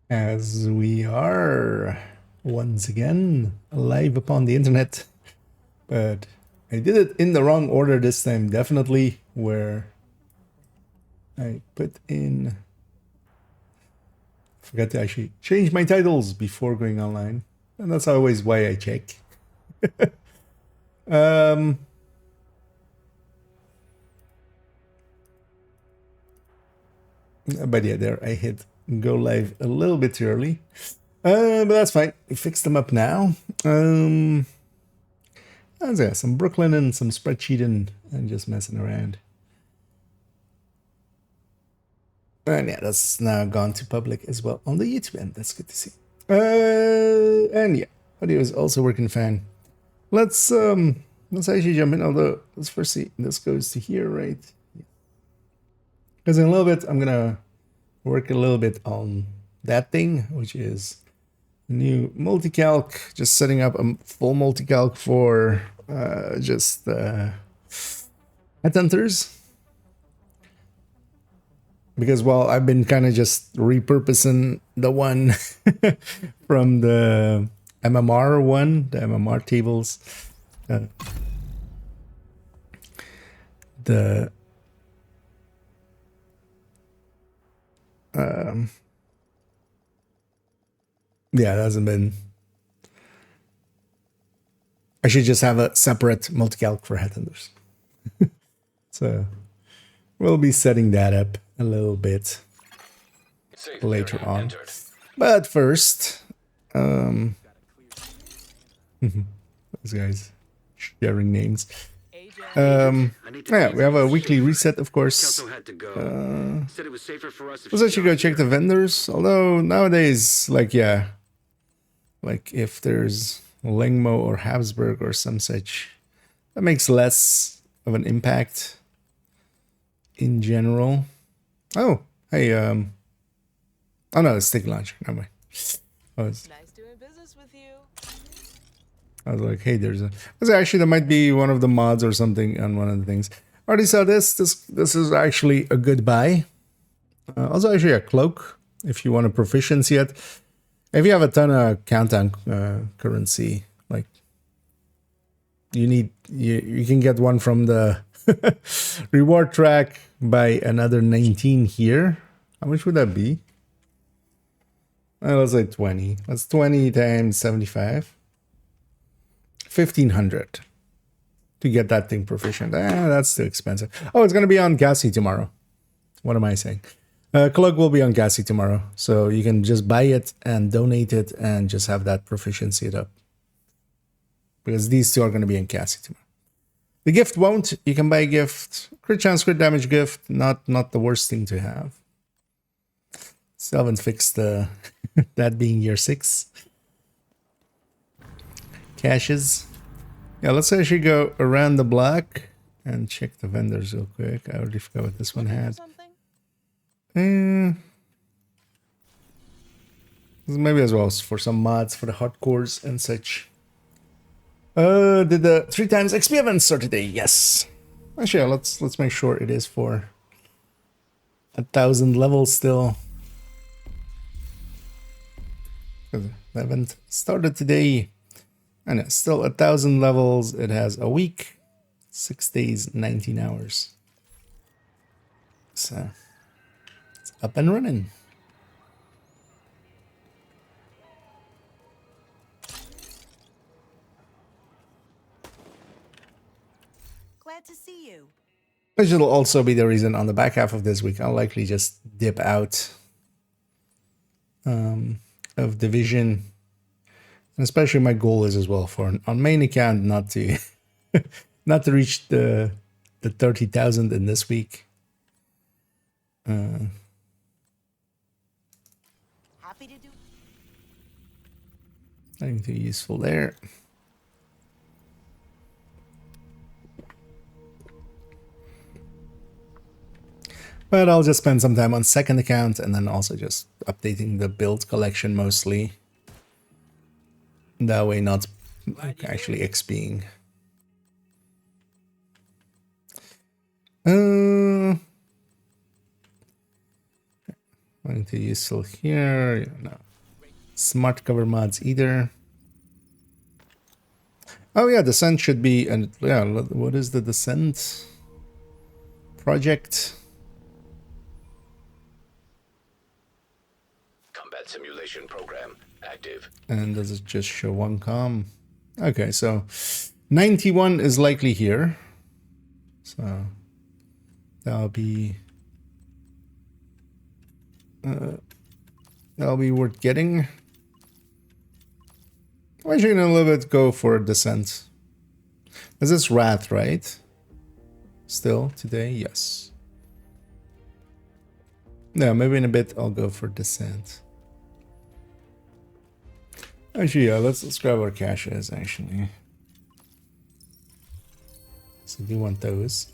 As we are once again live upon the internet, but I did it in the wrong order this time, definitely, where I put in, forgot to actually change my titles before going online, and that's always why I check. But yeah, there I hit go live a little bit too early, but that's fine. We fixed them up now. And yeah, some Brooklyn and some spreadsheeting and just messing around. And yeah, that's now gone to public as well on the YouTube end. That's good to see. And yeah, audio is also working fine. Let's actually jump in. Although let's first see, this goes to here, right? Because in a little bit I'm gonna work a little bit on that thing, which is new multicalc. Just setting up a full multicalc for just headhunters. Because, well, I've been kind of just repurposing the one from the MMR one, the MMR tables. The yeah, it hasn't been. I should just have a separate multicalc for headhunters. So we'll be setting that up a little bit later on. But first, these guys sharing names. Yeah, we have a weekly reset, of course. Let's actually go check the vendors. Although nowadays, like, yeah, like if there's Lingmo or Habsburg or some such, that makes less of an impact in general. Oh, hey, oh no, it's Stick Launcher. Never mind. Nice doing business with you. I was like, hey, there's a. Actually, that might be one of the mods or something on one of the things. Already saw this. This is actually a good buy. Also, actually, a cloak if you want a proficiency yet. If you have a ton of countdown currency, like you can get one from the reward track by another 19 here. How much would that be? Let's say 20. That's 20 times 75. 1,500 to get that thing proficient. That's too expensive. Oh, it's going to be on Gassy tomorrow. What am I saying? Cloak will be on Gassy tomorrow. So you can just buy it and donate it and just have that proficiency up. Because these two are going to be in Gassy tomorrow. The gift won't. You can buy a gift. Crit chance, crit damage gift. Not the worst thing to have. Still haven't fixed that being year 6. Caches. Yeah, let's actually go around the block and check the vendors real quick. I already forgot what this one had. Maybe as well for some mods for the hardcores and such. Did the 3 times XP event start today? Yes. Actually, yeah, let's make sure it is for 1,000 levels still. The event started today. And it's still 1,000 levels. It has a week, 6 days, 19 hours. So it's up and running. Glad to see you. Which will also be the reason on the back half of this week I'll likely just dip out of Division. And especially my goal is as well for on main account not to not to reach the 30,000 in this week. Happy to do. Nothing too useful there. But I'll just spend some time on second account and then also just updating the build collection mostly. That way not like actually XPing. Going to useful here. No. Smart cover mods either. Oh yeah, Descent should be, and yeah, what is the Descent project? Combat simulation program active. And does it just show one com? Okay, so 91 is likely here. So that'll be worth getting. I'm actually gonna a little bit go for Descent. Is this Wrath, right? Still today? Yes. No, maybe in a bit I'll go for Descent. Actually, yeah, let's grab our caches, actually. So do want those.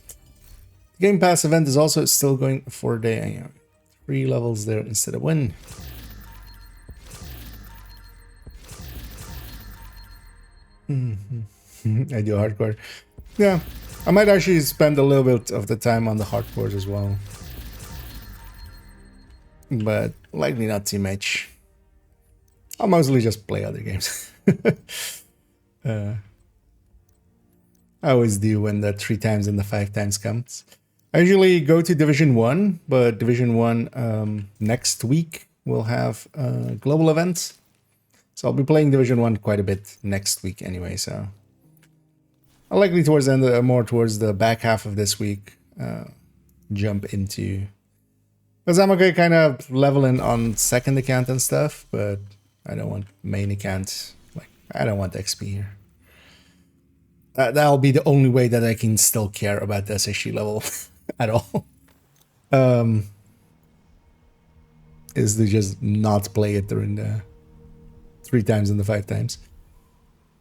The Game Pass event is also still going 4 day. 3 levels there instead of 1. I do hardcore. Yeah, I might actually spend a little bit of the time on the hardcores as well. But likely not too much. I'll mostly just play other games. I always do when the 3 times and the 5 times comes. I usually go to Division 1, but Division 1 next week will have a global event. So I'll be playing Division 1 quite a bit next week anyway, so I'll likely towards the end, more towards the back half of this week, jump into... Because I'm okay kind of leveling on second account and stuff, but I don't want main account. Like, I don't want XP here. That'll be the only way that I can still care about the SHG level at all. Is to just not play it during the 3 times and the 5 times.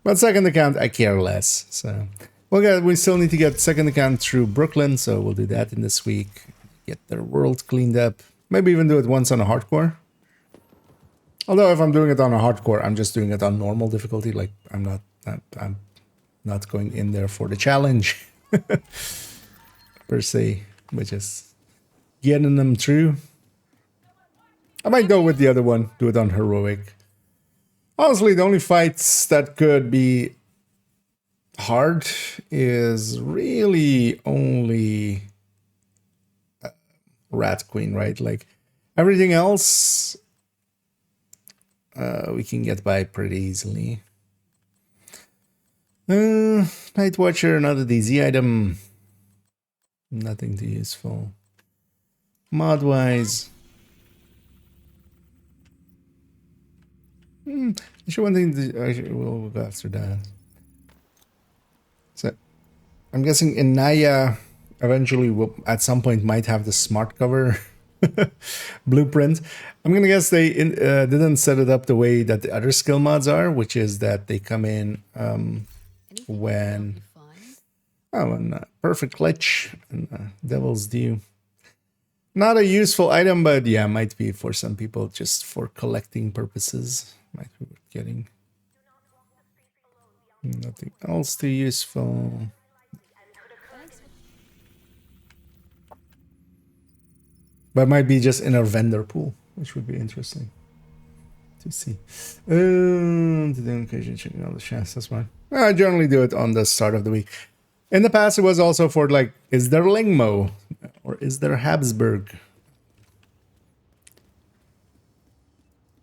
But second account, I care less. So, well, we still need to get second account through Brooklyn, so we'll do that in this week. Get their world cleaned up. Maybe even do it once on a hardcore. Although if I'm doing it on a hardcore, I'm just doing it on normal difficulty. Like I'm not going in there for the challenge per se, which is getting them through. I might go with the other one, do it on heroic. Honestly, the only fights that could be hard is really only Rat Queen, right? Like everything else we can get by pretty easily. Night Watcher, another DZ item. Nothing too useful. Mod wise. Actually, one thing we'll go after that. So I'm guessing Inaya eventually will at some point might have the smart cover blueprint. I'm gonna guess they didn't set it up the way that the other skill mods are, which is that they come in when Perfect Glitch and Devil's Due. Not a useful item, but yeah, might be for some people just for collecting purposes. Might be worth getting. Nothing else too useful. But might be just in our vendor pool, which would be interesting to see. Today occasion checking all the chats, that's fine. I generally do it on the start of the week. In the past, it was also for like, is there Lingmo or is there Habsburg?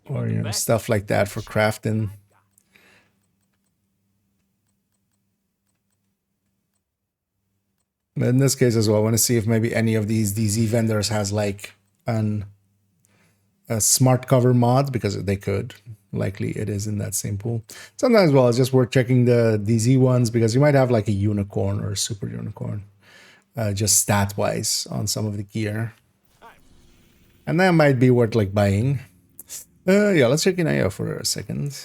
Or stuff like that for crafting. But in this case as well, I want to see if maybe any of these DZ vendors has like a smart cover mod, because they could. Likely it is in that same pool. Sometimes, well, it's just worth checking the DZ ones, because you might have like a unicorn or a super unicorn, just stat wise on some of the gear, and that might be worth like buying. Yeah, let's check in IO for a second.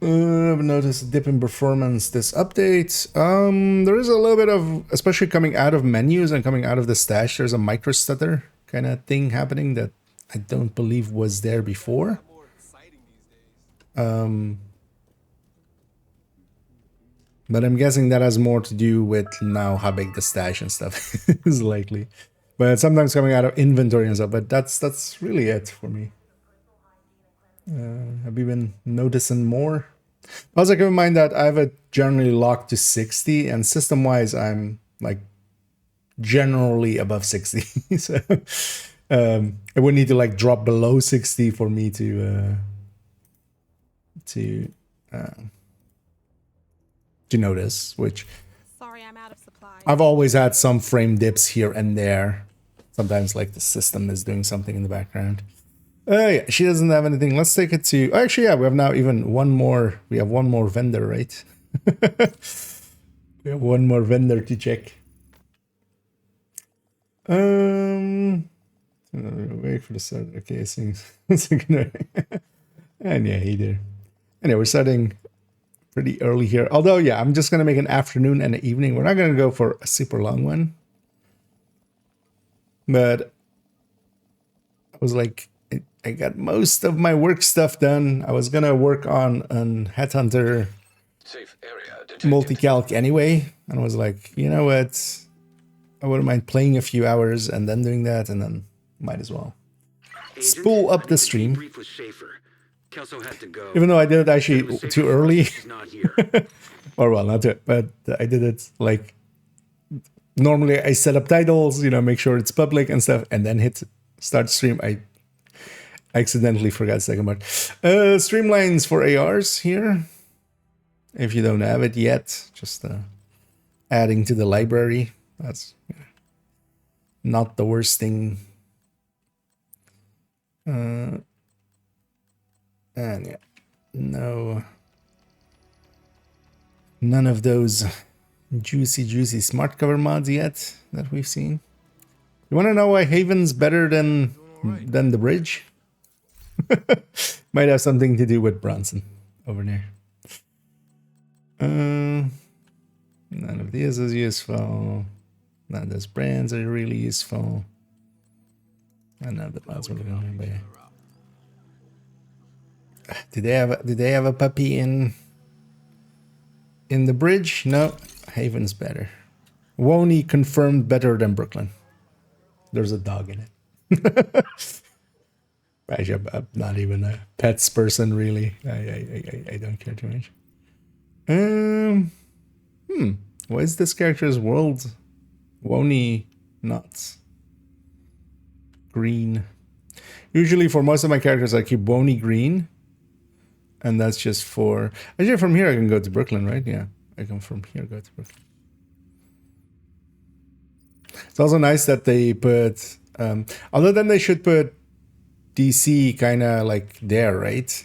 I've noticed a dip in performance this update. There is a little bit of, especially coming out of menus and coming out of the stash, there's a micro stutter kind of thing happening that I don't believe was there before. But I'm guessing that has more to do with now how big the stash and stuff is likely. but sometimes coming out of inventory and stuff. But that's really it for me. Have you been noticing more? Also, keep in mind that I have it generally locked to 60, and system-wise, I'm like generally above 60. So I would need to like drop below 60 for me to notice, which Sorry, I'm out of supplies. I've always had some frame dips here and there. Sometimes like the system is doing something in the background. Yeah, she doesn't have anything. Let's take it to... Actually, yeah, we have now even one more... We have one more vendor, right? We have one more vendor to check. Wait for the start. Okay, things. And yeah, he did. Anyway, we're starting pretty early here. Although, yeah, I'm just going to make an afternoon and an evening. We're not going to go for a super long one. But I was like... I got most of my work stuff done. I was gonna work on an Headhunter Safe area detected. multi-calc anyway, and I was like, you know what? I wouldn't mind playing a few hours and then doing that, and then might as well spool up the stream. Even though I did it actually too early, or well, not too, but I did it like normally. I set up titles, you know, make sure it's public and stuff, and then hit start stream. I accidentally forgot the second part. Streamlines for ARs here. If you don't have it yet, just adding to the library. That's not the worst thing. And yeah, no, none of those juicy smart cover mods yet that we've seen. You want to know why Haven's better than the bridge? Might have something to do with Bronson over there. None of these is useful. None of those brands are really useful. I know the mods were going, but yeah. Did they have a puppy in the bridge? No, Haven's better. Woney confirmed better than Brooklyn. There's a dog in it. Actually, I'm not even a pets person, really. I don't care too much. What is this character's world? Woney nuts. Green. Usually for most of my characters, I keep Woney green. And that's just for... Actually, from here I can go to Brooklyn, right? Yeah, I can from here go to Brooklyn. It's also nice that they put... other than they should put DC kind of like there, right?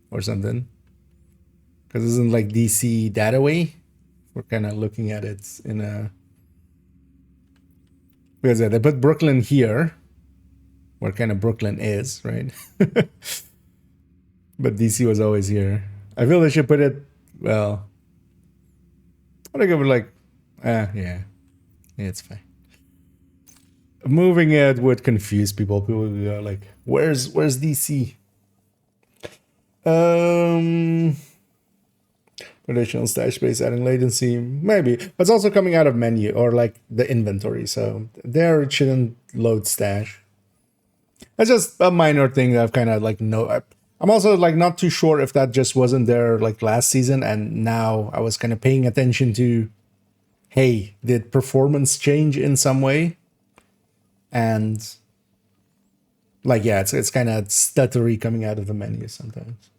Or something. Because isn't like DC that away? We're kind of looking at it in a... Because yeah, they put Brooklyn here. Where kind of Brooklyn is, right? But DC was always here. I feel they should put it... Well... I think I would like... yeah. It's fine. Moving it would confuse people. People would go like, where's DC? Traditional stash space adding latency, maybe. But it's also coming out of menu or like the inventory. So there it shouldn't load stash. That's just a minor thing that I've kind of like I'm also like not too sure if that just wasn't there like last season and now I was kind of paying attention to, hey, did performance change in some way? And like, yeah, it's kind of stuttery coming out of the menu sometimes.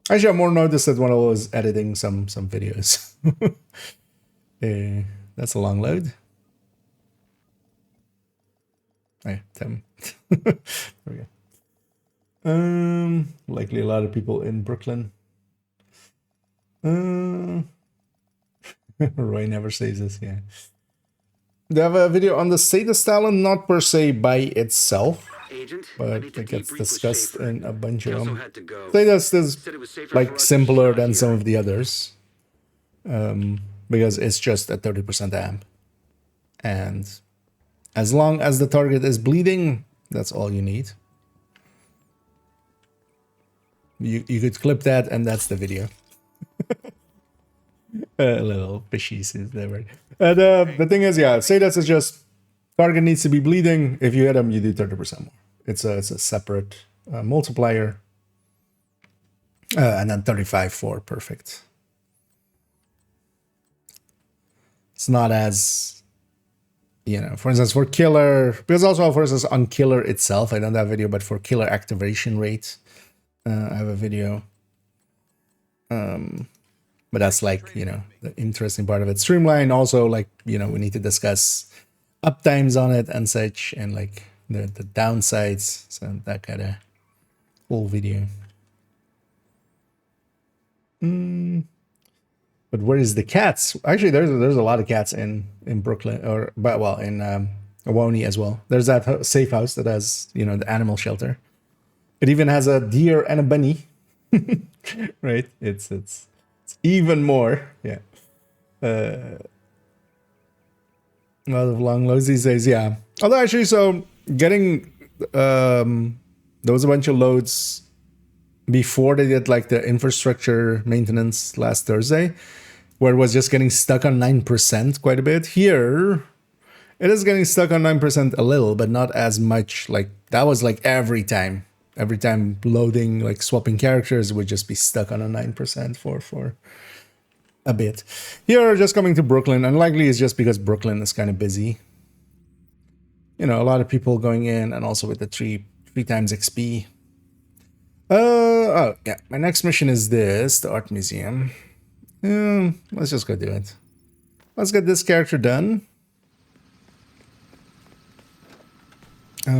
Actually, I more noticed that when I was editing some videos. That's a long load. Hey, Tim. There we go. Likely a lot of people in Brooklyn. Roy never says this, yeah. They have a video on the Status Talent, not per se by itself, but it gets discussed in a bunch of them. Status is like simpler than some of the others, because it's just a 30% amp. And as long as the target is bleeding, that's all you need. You could clip that and that's the video. A little fishy is that word. And the thing is, yeah, say this is just target needs to be bleeding. If you hit them, you do 30% more. It's a separate multiplier. And then 35 for perfect. It's not as, you know, for instance, for killer, because also, for instance, on killer itself, I don't have a video, but for killer activation rate, I have a video. But that's like, you know, the interesting part of it. Streamline also, like, you know, we need to discuss uptimes on it and such, and like the downsides. So that kind of whole video. But where is the cats? Actually, there's a lot of cats in Brooklyn, or but well in Owney as well. There's that safe house that has, you know, the animal shelter. It even has a deer and a bunny. Right? It's even more. Yeah. A lot of long loads these days. Yeah. Although actually, so getting there was a bunch of loads before they did like the infrastructure maintenance last Thursday, where it was just getting stuck on 9% quite a bit. Here, it is getting stuck on 9% a little, but not as much. Like that was like every time loading, like swapping characters, it would just be stuck on a 9% for a bit. Here, just coming to Brooklyn, and likely it's just because Brooklyn is kind of busy. You know, a lot of people going in, and also with the three times XP. Oh, yeah. My next mission is this, the art museum. Let's just go do it. Let's get this character done. Do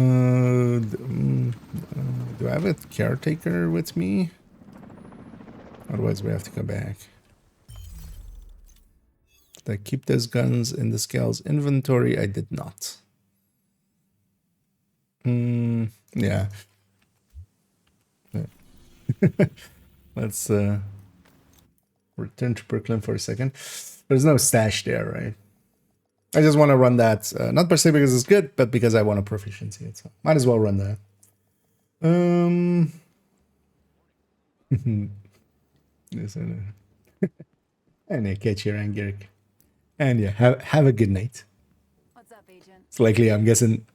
I have a caretaker with me? Otherwise, we have to go back. Did I keep those guns in the scales inventory? I did not. Yeah. Let's return to Brooklyn for a second. There's no stash there, right? I just want to run that, not per se because it's good, but because I want a proficiency. So might as well run that. And yeah, catch you around, Garrick. And yeah, have a good night. What's up, Agent? It's likely, I'm guessing,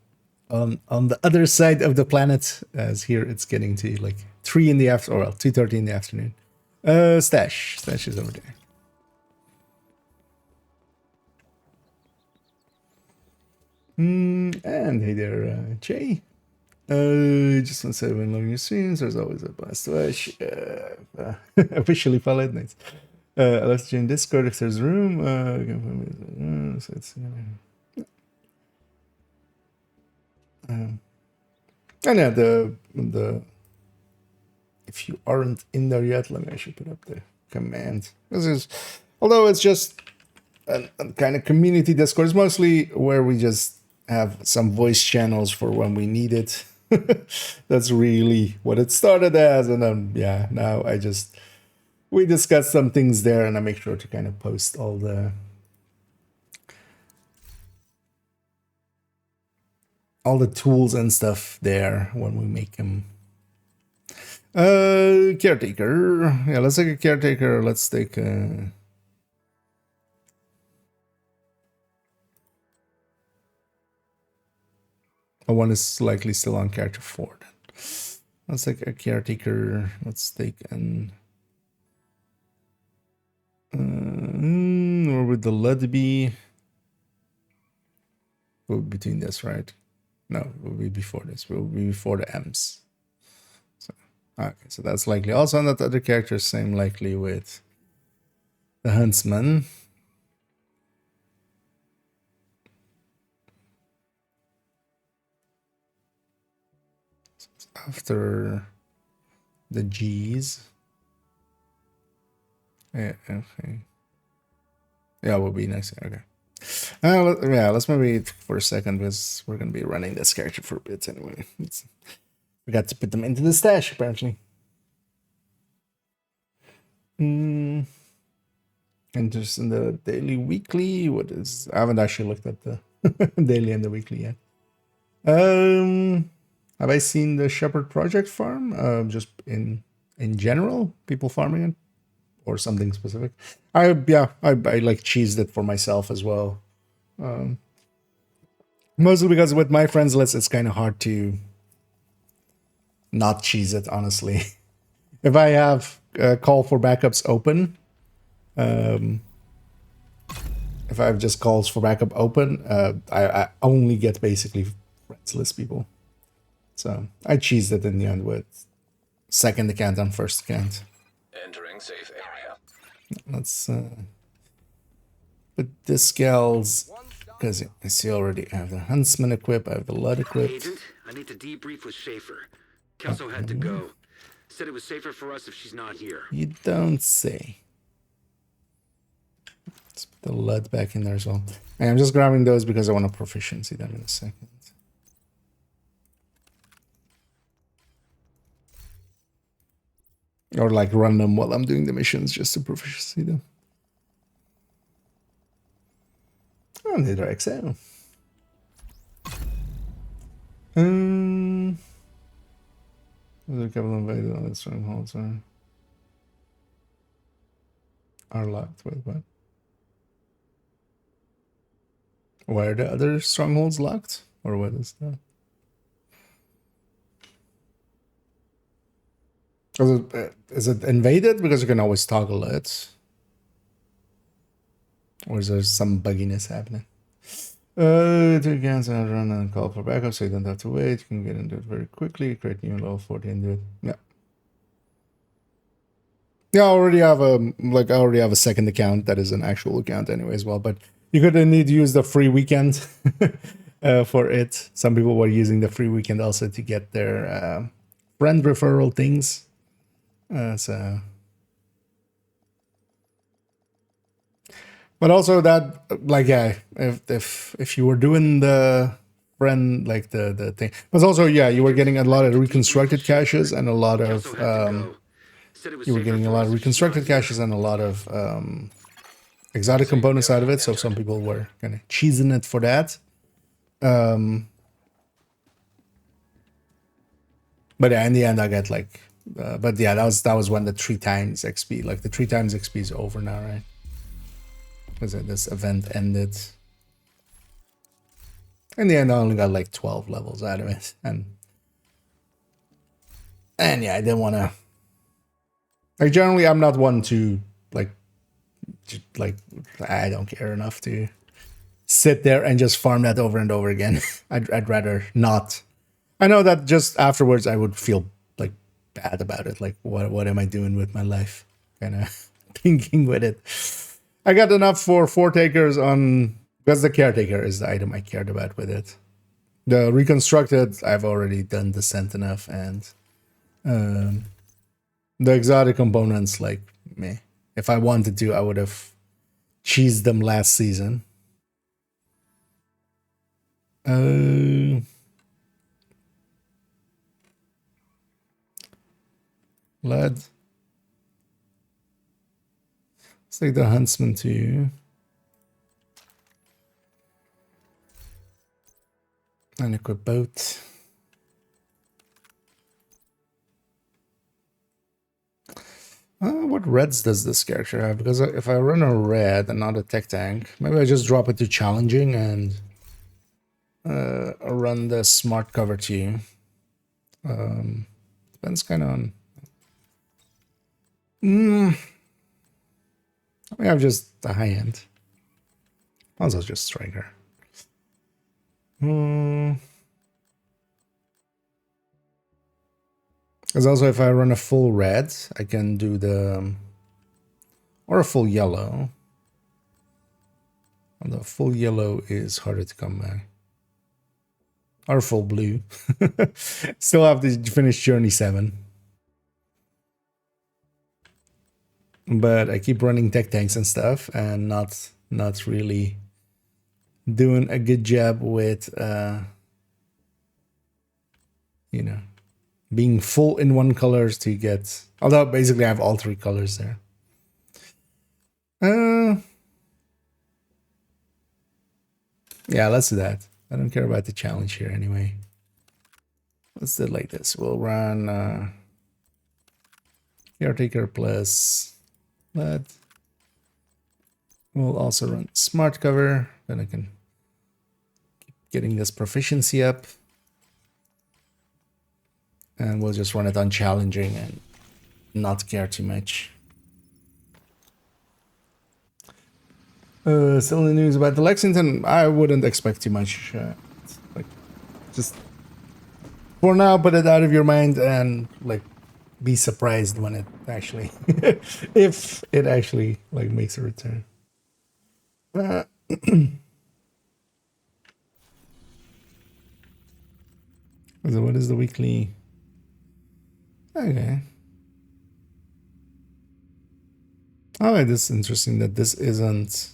on the other side of the planet, as here it's getting to like 3 in the afternoon, or well, 2:30 in the afternoon. Stash is over there. And hey there, Jay. Just want to say when loving your streams, there's always a blast to watch. Officially followed, nice. Let's join Discord if there's room. So it's, and yeah, the if you aren't in there yet, let me actually put up the command. This is, although it's just a kind of community Discord, it's mostly where we just have some voice channels for when we need it. That's really what it started as, and then yeah, now we discuss some things there, and I make sure to kind of post all the tools and stuff there when we make them. Caretaker. Yeah, let's take a caretaker. Let's take a... one is likely still on character 4 then. Let's take a caretaker. Let's take an... where would the LUD be? We'll be between this, right? No, it will be before this. It will be before the M's. So, okay, so that's likely. Also on that other character, same likely with the Huntsman. After the G's. Yeah, okay. Yeah, we'll be next. Okay. Yeah, let's maybe for a second because we're going to be running this character for a bit anyway. Forgot to put them into the stash apparently. And just in the daily weekly, what is? I haven't actually looked at the daily and the weekly yet. Have I seen the Shepherd Project farm? Just in general, people farming it, or something specific. I like cheesed it for myself as well. Mostly because with my friends list, it's kind of hard to not cheese it, honestly. If I have call for backups open, if I have just calls for backup open, I only get basically friends list people. So I cheesed it in the end with second account and first account. Entering safe area. Let's put the scales, because I see already I have the huntsman equipped, I have the lud equipped. Agent, I need to debrief with Schaefer. Kelso had to go. Said it was safer for us if she's not here. You don't say. Let's put the lud back in there as well. And I'm just grabbing those because I want to proficiency them in a second. Or like run them while I'm doing the missions just to proficiency them. Oh, neither XL. The couple invaded on the strongholds are locked. Wait, what? Why are the other strongholds locked? Or what is that? Is it invaded? Because you can always toggle it. Or is there some bugginess happening? Two cans and run and call for backup so you don't have to wait. You can get into it very quickly. Create new level 40 and do it. Yeah. Yeah, I already have a second account that is an actual account anyway as well. But you could need to use the free weekend for it. Some people were using the free weekend also to get their friend referral things. So, but also that, like, yeah, if you were doing the friend, like the thing, but also, yeah, you were getting a lot of reconstructed caches and a lot of exotic components out of it. So some people were kind of cheesing it for that. But yeah, in the end, I get like, but yeah, that was when the 3 times XP, like the 3 times XP is over now, right? Because this event ended. In the end, I only got like 12 levels out of it, and yeah, I didn't want to. Like generally, I'm not one to like I don't care enough to sit there and just farm that over and over again. I'd rather not. I know that just afterwards I would feel like bad about it. Like, what am I doing with my life? Kind of thinking with it. I got enough for 4 takers on, because the caretaker is the item I cared about with it. The reconstructed, I've already done descent enough, and the exotic components, like, meh. If I wanted to, I would have cheesed them last season. Lead. Let's take the huntsman to you. And equip boat. What reds does this character have? Because if I run a red and not a tech tank, maybe I just drop it to challenging and run the smart cover to you. Depends kind of on. I have just the high end. Also just striker. Because also if I run a full red, I can do the, or a full yellow. Although full yellow is harder to come by. Or full blue. Still have to finish Journey 7. But I keep running tech tanks and stuff and not really doing a good job with you know, being full in one colors to get, although basically I have all 3 colors there. Yeah, let's do that. I don't care about the challenge here anyway. Let's do it like this. We'll run caretaker plus But we'll also run smart cover. Then I can keep getting this proficiency up. And we'll just run it on challenging and not care too much. Still in the news about the Lexington, I wouldn't expect too much. Like, just for now, put it out of your mind and like be surprised when it actually, if it actually like makes a return. So what is the weekly? Okay. Oh, it is interesting that this isn't.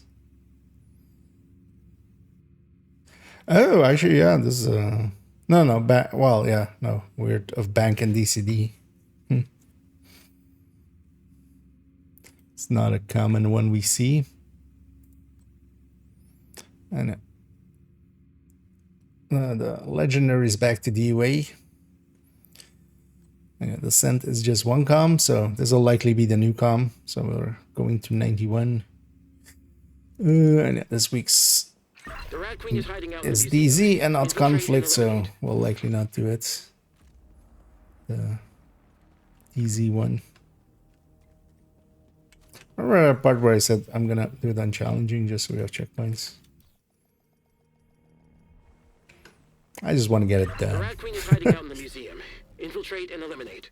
Oh, actually, yeah, this is no, well, yeah, no, weird of bank and DCD. It's not a common one we see. And the legendary is back to DUA. And the scent is just one com, so this will likely be the new com. So we're going to 91. And yeah, this week's The Rat Queen is hiding out in is the museum. DZ and not Infiltrate and conflict, so eliminate. we'll likely not do it. The DZ one. Remember that part where I said I'm gonna do it on challenging just so we have checkpoints? I just want to get it The done. Rat Queen is hiding out in the museum. Infiltrate and eliminate.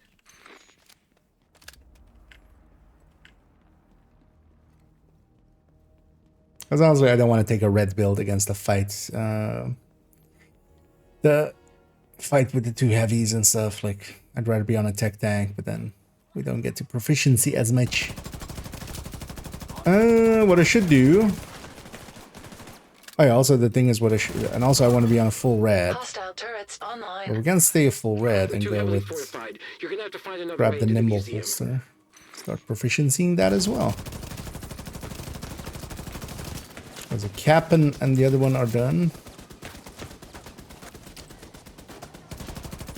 Because honestly, I don't want to take a red build against the fight. The fight with the two heavies and stuff. Like, I'd rather be on a tech tank, but then we don't get to proficiency as much. What I should do. Oh, yeah, also the thing is what I should, and also I want to be on a full red. Hostile turrets online. But we can stay a full red and Too go heavily with fortified. You're gonna have to find another grab way the into the nimble museum. holster. Start proficiencying that as well. There's a Cap'n and the other one are done.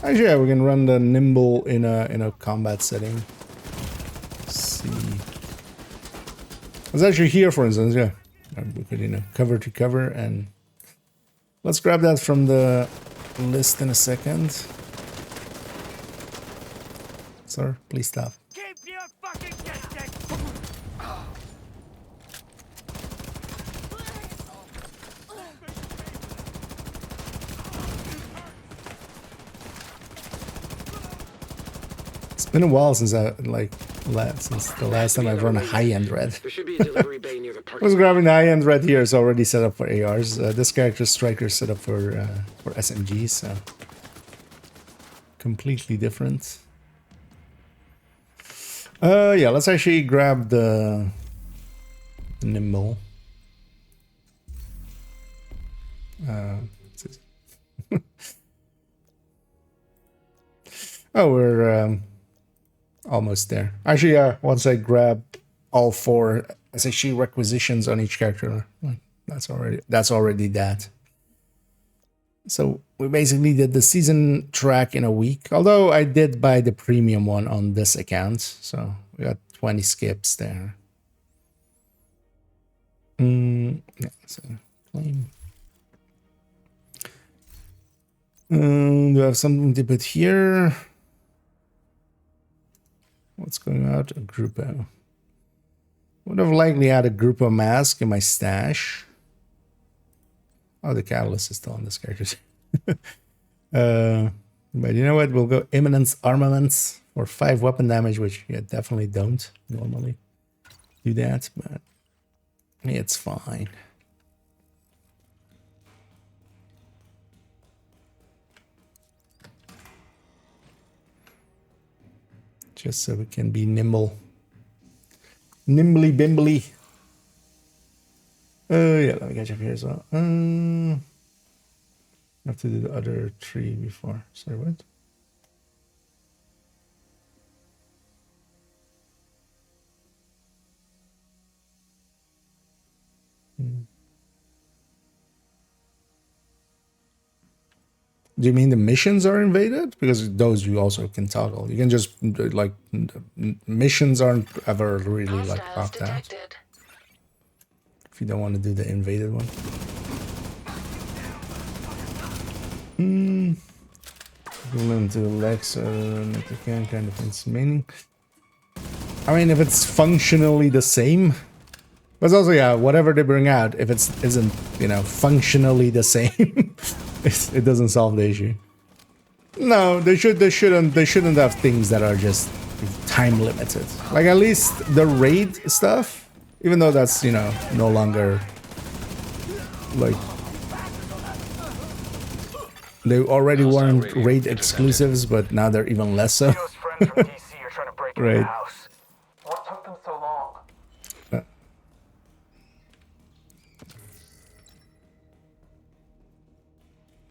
Actually, yeah, we can run the nimble in a combat setting. Let's see. It's actually here, for instance, yeah. We could, cover to cover, and let's grab that from the list in a second. Sir, please stop. Keep your fucking distance! It's been a while since since the last time I've run a high-end red. There should be a delivery bay near the I parking was lot. grabbing the high-end red here. It's already set up for ARs. This character's striker is set up for SMGs, so completely different. Yeah, let's actually grab the nimble. Oh, we're almost there. Actually, once I grab all 4 SHG requisitions on each character, that's already that. So we basically did the season track in a week. Although I did buy the premium one on this account, so we got 20 skips there. Yeah, so claim. Do I have something to put here? What's going out? A Grupo. Would have likely had a Grupo mask in my stash. Oh, the catalyst is still on this character. But you know what? We'll go Imminence Armaments for 5 weapon damage, which you definitely don't normally do that, but it's fine. Just so we can be nimble. Nimbly bimbly. Yeah, let me catch up here as well. I have to do the other 3 before. Sorry, what? Do you mean the missions are invaded? Because those you also can toggle. You can just like missions aren't ever really like Hostiles locked out detected. if you don't want to do the invaded one. Equivalent to Lex can kind of its meaning. I mean, if it's functionally the same, but also yeah, whatever they bring out, if it isn't functionally the same, it doesn't solve the issue. No, they shouldn't have things that are just time limited. Like at least the raid stuff, even though that's no longer like they already weren't raid exclusives, but now they're even less so. Those friends from DC are trying to break into the Right. house. What took them so long?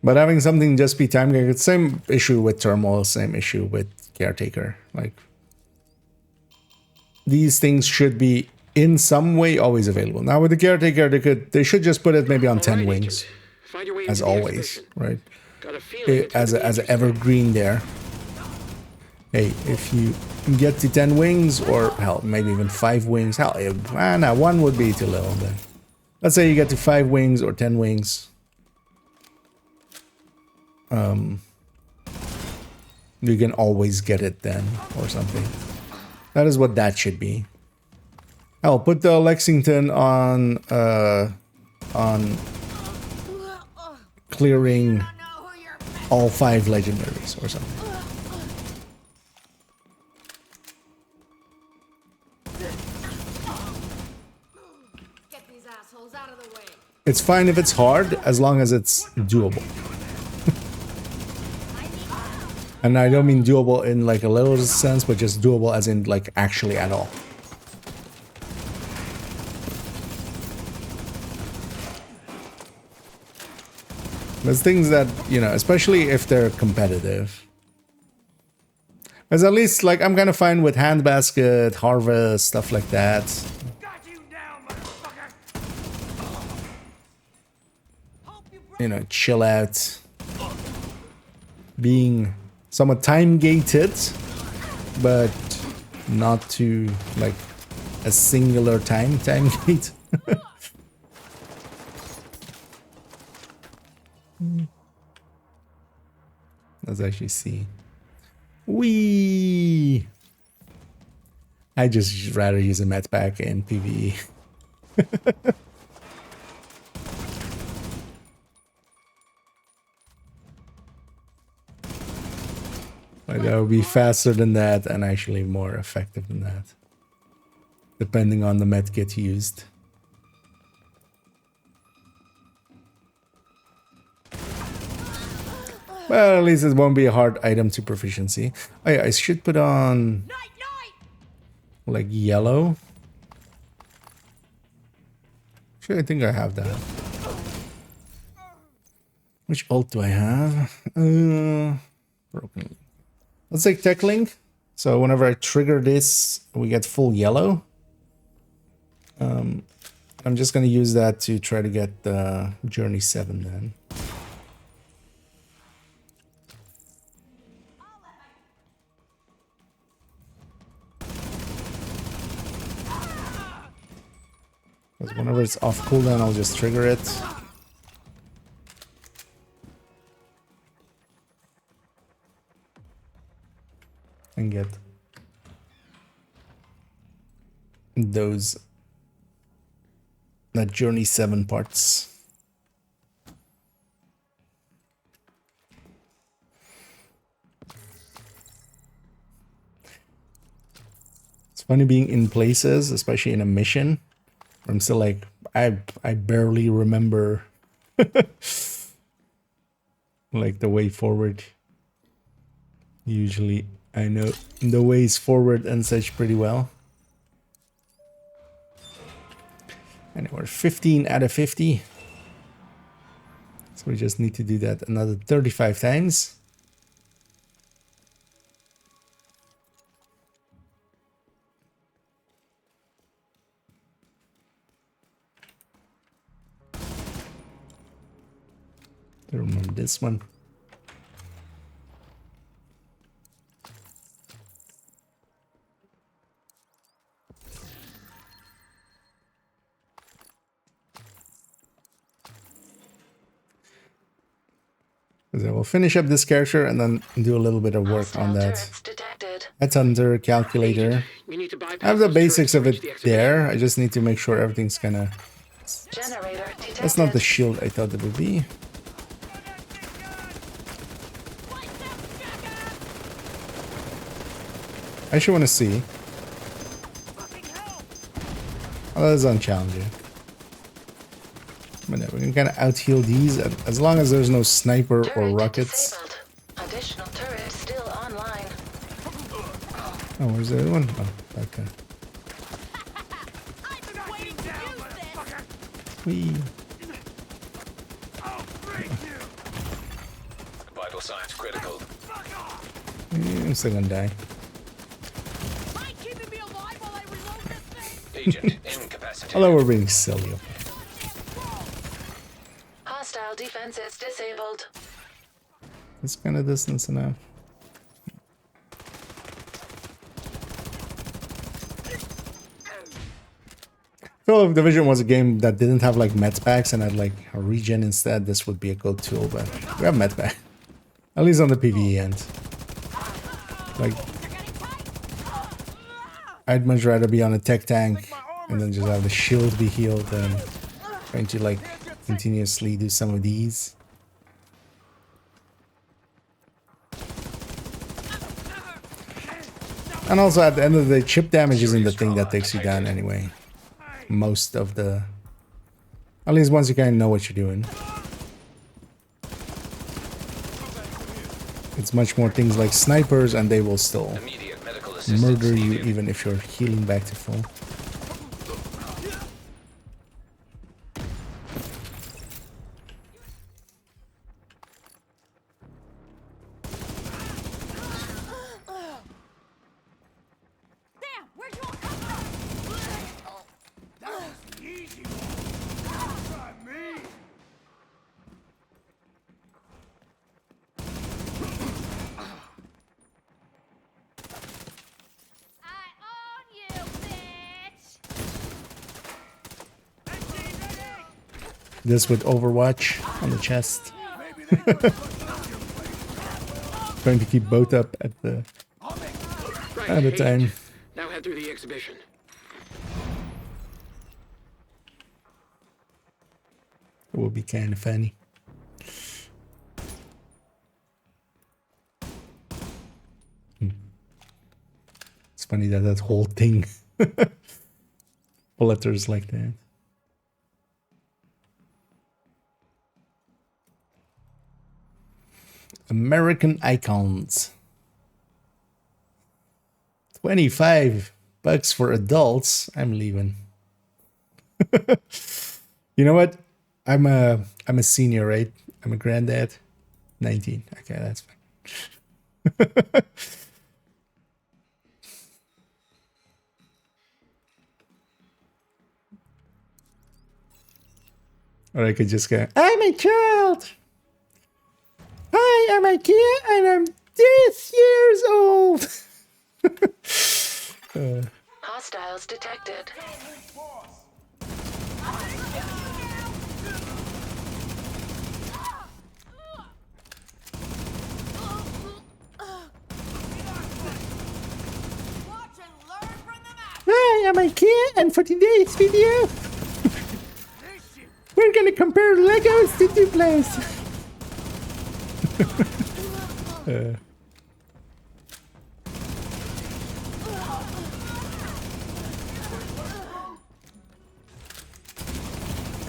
But having something just be time gated, same issue with Turmoil, same issue with Caretaker. Like these things should be in some way always available. Now with the Caretaker, they should just put it maybe on 10 Alright, wings, Agent. Find your way as into the always, exhibition. right? Got a feeling it's As gonna be an interesting. evergreen there. Hey, if you get to 10 wings, or hell, maybe even 5 wings, hell, no, 1 would be too little then. Let's say you get to 5 wings or 10 wings. You can always get it then, or something. That is what that should be. Hell, put the Lexington on clearing all 5 legendaries or something. Get these assholes out of the way. It's fine if it's hard, as long as it's doable. And I don't mean doable in like a little sense, but just doable as in like actually at all. There's things that, especially if they're competitive. Because at least, like, I'm kind of fine with Handbasket, Harvest, stuff like that. Got you now, motherfucker! Chill out. Being somewhat time-gated, but not to, like, a singular time gate. Let's actually see. Wee. I just rather use a med pack in PvE. Like that would be faster than that and actually more effective than that, depending on the med kit used. Well, at least it won't be a hard item to proficiency. Oh, yeah, I should put on like yellow. Actually, I think I have that. Which ult do I have? Broken. Let's take Tech Link. So whenever I trigger this, we get full yellow. I'm just going to use that to try to get the Journey 7 then. Because whenever it's off cooldown, I'll just trigger it. And get that Journey 7 parts. It's funny being in places, especially in a mission, where I'm still like, I barely remember like the way forward. Usually I know the ways forward and such pretty well. And we're 15 out of 50. So we just need to do that another 35 times. I remember this one. Because I will finish up this character and then do a little bit of work on that. Headhunter, calculator. You need to bypass I have the those basics turrets to of reach it the exhibition. there. I just need to make sure everything's kinda... Generator detected. That's not the shield I thought it would be. I actually want to see. Oh, that is unchallenging. But yeah, we can kind of out-heal these as long as there's no sniper or Turret rockets. disabled. Additional turret still online. Oh, where's the other one? Oh, okay. Whee. Vital signs critical. I'm still gonna die. Agent incapacitated. Although we're being silly. Hostile defenses disabled. It's kind of distance enough. So if Division was a game that didn't have like med packs and had like a regen instead, this would be a good tool, but we have med pack. At least on the PvE end. Like, I'd much rather be on a tech tank and then just have the shield be healed than trying to like continuously do some of these. And also at the end of the day, chip damage isn't the thing that takes you down anyway. Most of the... At least once you kind of know what you're doing. It's much more things like snipers and they will still Immediate medical assistance murder you needed. even if you're healing back to full. Damn, where'd you all come from? That was the easy one. Try me. I own you, bitch! This with Overwatch on the chest. Trying to keep both up at the Right, at a Agent. time. Now head through the exhibition. It will be kind of funny. It's funny that that whole thing letters like that. American icons. $25 for adults. I'm leaving. You know what? I'm a senior, right? I'm a granddad. 19. Okay, that's fine. Or I could just go, I'm a child. Hi, I'm Ikea and I'm this years old. Hostiles detected. Watch and learn from the map! Hi, I'm Ikea and for today's video, we're gonna compare Legos to Duplos.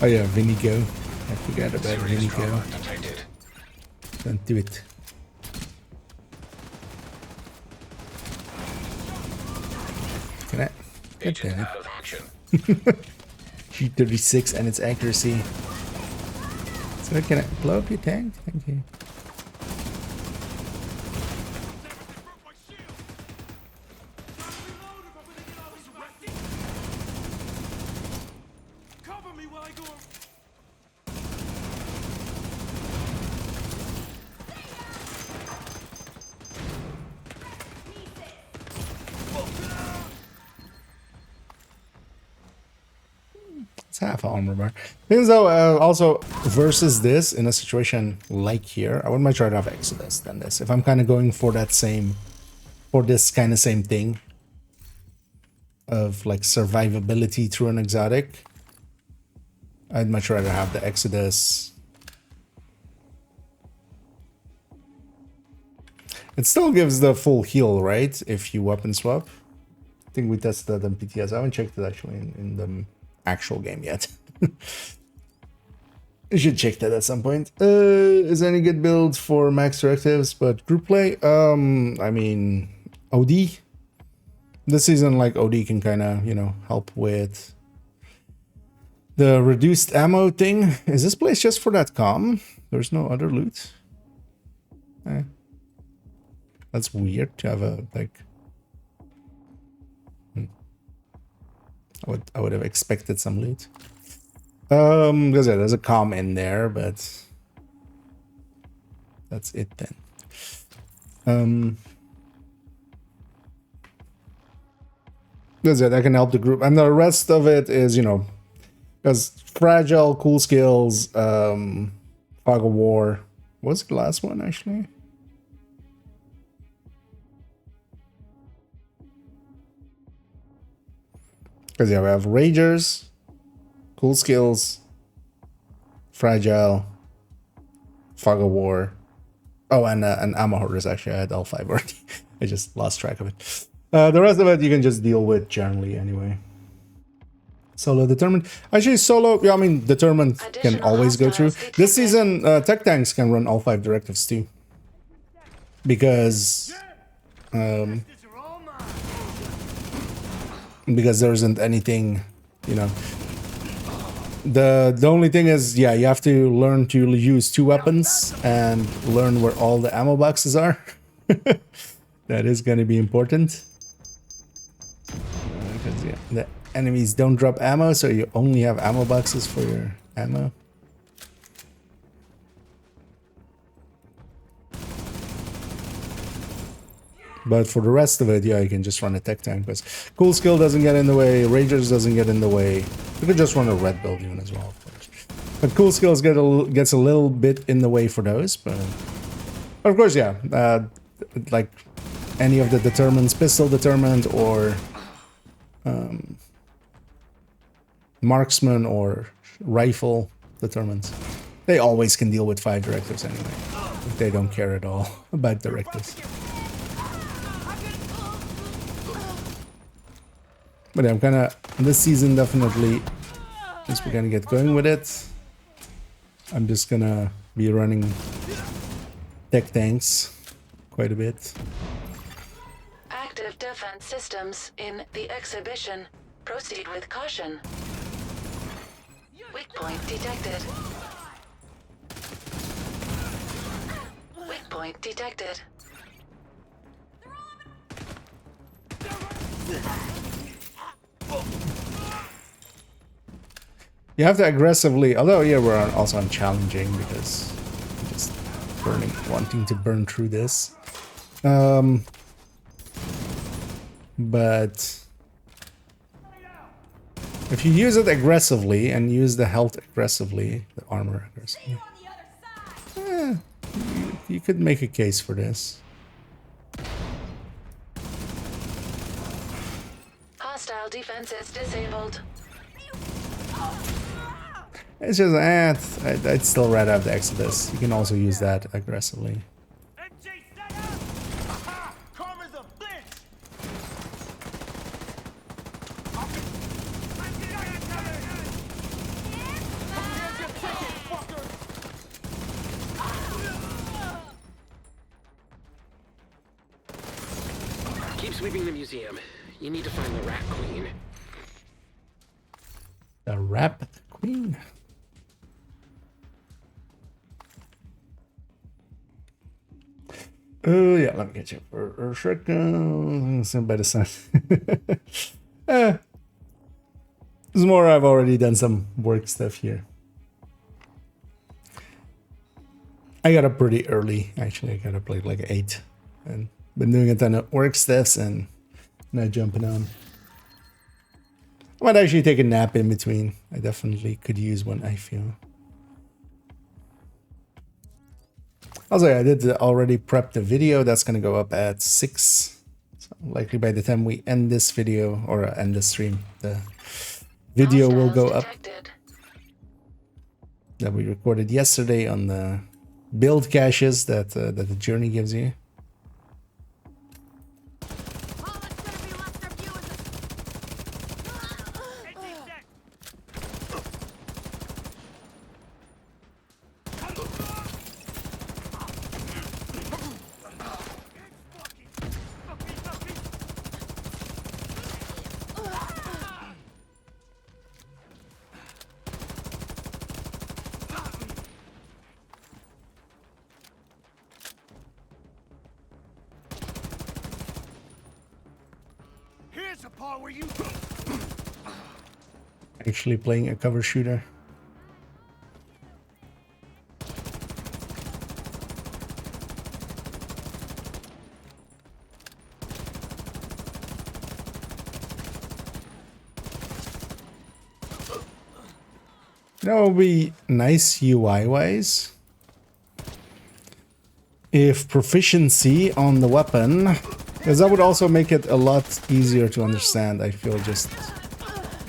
Oh yeah, Vinigo. I forgot about Serious Vinigo. trauma detected. Don't do it. Can I? God Agent damn it. out of action. G36 and its accuracy. So can I blow up your tank? Thank you. Cover me while I go. half armor bar. Things though, also versus this in a situation like here, I would much rather have Exodus than this. If I'm kind of going for that same, for this kind of same thing of like survivability through an exotic, I'd much rather have the Exodus. It still gives the full heal, right? If you weapon swap. I think we tested that in PTS. I haven't checked it actually in the actual game yet. You should check that at some point. Is there any good builds for max directives but group play? I mean, OD. This season, like, OD can kind of, you know, help with the reduced ammo thing. Is this place just for that comm? There's no other loot? That's weird to have a, like... I would have expected some loot. Because yeah, there's a comm in there, but that's it then. That's it. I can help the group, and the rest of it is, you know, because fragile, cool skills, fog of war. What's the last one actually? Because yeah, we have ragers, cool skills, fragile, fog of war. Oh, and ammo hoarders. Actually, I had all 5 already. I just lost track of it. The rest of it you can just deal with generally anyway. Solo determined. Actually, solo. Yeah, I mean determined can always go through. This season, tech tanks can run all 5 directives too. Because there isn't anything, you know. The only thing is, yeah, you have to learn to use 2 weapons and learn where all the ammo boxes are. That is going to be important. Because yeah, the enemies don't drop ammo, so you only have ammo boxes for your ammo. But for the rest of it, yeah, you can just run a tech tank. Because cool skill doesn't get in the way, rangers doesn't get in the way. You could just run a red build even as well, of course. But cool skills gets a little bit in the way for those. But of course, yeah, like any of the determineds, pistol determined or marksman or rifle determineds, they always can deal with 5 directives anyway. They don't care at all about directives. But yeah, I'm kind of, this season definitely, since we're going to get going with it, I'm just going to be running tech tanks quite a bit. Active defense systems in the exhibition. Proceed with caution. Weak point detected. Weak point detected. You have to aggressively, although yeah, we're also on challenging because I'm just wanting to burn through this. But if you use it aggressively and use the health aggressively, the armor aggressively, you could make a case for this. Hostile defenses disabled. It's just, I'd still rather have the Exodus. You can also use that aggressively. Keep sweeping the museum. You need to find the Rat Queen. The Rat Queen? Oh yeah, let me get you for Shrek. By the sun. It's more, I've already done some work stuff here. I got up pretty early, actually. I got up like 8. And been doing a ton of work stuffs and now jumping on. I might actually take a nap in between. I definitely could use one, I feel. Also, I did already prep the video. That's going to go up at 6. So likely by the time we end this video, or end the stream, the video will go up that we recorded yesterday on the build caches that that the journey gives you. All that's gonna be left of you is Ending that. Here's the part where you Actually playing a cover shooter. That would be nice UI wise if proficiency on the weapon, because that would also make it a lot easier to understand. I feel just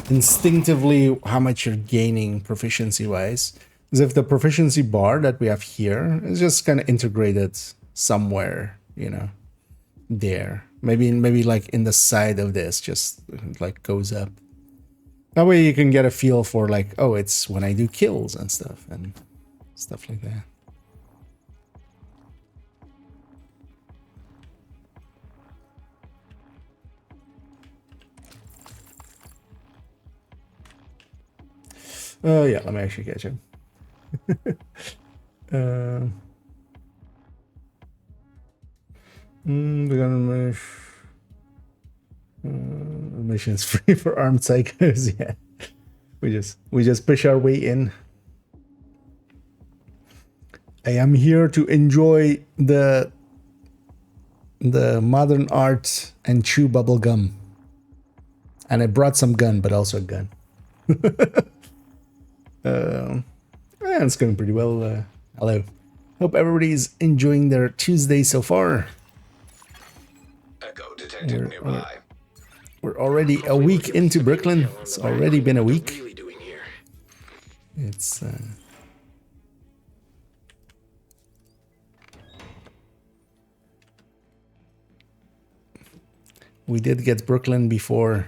instinctively how much you're gaining proficiency wise, as if the proficiency bar that we have here is just kind of integrated somewhere, you know, there. Maybe like in the side of this, just like goes up. That way you can get a feel for like, oh, it's when I do kills and stuff like that. Oh yeah, let me actually catch him. We're gonna mesh. Missions free for armed psychos. Yeah, we just push our way in. I am here to enjoy the modern art and chew bubble gum. And I brought some gun, but also a gun. It's going pretty well. Hello. Hope everybody's enjoying their Tuesday so far. Echo detected nearby. We're already a week into Brooklyn. It's already been a week. Really doing here? It's we did get Brooklyn before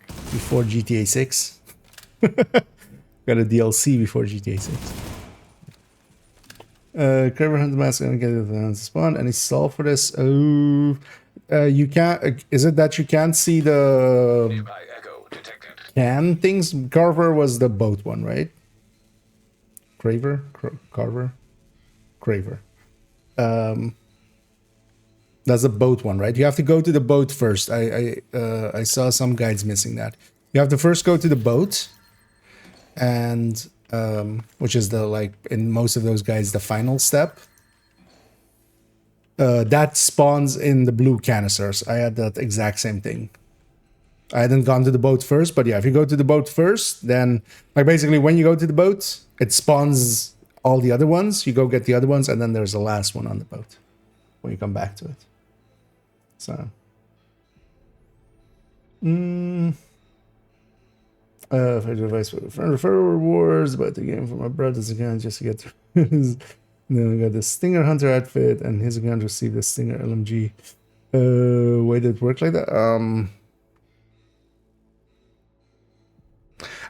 GTA 6. Got a DLC before GTA 6. Kraber Hunter Mask gonna get it on spawn. Any solve for this? Oh, you can't. Is it that you can't see the Nearby echo detected. can things? Carver was the boat one, right? Carver. That's the boat one, right? You have to go to the boat first. I saw some guides missing that. You have to first go to the boat, and which is the, like, in most of those guides, the final step. That spawns in the blue canisters. I had that exact same thing. I hadn't gone to the boat first, but yeah, if you go to the boat first, then, like, basically when you go to the boat, it spawns all the other ones. You go get the other ones, and then there's the last one on the boat when you come back to it. So, advice for the friend referral rewards, but the game for my brother's account just to get through his. Then I got the Stinger Hunter outfit, and his account received the Stinger LMG. Why did it work like that?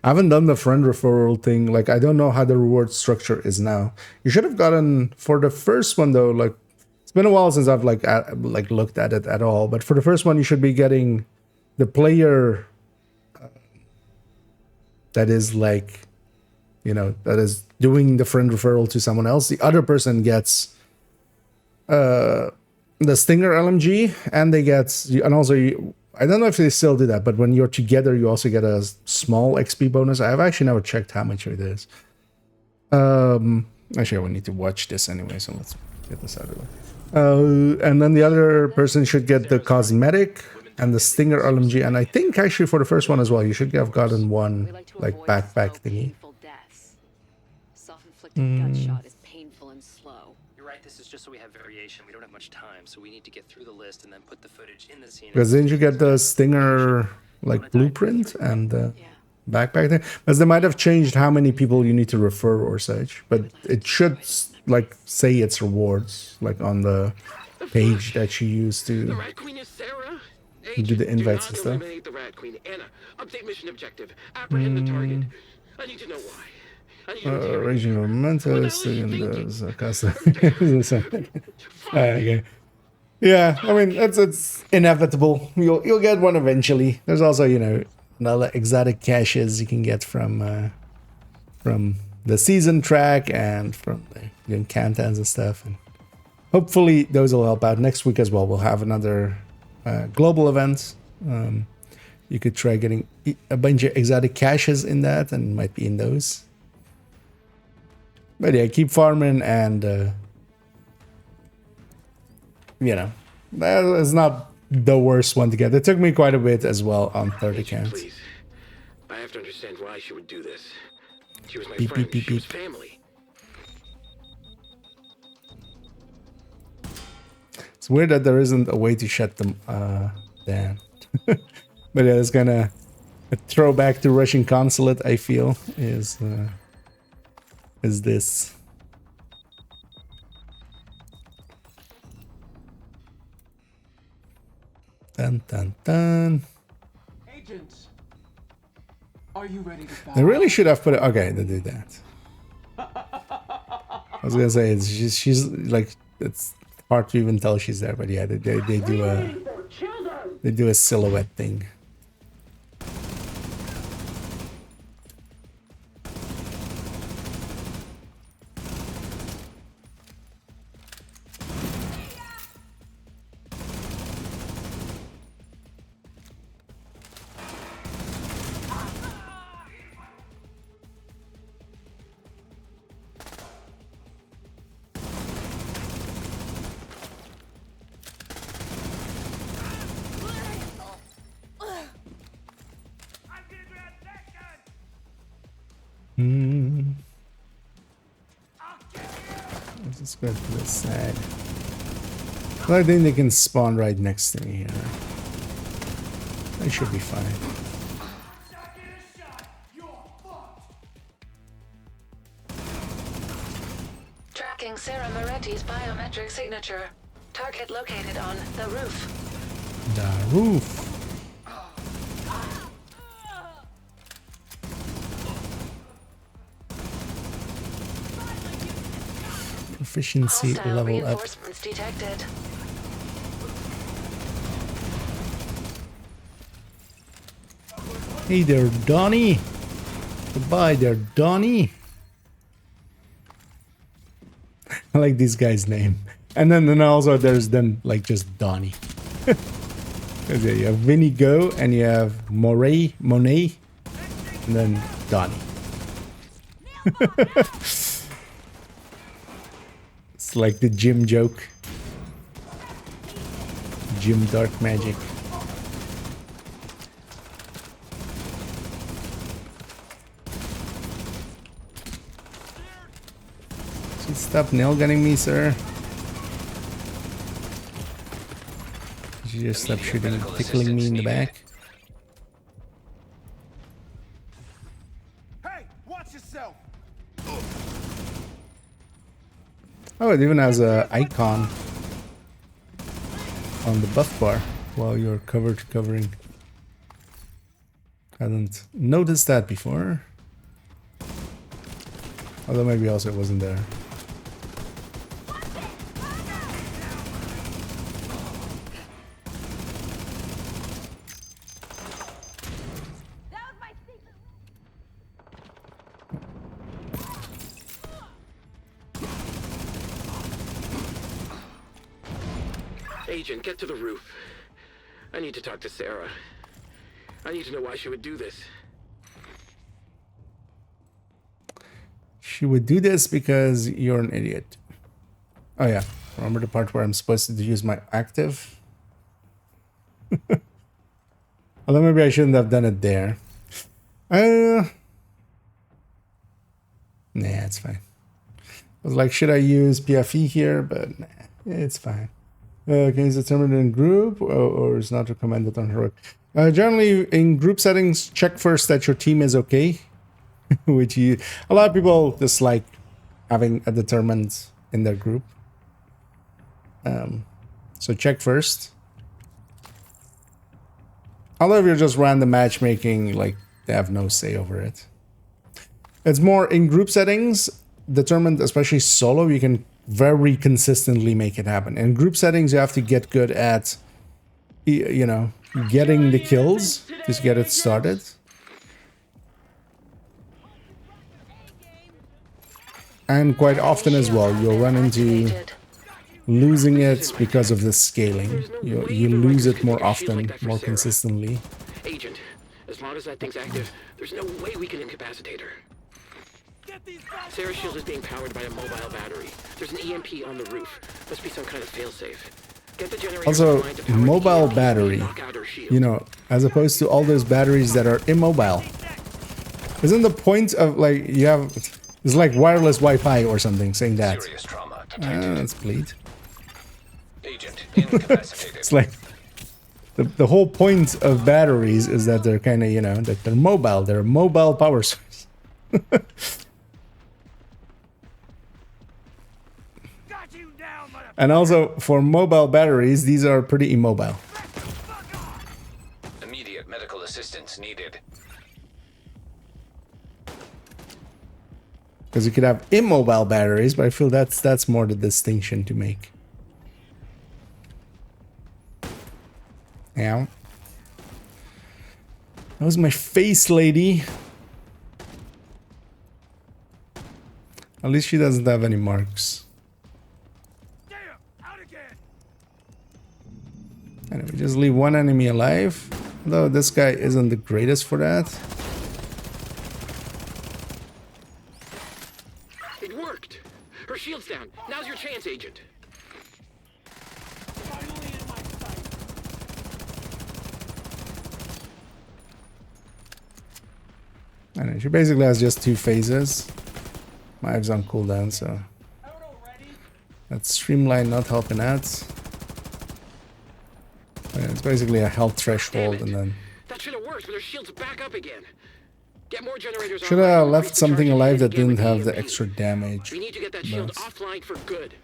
I haven't done the friend referral thing. Like, I don't know how the reward structure is now. You should have gotten for the first one though. Like, it's been a while since I've like looked at it at all. But for the first one, you should be getting the player that is, like, you know, that is doing the friend referral to someone else. The other person gets the Stinger LMG, and they get, and also I don't know if they still do that, but when you're together, you also get a small XP bonus. I've actually never checked how much it is. Actually, I would need to watch this anyway, so let's get this out of the way. And then the other person should get the cosmetic and the Stinger LMG, and I think actually for the first one as well, you should have gotten one We like to like avoid backpack slow, thingy. painful deaths. Self-inflicted gunshot is painful and slow. You're right, this is just so we have variation. We don't have much time, so we need to get through the list and then put the footage in the scene. Because didn't you get the Stinger like blueprint and the Yeah. backpack thing? Because they might have changed how many people you need to refer or such, but it should like say its rewards like on the page that you used The to. Rat Queen is Sarah. do the Agent, invites do and not stuff. eliminate the Rat Queen. Anna, update mission objective. Apprehend the target. I need to know why. I need to interrogate Regional her. Mentos What the hell and is she the okay. Yeah, I mean it's inevitable. You'll get one eventually. There's also, you know, another exotic caches you can get from the season track and from the encounters and stuff, and hopefully those will help out. Next week as well, we'll have another global event. You could try getting a bunch of exotic caches in that, and it might be in those. But yeah, keep farming, and you know, that is not the worst one to get. It took me quite a bit as well on third Agent, accounts. please. I have to understand why she would do this. She was my Beep, friend. beep, beep, She was beep. family. It's weird that there isn't a way to shut them down. But yeah, it's gonna a throwback to Russian consulate, I feel, is this. Dun dun dun. Agent, are you ready to bow? They really should have put it. Okay, they did that. I was gonna say she's like, it's hard to even tell she's there, but yeah, they do a silhouette thing. I'm gonna grab that gun. I'll get you. Let's just go to this side. Well, I think they can spawn right next to me here. They should be fine. Not get a shot. You're fucked. Tracking Sarah Moretti's biometric signature. Target located on the roof. The roof. Proficiency Hostile level up. reinforcements detected. Hey there, Donnie. Goodbye there, Donnie. I like this guy's name. And then also there's then like just Donnie. 'Cause yeah, you have Vinny Go and you have Monet, and then Donnie. It's like the Jim joke. Jim Dark Magic. Should stop nail gunning me, sir. Should you just stop shooting, tickling me in the back? Hey, watch yourself. Oh, it even has a icon on the buff bar while you're covering. Hadn't noticed that before. Although maybe also it wasn't there. That was my secret. Agent, get to the roof. I need to talk to Sarah. I need to know why she would do this. She would do this because you're an idiot. Oh yeah, remember the part where I'm supposed to use my active? Although maybe I shouldn't have done it there. Nah, it's fine. I was like, should I use PFE here? But nah, it's fine. Can you determine in group or is not recommended on heroic? Generally, in group settings, check first that your team is okay. Which a lot of people dislike having a determined in their group. So check first. Although if you're just random matchmaking, like they have no say over it. It's more in group settings, determined, especially solo, you can very consistently make it happen. In group settings, you have to get good at, you know, getting the kills to get it started. And quite often as well, you'll run into losing it because of the scaling. You lose it more often, more consistently. Agent, as long as that thing's active, there's no way we can incapacitate her. Sarah's shield is being powered by a mobile battery. There's an EMP on the roof. Must be some kind of failsafe. Get the generator Also, online to power the mobile EMP battery, and knock out her shield. you know, as opposed to all those batteries that are immobile. Isn't the point of, like, you have, it's like wireless Wi-Fi or something saying that. Serious trauma detected. That's bleed. Agent incapacitated. It's like, the whole point of batteries is that they're kind of, you know, that they're a mobile power source. And also, for mobile batteries, these are pretty immobile. Immediate medical assistance needed. Because you could have immobile batteries, but I feel that's more the distinction to make. Yeah. That was my face, lady. At least she doesn't have any marks. And we just leave one enemy alive. Though this guy isn't the greatest for that. It worked. Her shield's down. Now's your chance, Agent. I know, she basically has just 2 phases. My Ive's on cooldown, so that streamline not helping out. Yeah, it's basically a health threshold, and then That should have worked, but her shield's back up again. Get more generators. should online have and left increase the something charge alive that again with didn't have the EMP. extra damage. We need to get that shield But- offline for good.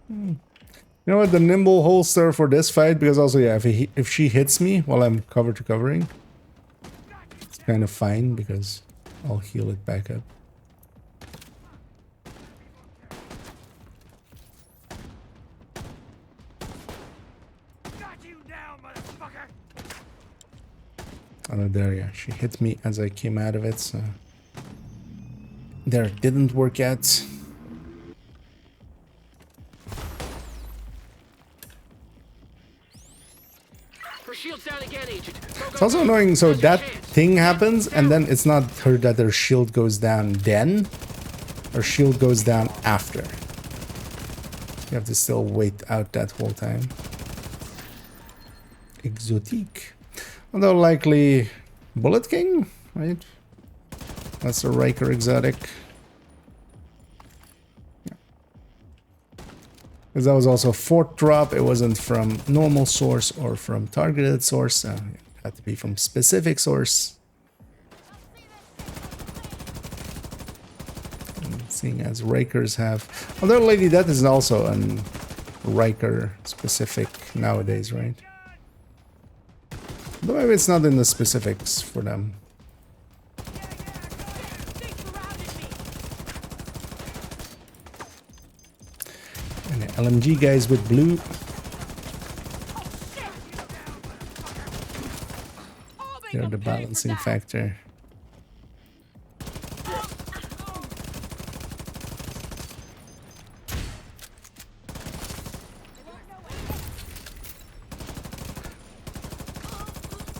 You know what? The nimble holster for this fight, because also yeah, if she hits me while I'm cover to covering, it's kind of fine because I'll heal it back up. Oh, there, yeah. She hit me as I came out of it, so... There, it didn't work out. Her shield's down again, Agent. Go, go, It's also go. annoying, so Now's your that chance. thing happens, and then it's not her that her shield goes down then. Her shield goes down after. You have to still wait out that whole time. Exotique. Although likely Bullet King, right? That's a Riker exotic. Because that was also a 4th drop. It wasn't from normal source or from targeted source. It had to be from specific source. And seeing as Rikers have... Although Lady Death is also a Riker specific nowadays, right? Though maybe it's not in the specifics for them. And the LMG guys with blue. They're the balancing factor.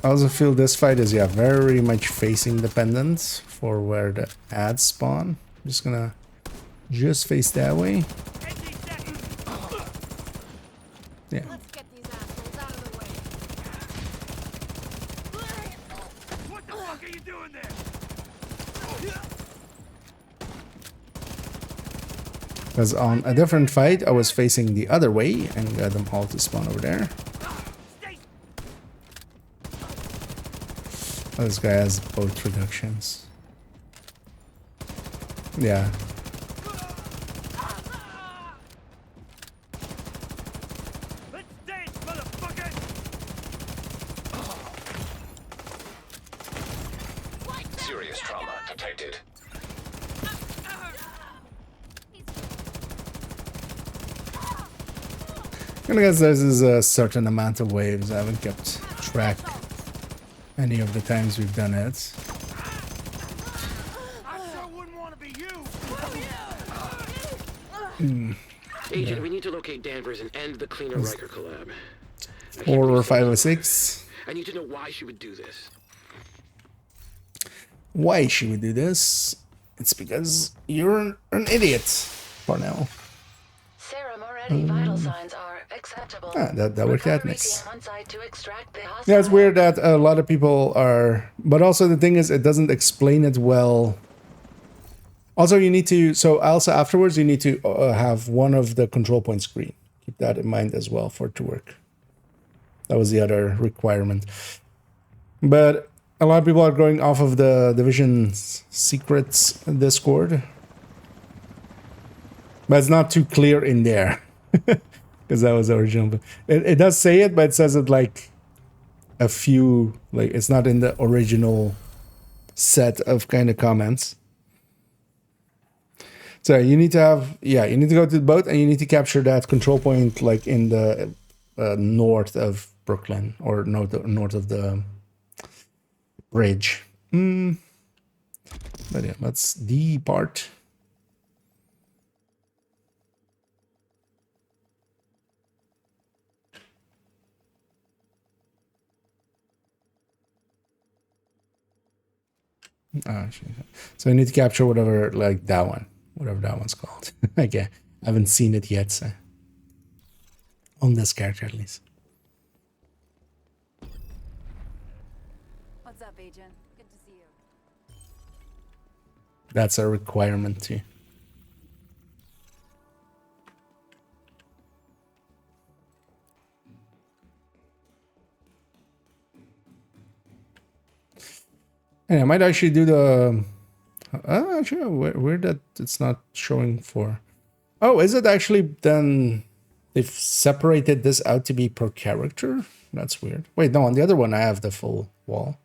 I also feel this fight is, yeah, very much facing dependent for where the ads spawn. I'm just gonna just face that way. Yeah. are you doing there? Because on a different fight, I was facing the other way and got them all to spawn over there. Stay. Oh, this guy has both reductions. Yeah. Let's dance, motherfucker. Serious trauma detected. And I guess there's a certain amount of waves. I haven't kept track any of the times we've done it. I sure wouldn't want to be you. Agent, we need to locate Danvers and end the Cleaner Riker collab. I can't 4 or believe 506. I need to know why she would do this. Why should we do this? It's because you're an idiot for now. Sarah Moretti vital signs are acceptable. That worked out nice. Recovery team on site to extract the Yeah, it's hostile- weird that a lot of people are... But also the thing is, it doesn't explain it well. Also, you need to... So also afterwards, you need to have one of the control points green. Keep that in mind as well for it to work. That was the other requirement. But a lot of people are going off of the Division Secrets Discord. But it's not too clear in there. Because that was the original. It does say it, but it says it like a few... Like, it's not in the original set of kind of comments. So you need to have... Yeah, you need to go to the boat and you need to capture that control point like in the north of Brooklyn. Or north of the bridge. But yeah, that's the part. Oh, so I need to capture whatever, like that one, whatever that one's called. Okay, I haven't seen it yet, so on this character at least. What's up, Agent? Good to see you. That's a requirement too. And I might actually do the... actually, weird that it's not showing for... Oh, is it actually then... They've separated this out to be per character? That's weird. Wait, no, on the other one I have the full wall.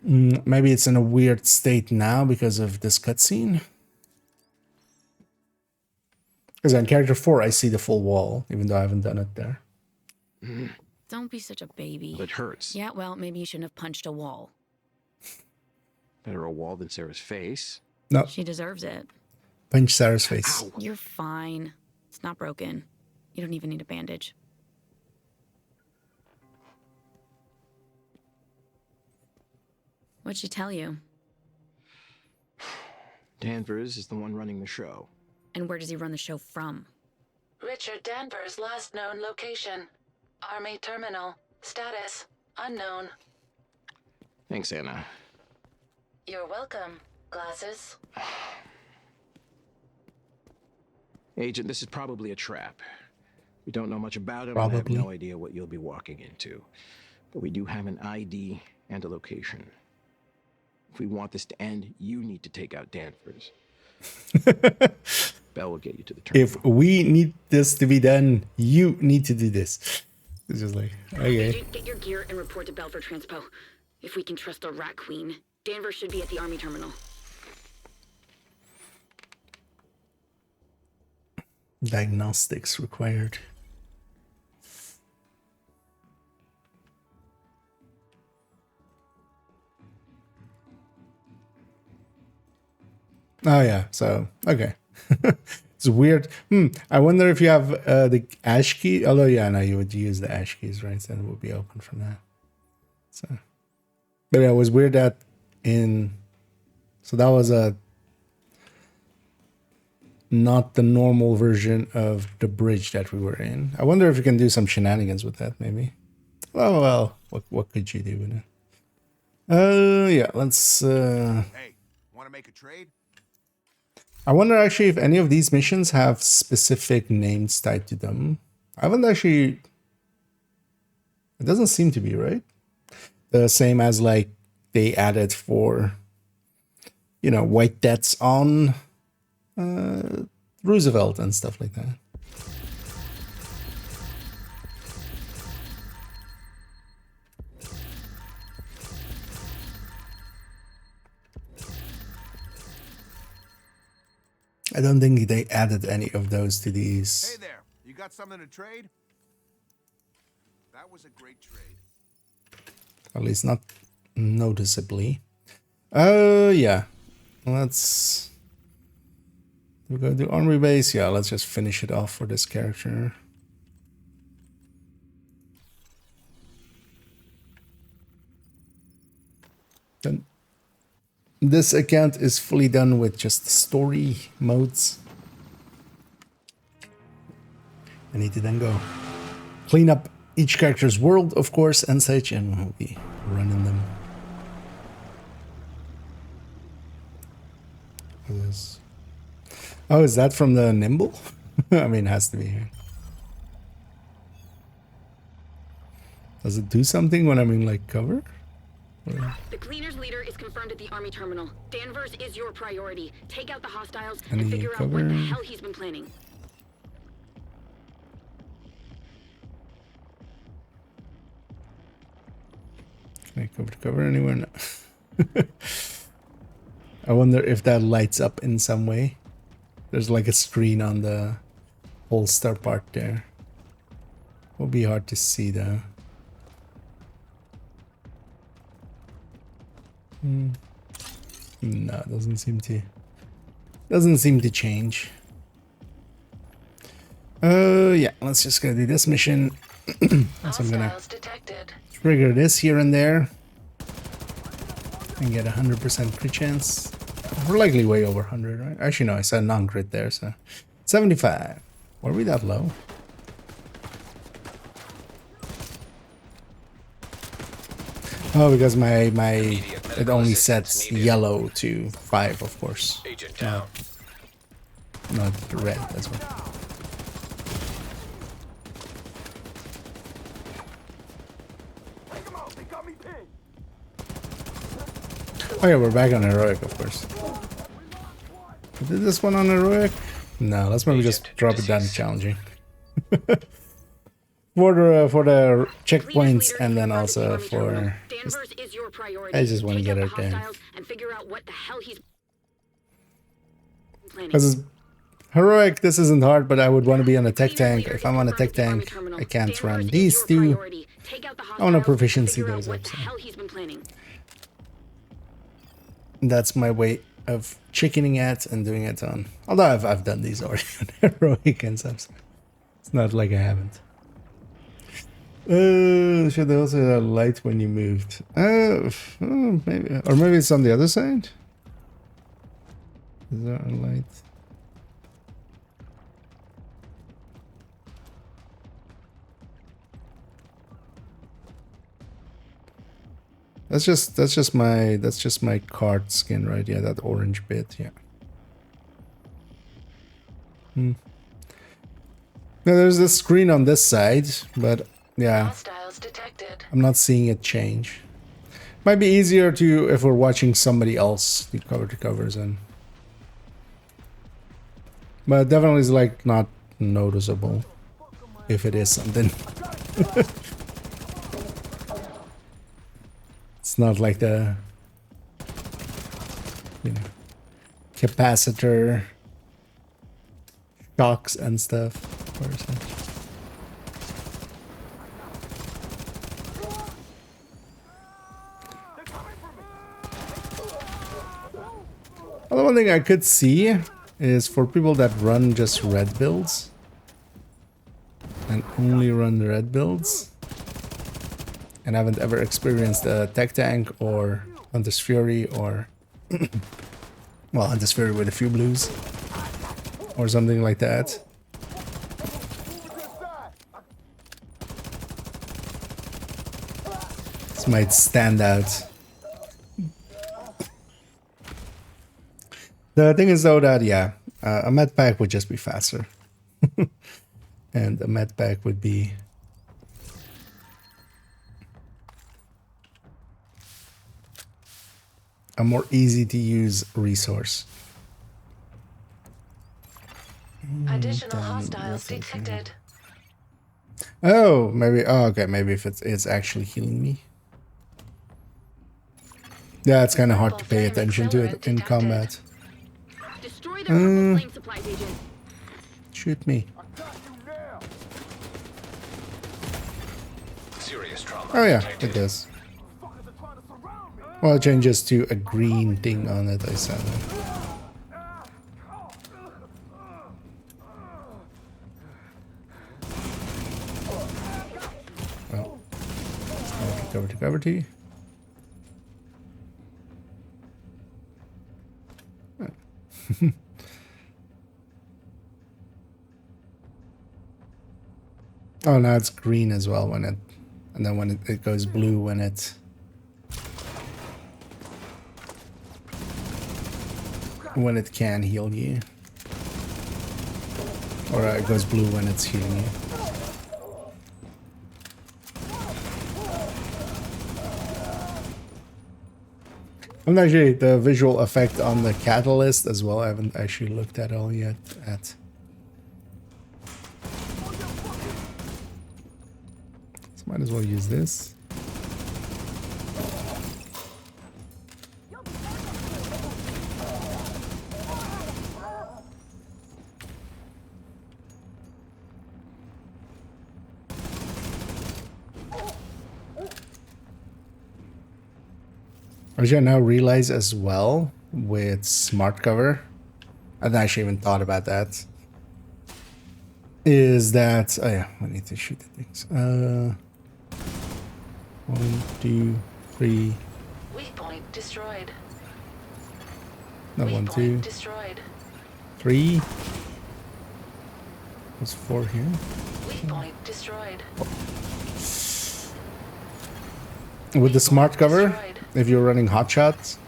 Maybe it's in a weird state now because of this cutscene. Because on character 4 I see the full wall, even though I haven't done it there. Don't be such a baby. It hurts. Yeah, well, maybe you shouldn't have punched a wall. Better a wall than Sarah's face. No, She deserves it. punch Sarah's face. Ow. You're fine. It's not broken. You don't even need a bandage. What'd she tell you? Danvers is the one running the show. And where does he run the show from? Richard Danvers' last known location. Army terminal. Status unknown. Thanks, Anna. You're welcome. Glasses. Agent, this is probably a trap. We don't know much about him. I have Probably. no idea what you'll be walking into. But we do have an ID and a location. If we want this to end, you need to take out Danvers. Bell will get you to the terminal. If we need this to be done, you need to do this. It's just like, okay. Agent, get your gear and report to Bell for transpo. If we can trust the Rat Queen, Danvers should be at the Army terminal. Diagnostics required. Oh yeah, so okay. It's weird. I wonder if you have the ash key. Although yeah, no, you would use the ash keys, right? Then it would be open from that. So, but yeah, it was weird that in. So that was a not the normal version of the bridge that we were in. I wonder if you can do some shenanigans with that, maybe. Oh well, what could you do with it? Yeah, let's Hey, want to make a trade? I wonder actually if any of these missions have specific names tied to them. I haven't actually. It doesn't seem to be, right? The same as like they added for, you know, white deaths on Roosevelt and stuff like that. I don't think they added any of those to these. Hey there, you got something to trade? That was a great trade. At least not noticeably. Yeah. Let's... We go to army base. Yeah, let's just finish it off for this character. Then this account is fully done with just story modes. I need to then go clean up each character's world, of course, and such, and we'll be running them. Oh, is that from the Nimble? I mean, it has to be here. Does it do something when I'm in, like, cover? Or... The cleaner's leader is confirmed at the army terminal. Danvers is your priority. Take out the hostiles Any and figure cover? out what the hell he's been planning. Can I cover to cover anywhere? No. I wonder if that lights up in some way. There's like a screen on the holster part there. Will be hard to see though. No, it doesn't seem to change. Yeah, let's just go do this mission. So I'm gonna trigger this here and there and get 100% crit chance. We're likely way over 100, right? Actually, no, I said non-crit there, so 75. Were we that low? Oh, because my it only sets yellow to 5, of course. Agent down. Not red as well. Oh yeah, we're back on heroic, of course. Did this one on heroic? No, let's maybe just drop it down to challenging. for the checkpoints and then also for... I just want to get it there. Because heroic, this isn't hard, but I would want to be on a tech tank. If I'm on a tech tank, I can't run these two. I want to proficiency those up. So. That's my way of chickening it and doing it on. Although I've done these already on heroic and stuff. So it's not like I haven't. Should they also have light when you moved? Maybe, or maybe it's on the other side. Is there a light? That's just my card skin, right? Yeah, that orange bit, yeah. Yeah, there's this screen on this side, but yeah, I'm not seeing it change. Might be easier to if we're watching somebody else do cover to covers and. But definitely is like not noticeable if it is something. It's not like the, you know, capacitor shocks and stuff. Although one thing I could see is for people that run just red builds and only run red builds and haven't ever experienced a tech tank or Hunter's Fury or well, Hunter's Fury with a few blues or something like that. This might stand out. The thing is though that, yeah, a med pack would just be faster. And a med pack would be a more easy to use resource. Additional hostiles detected. Oh, maybe. Oh, okay. Maybe if it's actually healing me. Yeah, it's kind of hard to pay attention to it in combat. Destroy the purple flame supplies agent. Shoot me. Serious trauma. Oh yeah, detected. it does. Well, it changes to a green thing on it. I said. Well, cover T. Oh, now it's green as well when it, and then when it goes blue when it can heal you, or it goes blue when it's healing you. And actually, the visual effect on the catalyst as well, I haven't actually looked at all yet. So might as well use this. Which I now realize as well with smart cover, I hadn't actually even thought about that, is that, oh yeah, I need to shoot the things. 1, 2, 3. Weak point destroyed. No, Weak 1, point 2, destroyed. 3. There's 4 here. Weak point destroyed. With the smart cover, if you're running hotshots,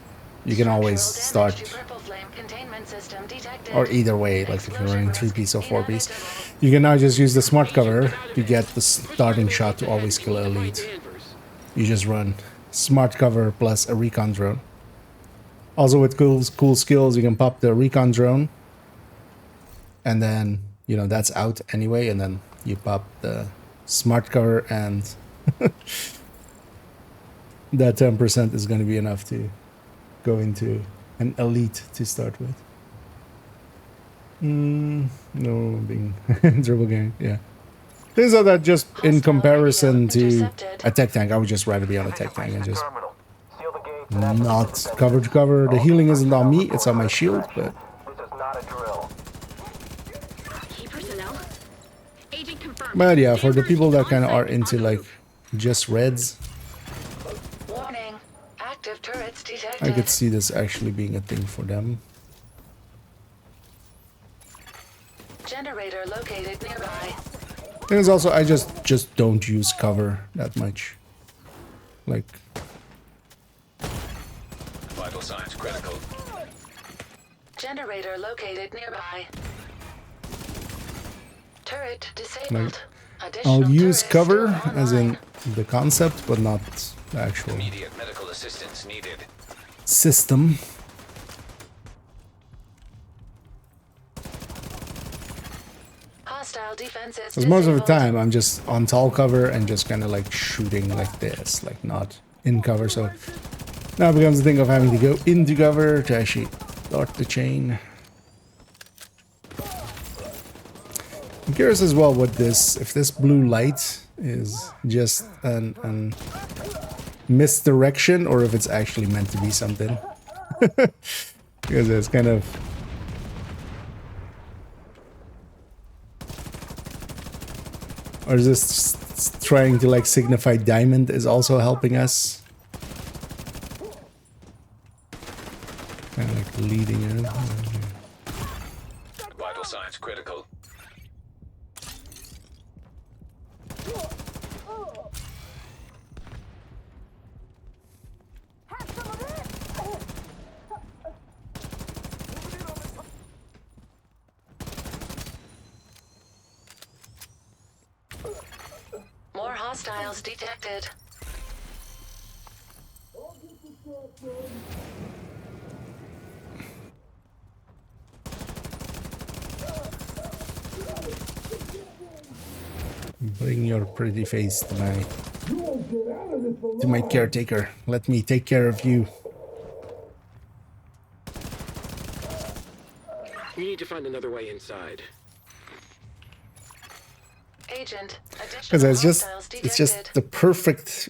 you can always start, or either way, like if you're running 3-piece or 4-piece, you can now just use the smart cover to get the starting shot to always kill elite. You just run smart cover plus a recon drone. Also with cool skills, you can pop the recon drone, and then, you know, that's out anyway, and then you pop the smart cover, and that 10% is going to be enough to go into an elite to start with. No, being triple gang, yeah. Things are that just in comparison to a tech tank, I would just rather be on a tech tank and just not cover to cover. The healing isn't on me, it's on my shield, but yeah, for the people that kind of are into like just reds, Warning. Active turrets detected. I could see this actually being a thing for them. Generator located nearby. Thing is also, I just don't use cover that much. Like, Vital signs critical. Generator located nearby. Turret disabled. Additional I'll use turrets cover still as in online. the concept, but not the actual Immediate medical assistance needed. system. Hostile defenses Because most of the disabled. time I'm just on tall cover and just kind of like shooting like this, like not in cover. So now it becomes a thing of having to go into cover to actually start the chain. I'm curious as well what this, if this blue light is just an misdirection or if it's actually meant to be something. Because it's kind of... Or is this trying to like signify diamond is also helping us? Kind of like leading it. Vital signs critical. hostiles detected. Bring your pretty face to my caretaker. Let me take care of you. We need to find another way inside. Agent, Because additional it's just hostiles detected. it's just the perfect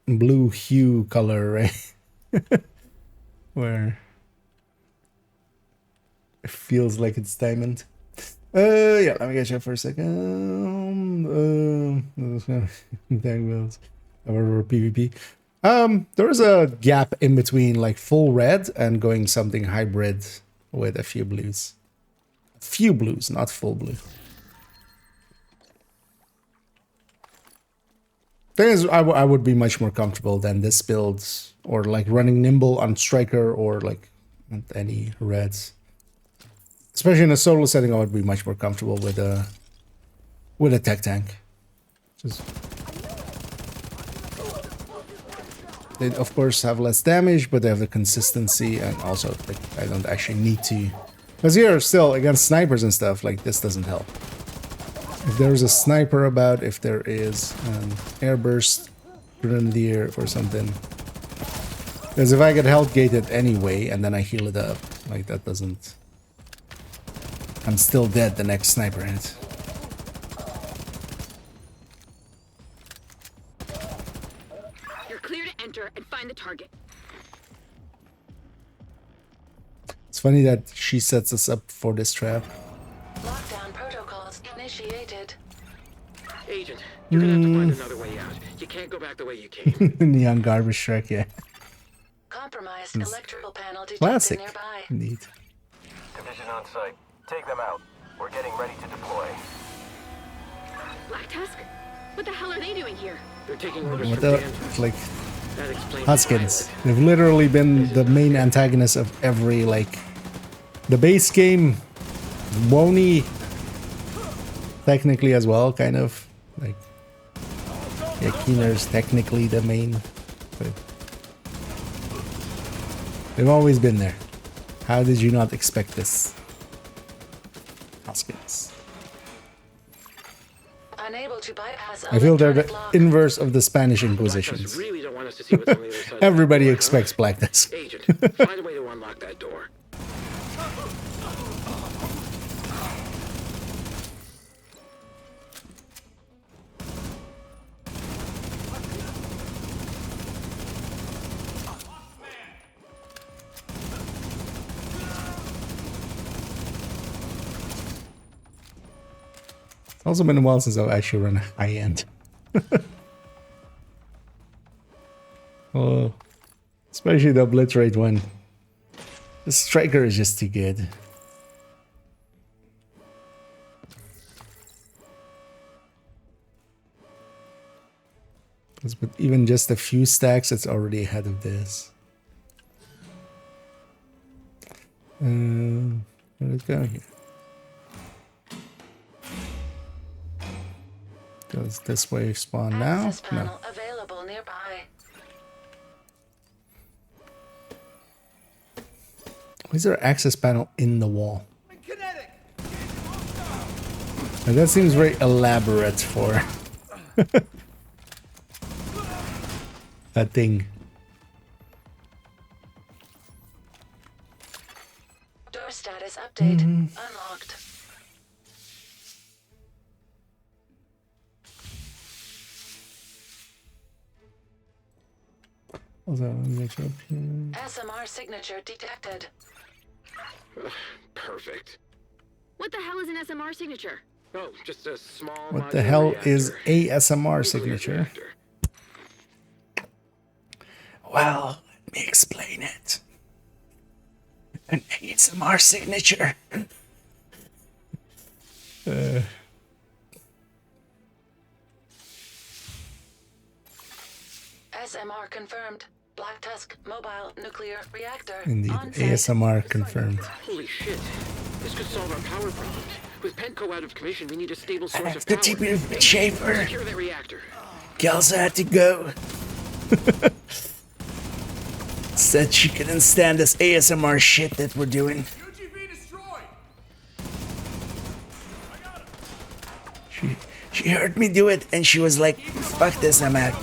blue hue color, right? Where it feels like it's diamond. Yeah, let me get you for a second. PvP. There's a gap in between like full red and going something hybrid with a few blues. A few blues, not full blue. Thing is, I would be much more comfortable than this build, or like running nimble on striker, or like any reds. Especially in a solo setting, I would be much more comfortable with a tech tank. Just, they of course have less damage, but they have the consistency, and also like I don't actually need to. Because here, still against snipers and stuff, like this doesn't help. If there's a sniper about, if there is an airburst grenadier or something. Because if I get health gated anyway, and then I heal it up, like that doesn't... I'm still dead the next sniper hit. You're clear to enter and find the target. It's funny that she sets us up for this trap. Lockdown protocols initiated. Agent, you're gonna have to find another way out. You can't go back the way you came. Neon garbage truck, yeah. Compromised electrical panel detected Classic. nearby. Indeed. Division on site. Take them out. We're getting ready to deploy. Black Tusk? What the hell are they doing here? They're taking orders What from the... Danvers. It's like... That explains Huskins. the pilot. They've literally been the main antagonists of every, like... The base game... Wony... Technically as well, kind of. Like... Yeah, Keener's technically the main... But they've always been there. How did you not expect this? Huskins. Unable to bypass I feel they're the electronic lock. inverse of the Spanish Black Inquisitions. Tusk really don't want us to see what's on the other side. of Everybody that door, expects huh? Black Desk. Agent, find a way to unlock that door. It's also been a while since I've actually run a high end. Oh, especially the obliterate one. The striker is just too good. With even just a few stacks, it's already ahead of this. Where'd it go here? Goes this way, spawn now? Access No. panel available nearby. Why is there an access panel in the wall? And that seems very elaborate for a thing. Door status update. Unlocked. Also, let me make sure up here. SMR signature detected. Perfect. What the hell is an SMR signature? Oh, just a small. What the modular hell reactor. is ASMR Nuclear signature? reactor. Well, let me explain it. An ASMR signature. SMR confirmed. Black Tusk mobile nuclear reactor. Indeed, On site. ASMR confirmed. Holy shit. This could solve our power problems. With Penco out of commission, we need a stable source of The power. TP Shaper. Secure that reactor. Kelsa had to go. Said she couldn't stand this ASMR shit that we're doing. She heard me do it and she was like, fuck this, I'm out.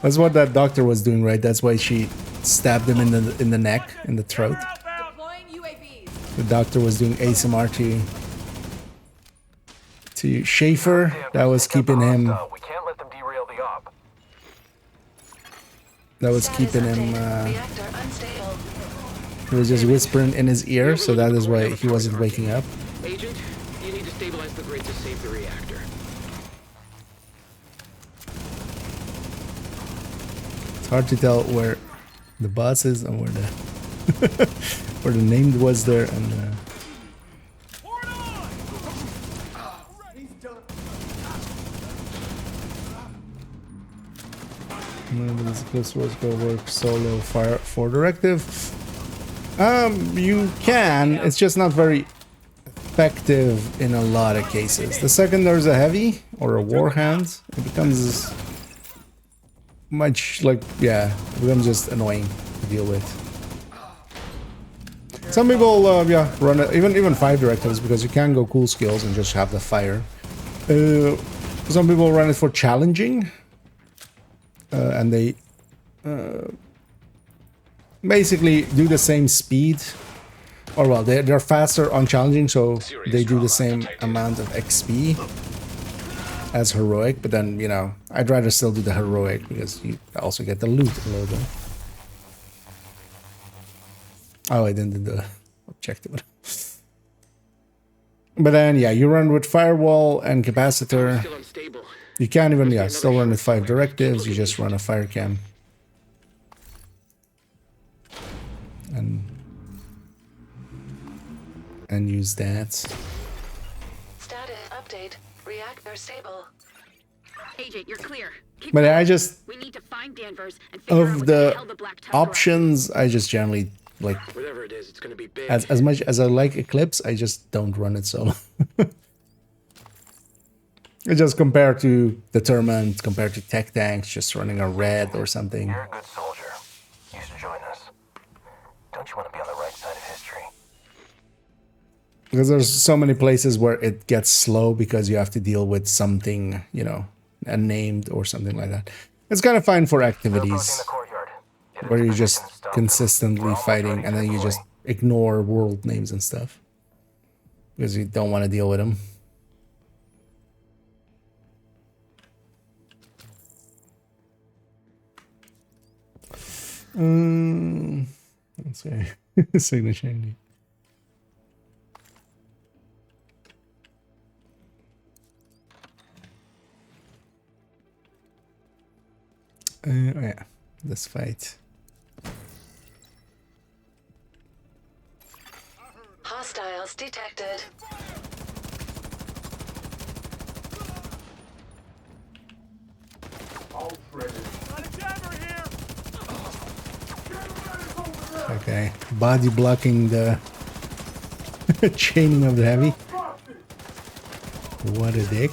That's what that doctor was doing, right? That's why she stabbed him in the neck, in the throat. The doctor was doing ASMR to Schaefer. That was keeping him. We can't let them derail the op. That was keeping him. He was just whispering in his ear, so that is why he wasn't waking up. Agent, you need to stabilize the grid to save the reactor. It's hard to tell where the boss is and where the where the name was there and. This close was go work solo fire for directive. You can. It's just not very effective in a lot of cases. The second there's a heavy or a war hand, it becomes much like it becomes just annoying to deal with. Some people run it, even 5 directives because you can go cool skills and just have the fire. Some people run it for challenging. And they basically do the same speed, or well, they're faster on challenging, so they do the same amount of XP as heroic. But then, you know, I'd rather still do the heroic because you also get the loot a little bit. Oh, I didn't do the objective. But then, yeah, you run with firewall and capacitor. You can't even, still run with 5 directives, you just run a fire cam. And use that. Status update. Reactor stable. Agent, you're clear. But I just, we need to find Danvers and figure out of what the hell the Black Tusk options, I just generally, like, whatever it is, it's gonna be big. as much as I like Eclipse, I just don't run it solo. Just compared to Determined, compared to Tech Tanks, just running a red or something. You're a good soldier. You should join us. Don't you want to be on the right side of history? Because there's so many places where it gets slow because you have to deal with something, you know, unnamed or something like that. It's kind of fine for activities where you're just consistently fighting and then you just ignore world names and stuff because you don't want to deal with them. Let's see. Signature. Oh yeah, this fight. Hostiles detected. Okay, body blocking the chaining of the heavy. What a dick.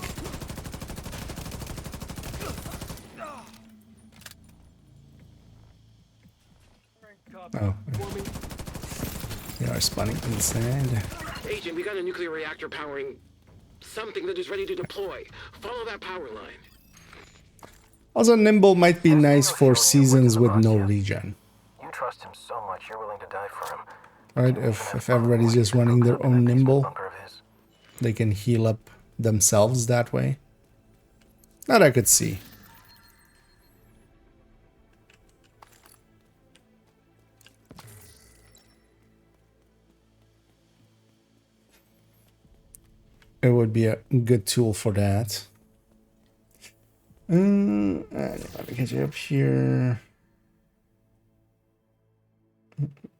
Oh, they are spawning in the sand. Agent, we got a nuclear reactor powering something that is ready to deploy. Follow that power line. Also, Nimble might be nice for seasons with no regen. You trust him so much, you're willing to die for him. Right, if everybody's just running their own Nimble, they can heal up themselves that way. That I could see. It would be a good tool for that. Let me get you up here.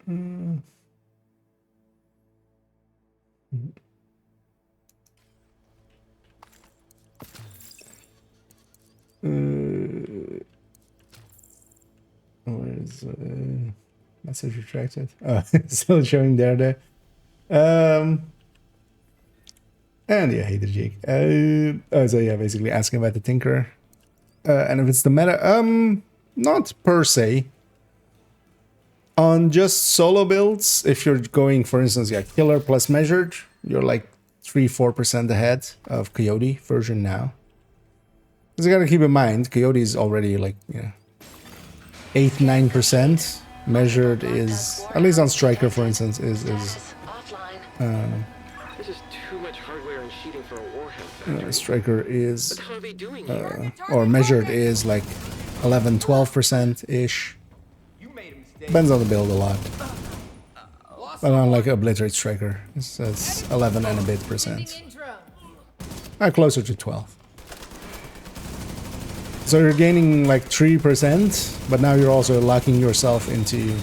Where is message retracted? Oh, it's still showing there. And yeah, hey there, Jake. So yeah, basically asking about the Tinker. And if it's the meta, not per se. On just solo builds, if you're going, for instance, yeah, Killer plus Measured, you're like 3-4% ahead of Coyote version now. Because you gotta keep in mind, Coyote is already like, 8-9%. Measured is, at least on Striker, for instance, is This is too much hardware and sheeting for a Warhound factory. Striker is, What the hell are they doing here? or Measured is like 11-12%-ish. Depends on the build a lot. But on like Obliterate Striker, it's 11 and a bit percent. Closer to 12. So you're gaining like 3%, but now you're also locking yourself into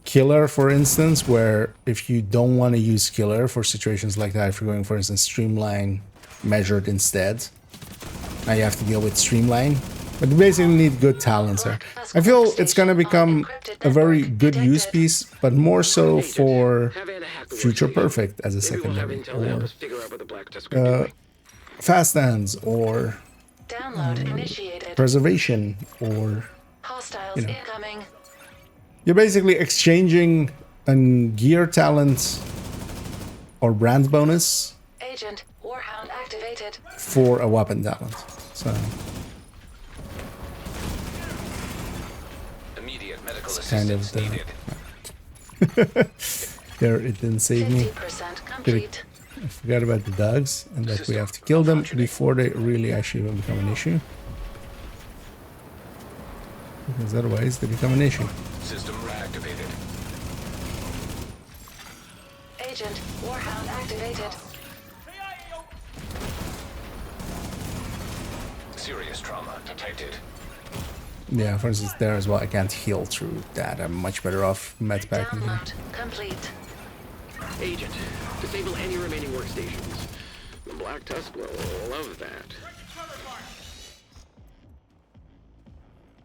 Killer, for instance, where if you don't want to use Killer for situations like that, if you're going, for instance, Streamline Measured instead, now you have to deal with Streamline. But you basically need good talents there. I feel it's going to become a very good use piece, but more so for Future Perfect as a secondary, or Fast Hands, or Preservation, or, you're basically exchanging a gear talent or brand bonus for a weapon talent. So it's kind of the there, it didn't save me. I forgot about the dogs and that we have to kill them before they really actually will become an issue. Because otherwise they become an issue. System reactivated. Agent Warhound activated. Serious trauma detected. Yeah, for instance, there as well, I can't heal through that. I'm much better off med packing here. Complete. Agent, disable any remaining workstations. The Black Tusk will love that.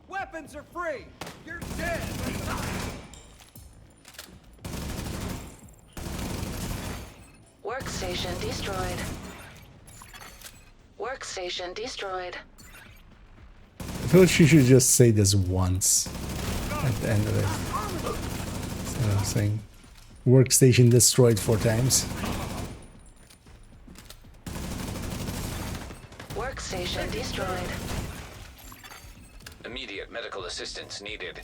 Weapons are free! You're dead! Workstation destroyed. Workstation destroyed. I feel like she should just say this once at the end of it. So I'm saying workstation destroyed 4 times. Workstation destroyed. Immediate medical assistance needed.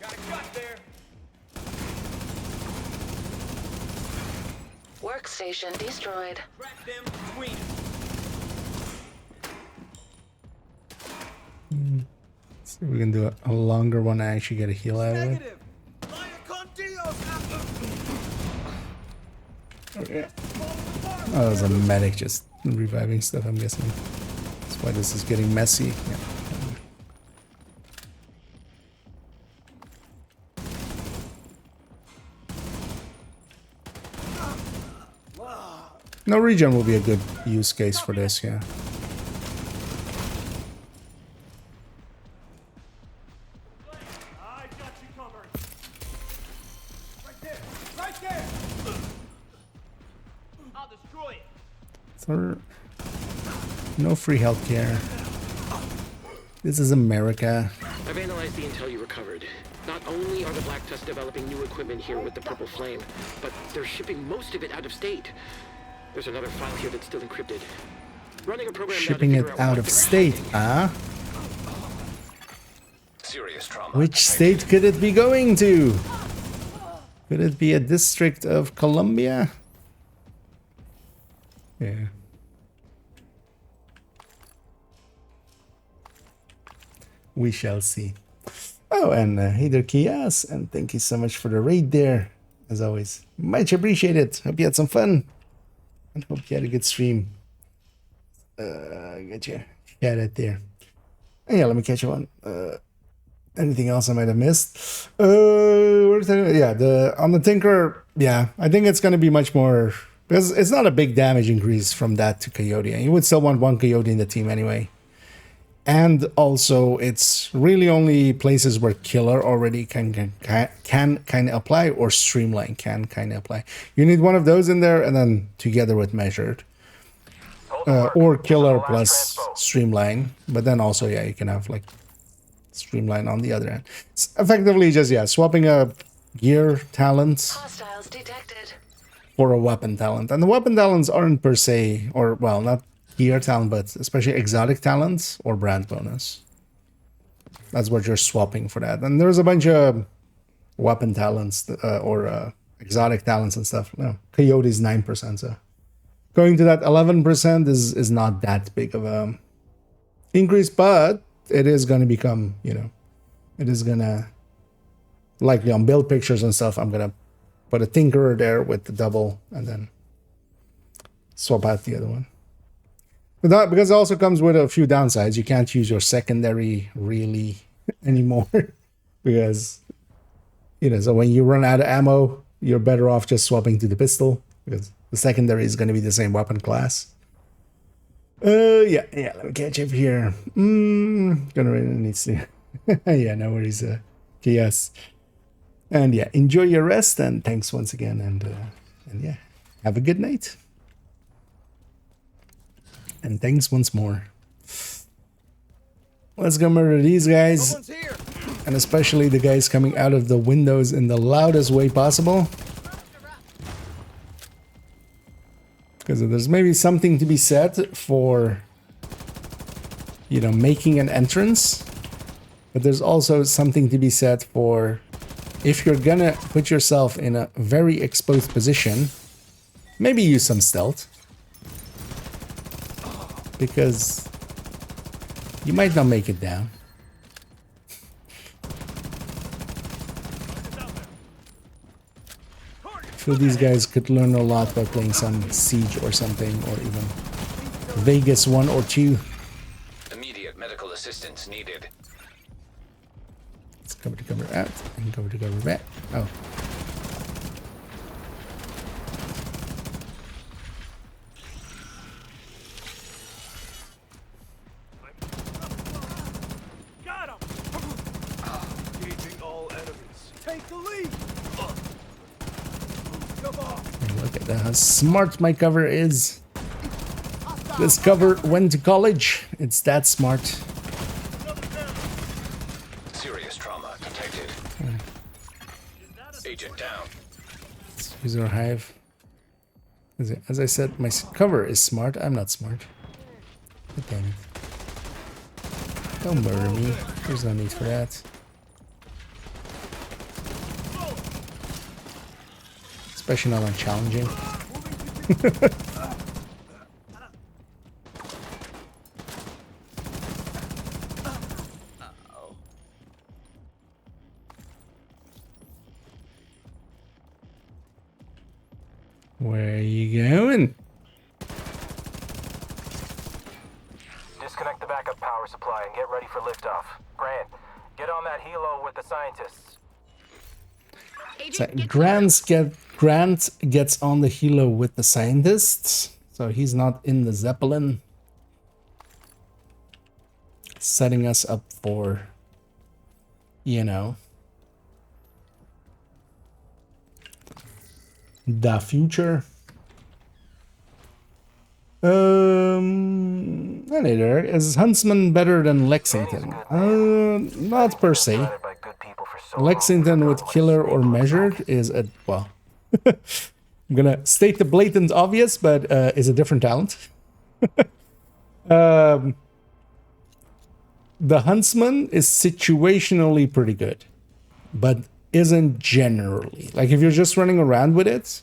Got a cut there! Workstation destroyed. Track them between us. Let's see if we can do a longer one and actually get a heal out of it. Negative! Vaya con Dios, Okay. Oh, that was a medic just reviving stuff, I'm guessing. That's why this is getting messy. Yeah. No, regen will be a good use case for this, yeah. I got you covered. Right there! Right there! I'll destroy it! So, no free healthcare. This is America. I've analyzed the intel you recovered. Not only are the Black Tusk developing new equipment here with the Purple Flame, but they're shipping most of it out of state. There's another file here that's still encrypted. Running a program Shipping it out of state, ah? Serious trauma. Which state could it be going to? Could it be a district of Columbia? Yeah. We shall see. Oh, and hey there, Kias, and thank you so much for the raid there. As always, much appreciated. Hope you had some fun. And hope you had a good stream. Get you shout out there. And yeah, let me catch you on. Anything else I might have missed? Yeah, on the Tinker, yeah, I think it's gonna be much more because it's not a big damage increase from that to Coyote, and you would still want one Coyote in the team anyway. And also, it's really only places where killer already can kind of apply, or streamline can kind of apply. You need one of those in there, and then together with measured, or killer plus streamline. But then also, yeah, you can have like streamline on the other end. It's effectively just, yeah, swapping a gear talent Hostiles detected. for a weapon talent. And the weapon talents aren't per se, or well, not gear talent, but especially exotic talents or brand bonus. That's what you're swapping for that. And there's a bunch of weapon talents or exotic talents and stuff. No, Coyote's 9%, so going to that 11% is not that big of a increase, but it is going to become, you know, it is going to, likely on build pictures and stuff, I'm going to put a Tinkerer there with the double and then swap out the other one. But that, because it also comes with a few downsides. You can't use your secondary really anymore because, you know, so when you run out of ammo, you're better off just swapping to the pistol because the secondary is going to be the same weapon class. Yeah, let me catch up here. Gonna really need to. Yeah, no worries. Okay, yes. And yeah, enjoy your rest and thanks once again. And yeah, have a good night. And thanks once more. Let's go murder these guys. And especially the guys coming out of the windows in the loudest way possible. Because there's maybe something to be said for, you know, making an entrance. But there's also something to be said for, if you're gonna put yourself in a very exposed position, maybe use some stealth. Because you might not make it down. I feel these guys could learn a lot by playing some Siege or something, or even Vegas 1 or 2. Immediate medical assistance needed. Let's cover to cover out and cover to cover back. Oh. Look at how smart my cover is. This cover went to college. It's that smart. Serious trauma detected. Agent down. Let's use our hive. As I said, my cover is smart. I'm not smart. But damn it. Don't murder me. There's no need for that. Especially not on challenging. Where are you going? Disconnect the backup power supply and get ready for liftoff. Grant, get on that helo with the scientists. So Grant gets on the helo with the scientists, so he's not in the Zeppelin. Setting us up for, you know, the future. Hey there. Is Huntsman better than Lexington? Not per se. Lexington with killer or measured is a, well, I'm gonna state the blatant obvious, but is a different talent. The Huntsman is situationally pretty good, but isn't generally. Like if you're just running around with it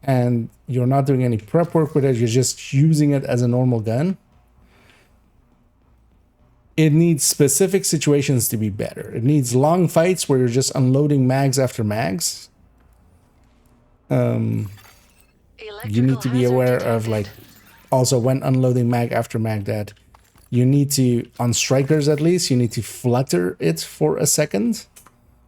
and you're not doing any prep work with it, you're just using it as a normal gun, it needs specific situations to be better. It needs long fights where you're just unloading mags after mags. You need to be aware of, like, also when unloading mag after mag, that you need to, on strikers at least, you need to flutter it for a second.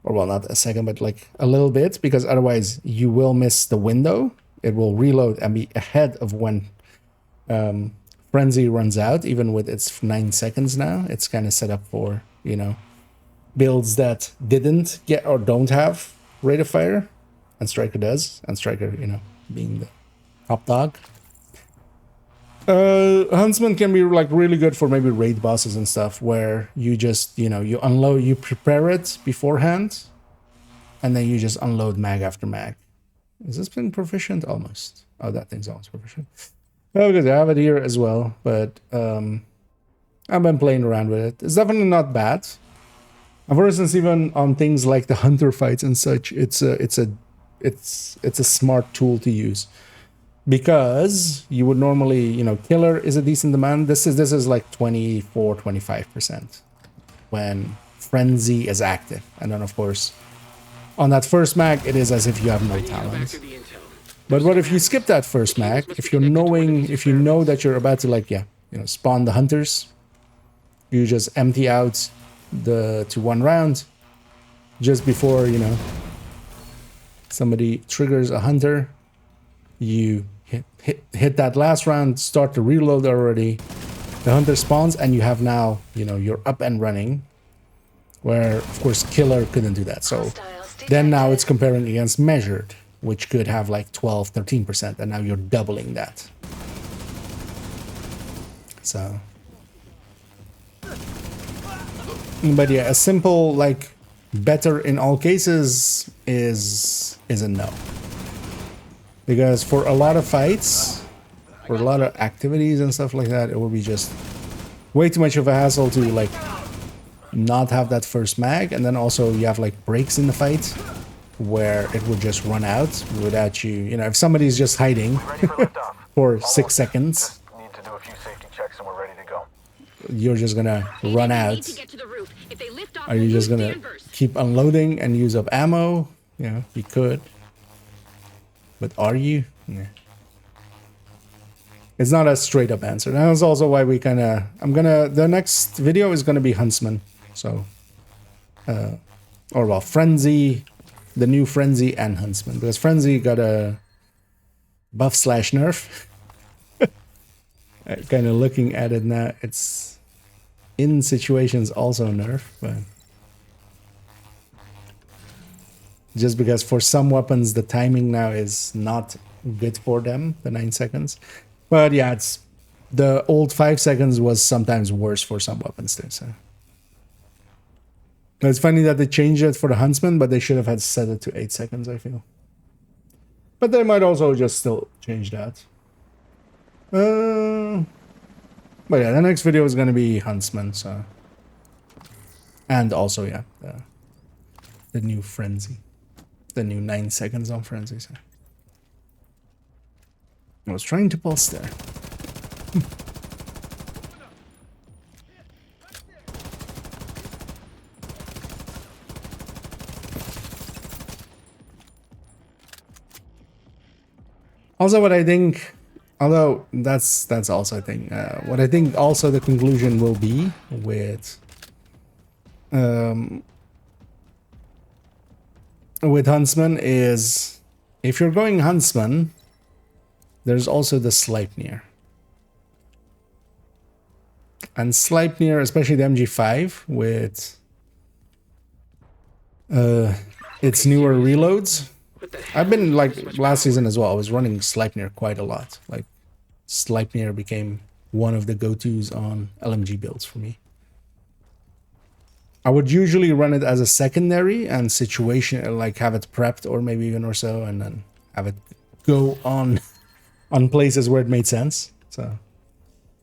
Or well, not a second, but like a little bit, because otherwise you will miss the window. It will reload and be ahead of when Frenzy runs out, even with its 9 seconds now. It's kind of set up for, you know, builds that didn't get or don't have rate of fire. And Striker does. And Striker, you know, being the top dog. Huntsman can be like really good for maybe raid bosses and stuff where you just, you know, you unload, you prepare it beforehand and then you just unload mag after mag. Is this thing proficient? Almost. Oh, that thing's almost proficient. Oh, because I have it here as well, but I've been playing around with it. It's definitely not bad. And for instance, even on things like the hunter fights and such, it's a smart tool to use. Because you would normally, you know, killer is a decent amount. This is like 24-25% when frenzy is active. And then of course, on that first mag, it is as if you have no talent. But what if you skip that first mag? If you know that you're about to like, spawn the hunters, you just empty out to 1 round just before, you know, somebody triggers a hunter. You hit that last round, start to reload already. The hunter spawns and you have now, you know, you're up and running. Where, of course, killer couldn't do that. So then now it's comparing against measured, which could have like 12-13%. And now you're doubling that. So. But yeah, a simple, like, better in all cases is a no. Because for a lot of fights, for a lot of activities and stuff like that, it will be just way too much of a hassle to like not have that first mag. And then also you have like breaks in the fight where it would just run out without you, you know, if somebody's just hiding for 6 seconds, Need to do a few safety checks and we're ready to go. you're just gonna run out. Are you just gonna keep unloading and use up ammo? You know, you could. But are you? Yeah. It's not a straight up answer. That's also why we kind of... the next video is gonna be Huntsman. So... or well, Frenzy, the new Frenzy and Huntsman. Because Frenzy got a buff/nerf. Kind of looking at it now, it's in situations also nerf, but... Just because for some weapons the timing now is not good for them, the 9 seconds. But yeah, it's the old 5 seconds was sometimes worse for some weapons too. So it's funny that they changed it for the Huntsman, but they should have had set it to 8 seconds, I feel. But they might also just still change that. But yeah, the next video is gonna be Huntsman, so. And also, yeah, the new Frenzy. The new 9 seconds on Frenzy. So. I was trying to pulse there. Also, what I think, although that's also a thing. What I think also the conclusion will be with Huntsman is, if you're going Huntsman, there's also the Sleipnir. And Sleipnir, especially the MG5, with its newer reloads. I've been, like, last season as well, I was running Sleipnir quite a lot. Like, Sleipnir became one of the go-tos on LMG builds for me. I would usually run it as a secondary and situation, like have it prepped or maybe even or so, and then have it go on places where it made sense. So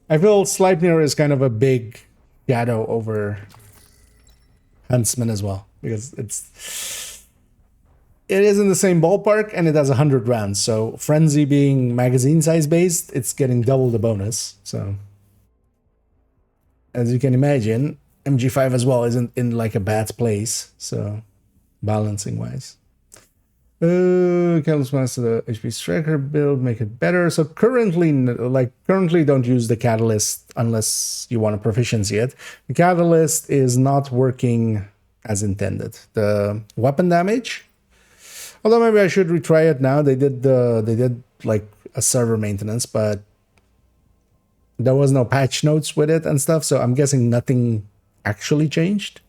I feel Sleipnir is kind of a big shadow over Huntsman as well, because it is in the same ballpark and it has 100 rounds. So Frenzy being magazine size based, it's getting double the bonus. So as you can imagine, MG5 as well isn't in like a bad place, so balancing wise. Catalyst Master, the HP Striker build, make it better. So currently don't use the Catalyst unless you want a proficiency yet. The Catalyst is not working as intended. The weapon damage, although maybe I should retry it now. They did like a server maintenance, but there was no patch notes with it and stuff, so I'm guessing nothing actually changed.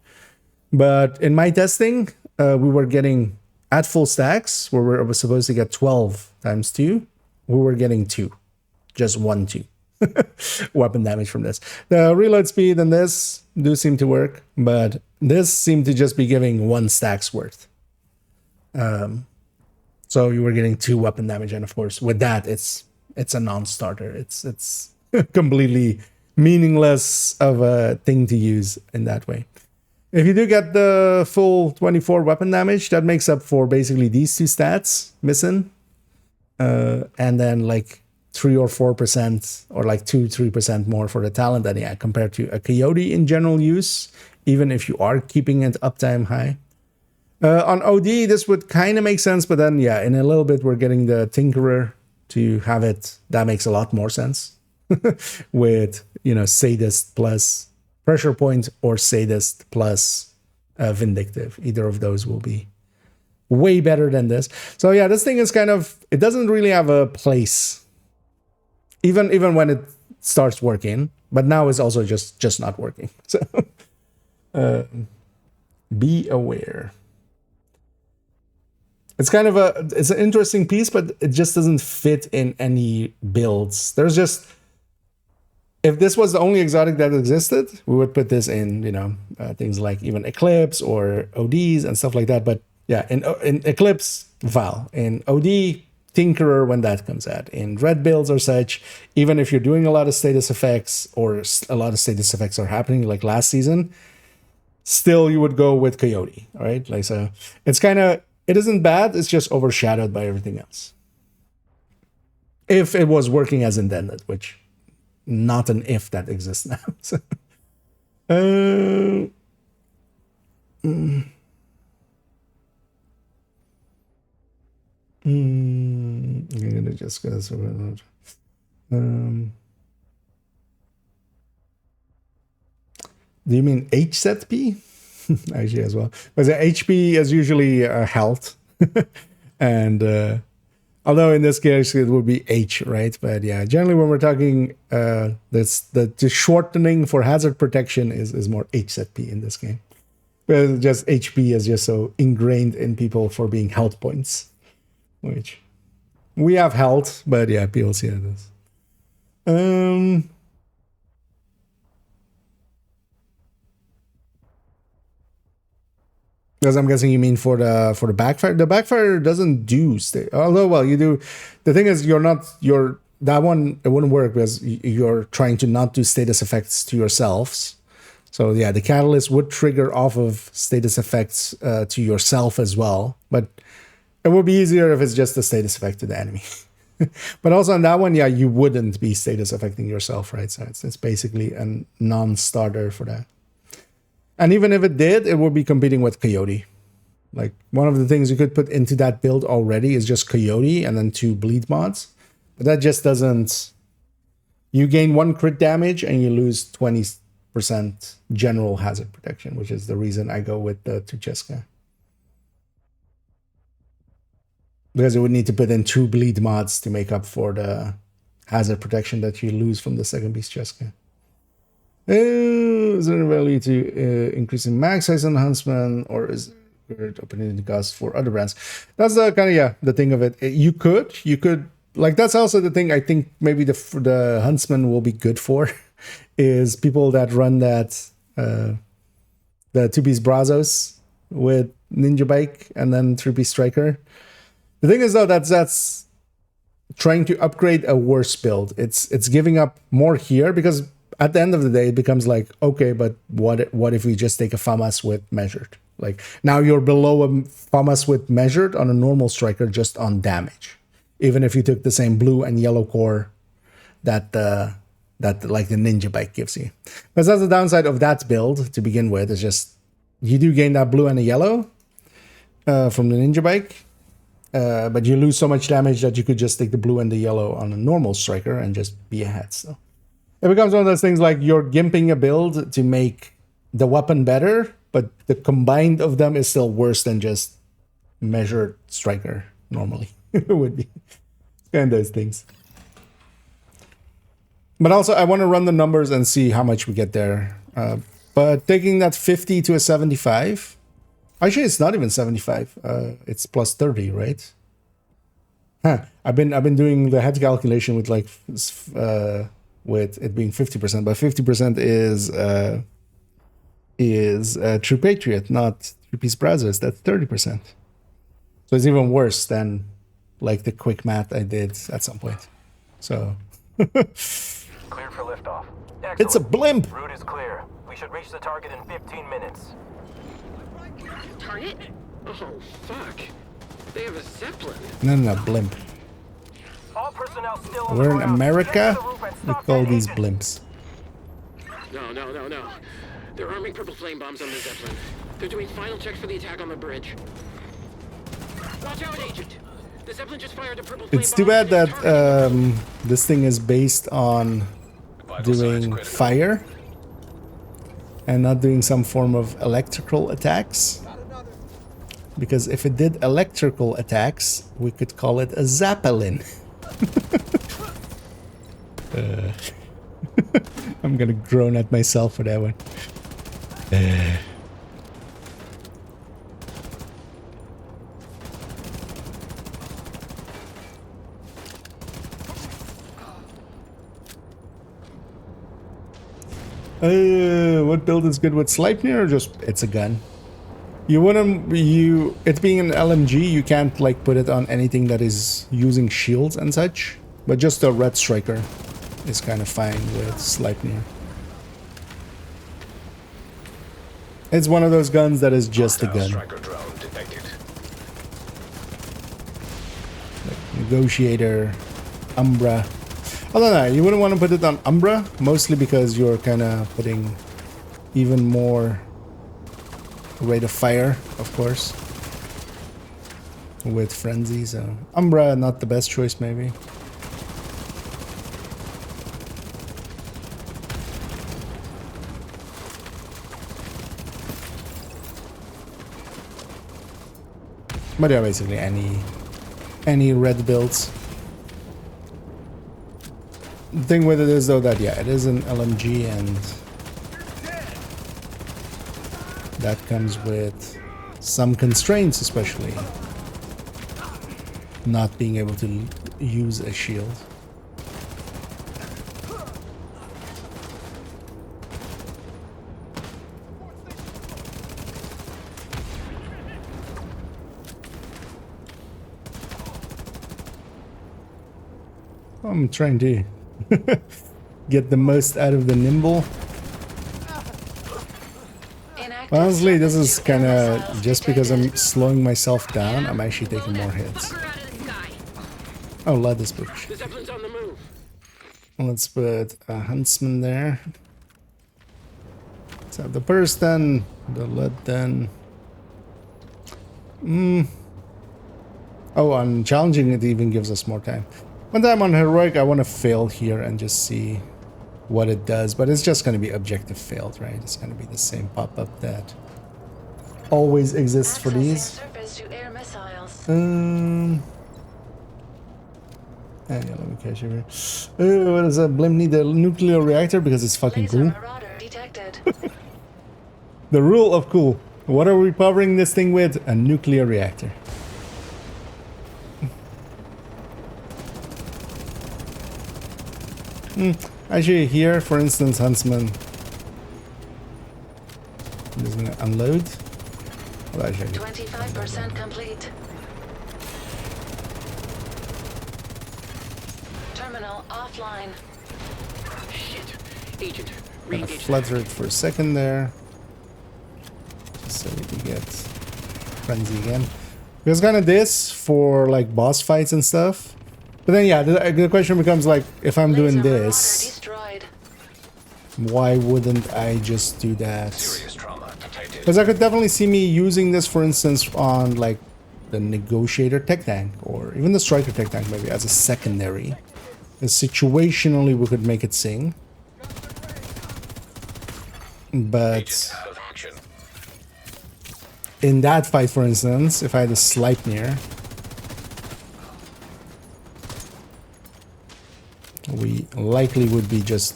But in my testing, we were getting at full stacks where we were supposed to get 12 times 2, we were getting 2, just 1 2 weapon damage from this. The reload speed and this do seem to work, but this seemed to just be giving 1 stack's worth. So you were getting 2 weapon damage, and of course with that it's a non-starter. It's completely meaningless of a thing to use in that way. If you do get the full 24 weapon damage, that makes up for basically these 2 stats missing, and then like 3 or 4% or like 2-3% more for the talent, and yeah, compared to a coyote in general use, even if you are keeping it uptime high. On OD, this would kind of make sense, but then yeah, in a little bit we're getting the Tinkerer to have it. That makes a lot more sense with, you know, Sadist plus Pressure Point or Sadist plus Vindictive. Either of those will be way better than this. So yeah, this thing is kind of, it doesn't really have a place, even when it starts working, but now it's also just not working. So be aware. It's kind of it's an interesting piece, but it just doesn't fit in any builds. There's just, if this was the only exotic that existed, we would put this in, you know, things like even Eclipse or ODs and stuff like that. But yeah, in Eclipse, Val. In OD, Tinkerer when that comes out. In red builds or such, even if you're doing a lot of status effects or a lot of status effects are happening like last season, still you would go with Coyote, all right? Like, so it's kind of, it isn't bad, it's just overshadowed by everything else. If it was working as intended, which not an if that exists now. So, I'm gonna just go through. Do you mean HZP? Actually, as well. But the HP is usually health, and although in this case it would be H, right? But yeah, generally when we're talking, the shortening for hazard protection is more HZP in this game. But just HP is just so ingrained in people for being health points, which we have health, but yeah, people see it as. Because I'm guessing you mean for the backfire. The backfire doesn't do stay. Although, well, you do. The thing is, that one, it wouldn't work because you're trying to not do status effects to yourselves. So yeah, the catalyst would trigger off of status effects to yourself as well. But it would be easier if it's just a status effect to the enemy. But also on that one, yeah, you wouldn't be status affecting yourself, right? So it's basically a non-starter for that. And even if it did, it would be competing with Coyote. Like, one of the things you could put into that build already is just Coyote and then 2 bleed mods. But that just doesn't... You gain 1 crit damage and you lose 20% general hazard protection, which is the reason I go with the Tucheska. Because you would need to put in 2 bleed mods to make up for the hazard protection that you lose from the second Beast Cheska. Is there a value to increasing max size enhancement, or is it opportunity cost for other brands? That's the kind of, yeah, the thing of it. You could like, that's also the thing I think maybe the Huntsman will be good for is people that run that the 2-piece Brazos with Ninja Bike and then 3-piece Striker. The thing is though, that's trying to upgrade a worse build. It's giving up more here because at the end of the day, it becomes like, okay, but what if we just take a FAMAS with measured? Like, now you're below a FAMAS with measured on a normal striker just on damage. Even if you took the same blue and yellow core that like the Ninja Bike gives you. Because that's the downside of that build to begin with, is just you do gain that blue and a yellow from the Ninja Bike. But you lose so much damage that you could just take the blue and the yellow on a normal striker and just be ahead still. It becomes one of those things like you're gimping a build to make the weapon better, but the combined of them is still worse than just measured striker normally. It would be kind of those things. But also, I want to run the numbers and see how much we get there. But taking that 50 to a 75... Actually, it's not even 75. It's plus 30, right? Huh. I've been doing the head calculation with like with it being 50%, but 50% is True Patriot, not True Peace Brothers. That's 30%. So it's even worse than like the quick math I did at some point. So Cleared for liftoff. Excellent. It's a blimp. Route is clear. We should reach the target in 15 minutes. Target? Oh, fuck. They have a Zeppelin. No, blimp. All personnel still on We're the in ground. America. Get to the roof and We stop call that these engine. blimps. No. They're arming purple flame bombs on the Zeppelin. They're doing final checks for the attack on the bridge. Watch out, Agent! The Zeppelin just fired a purple flame It's too bomb bad that this thing is based on doing fire and not doing some form of electrical attacks. Because if it did electrical attacks, we could call it a Zeppelin. I'm gonna groan at myself for that one. What build is good with Sleipnir, or just it's a gun? You wouldn't, it being an LMG, you can't like put it on anything that is using shields and such, but just a Red Striker is kind of fine with Sleipnir. It's one of those guns that is just a gun. Striker drone detected. Like Negotiator, Umbra. Although no, you wouldn't want to put it on Umbra, mostly because you're kind of putting even more rate of fire, of course, with Frenzy, so Umbra not the best choice maybe. But yeah, basically any red builds. The thing with it is though that yeah, it is an LMG and that comes with some constraints, especially not being able to use a shield. I'm trying to get the most out of the nimble. Honestly, this is kind of just because I'm slowing myself down, I'm actually taking more hits. Oh, let this push. The Zeppelin's on the move. Let's put a huntsman there. Let's have the burst then, the lead then. Oh, on challenging it even gives us more time. One time on heroic, I want to fail here and just see what it does, but it's just going to be objective failed, right? It's going to be the same pop-up that always exists for these. Yeah, let me catch over here. What is that? Blimp need a nuclear reactor because it's fucking cool. The rule of cool. What are we powering this thing with? A nuclear reactor. Actually, here, for instance, Huntsman is gonna unload. Well, 25% complete. Terminal offline. Shit. Agent, Gonna re-engage. flutter it for a second there. Just so we can get frenzy again. Because kind of this for like boss fights and stuff. But then yeah, the question becomes like, if I'm doing this, why wouldn't I just do that? Because I could definitely see me using this, for instance, on like the Negotiator tech tank or even the Striker tech tank maybe as a secondary. And situationally we could make it sing. But in that fight, for instance, if I had a Sleipnir, likely would be just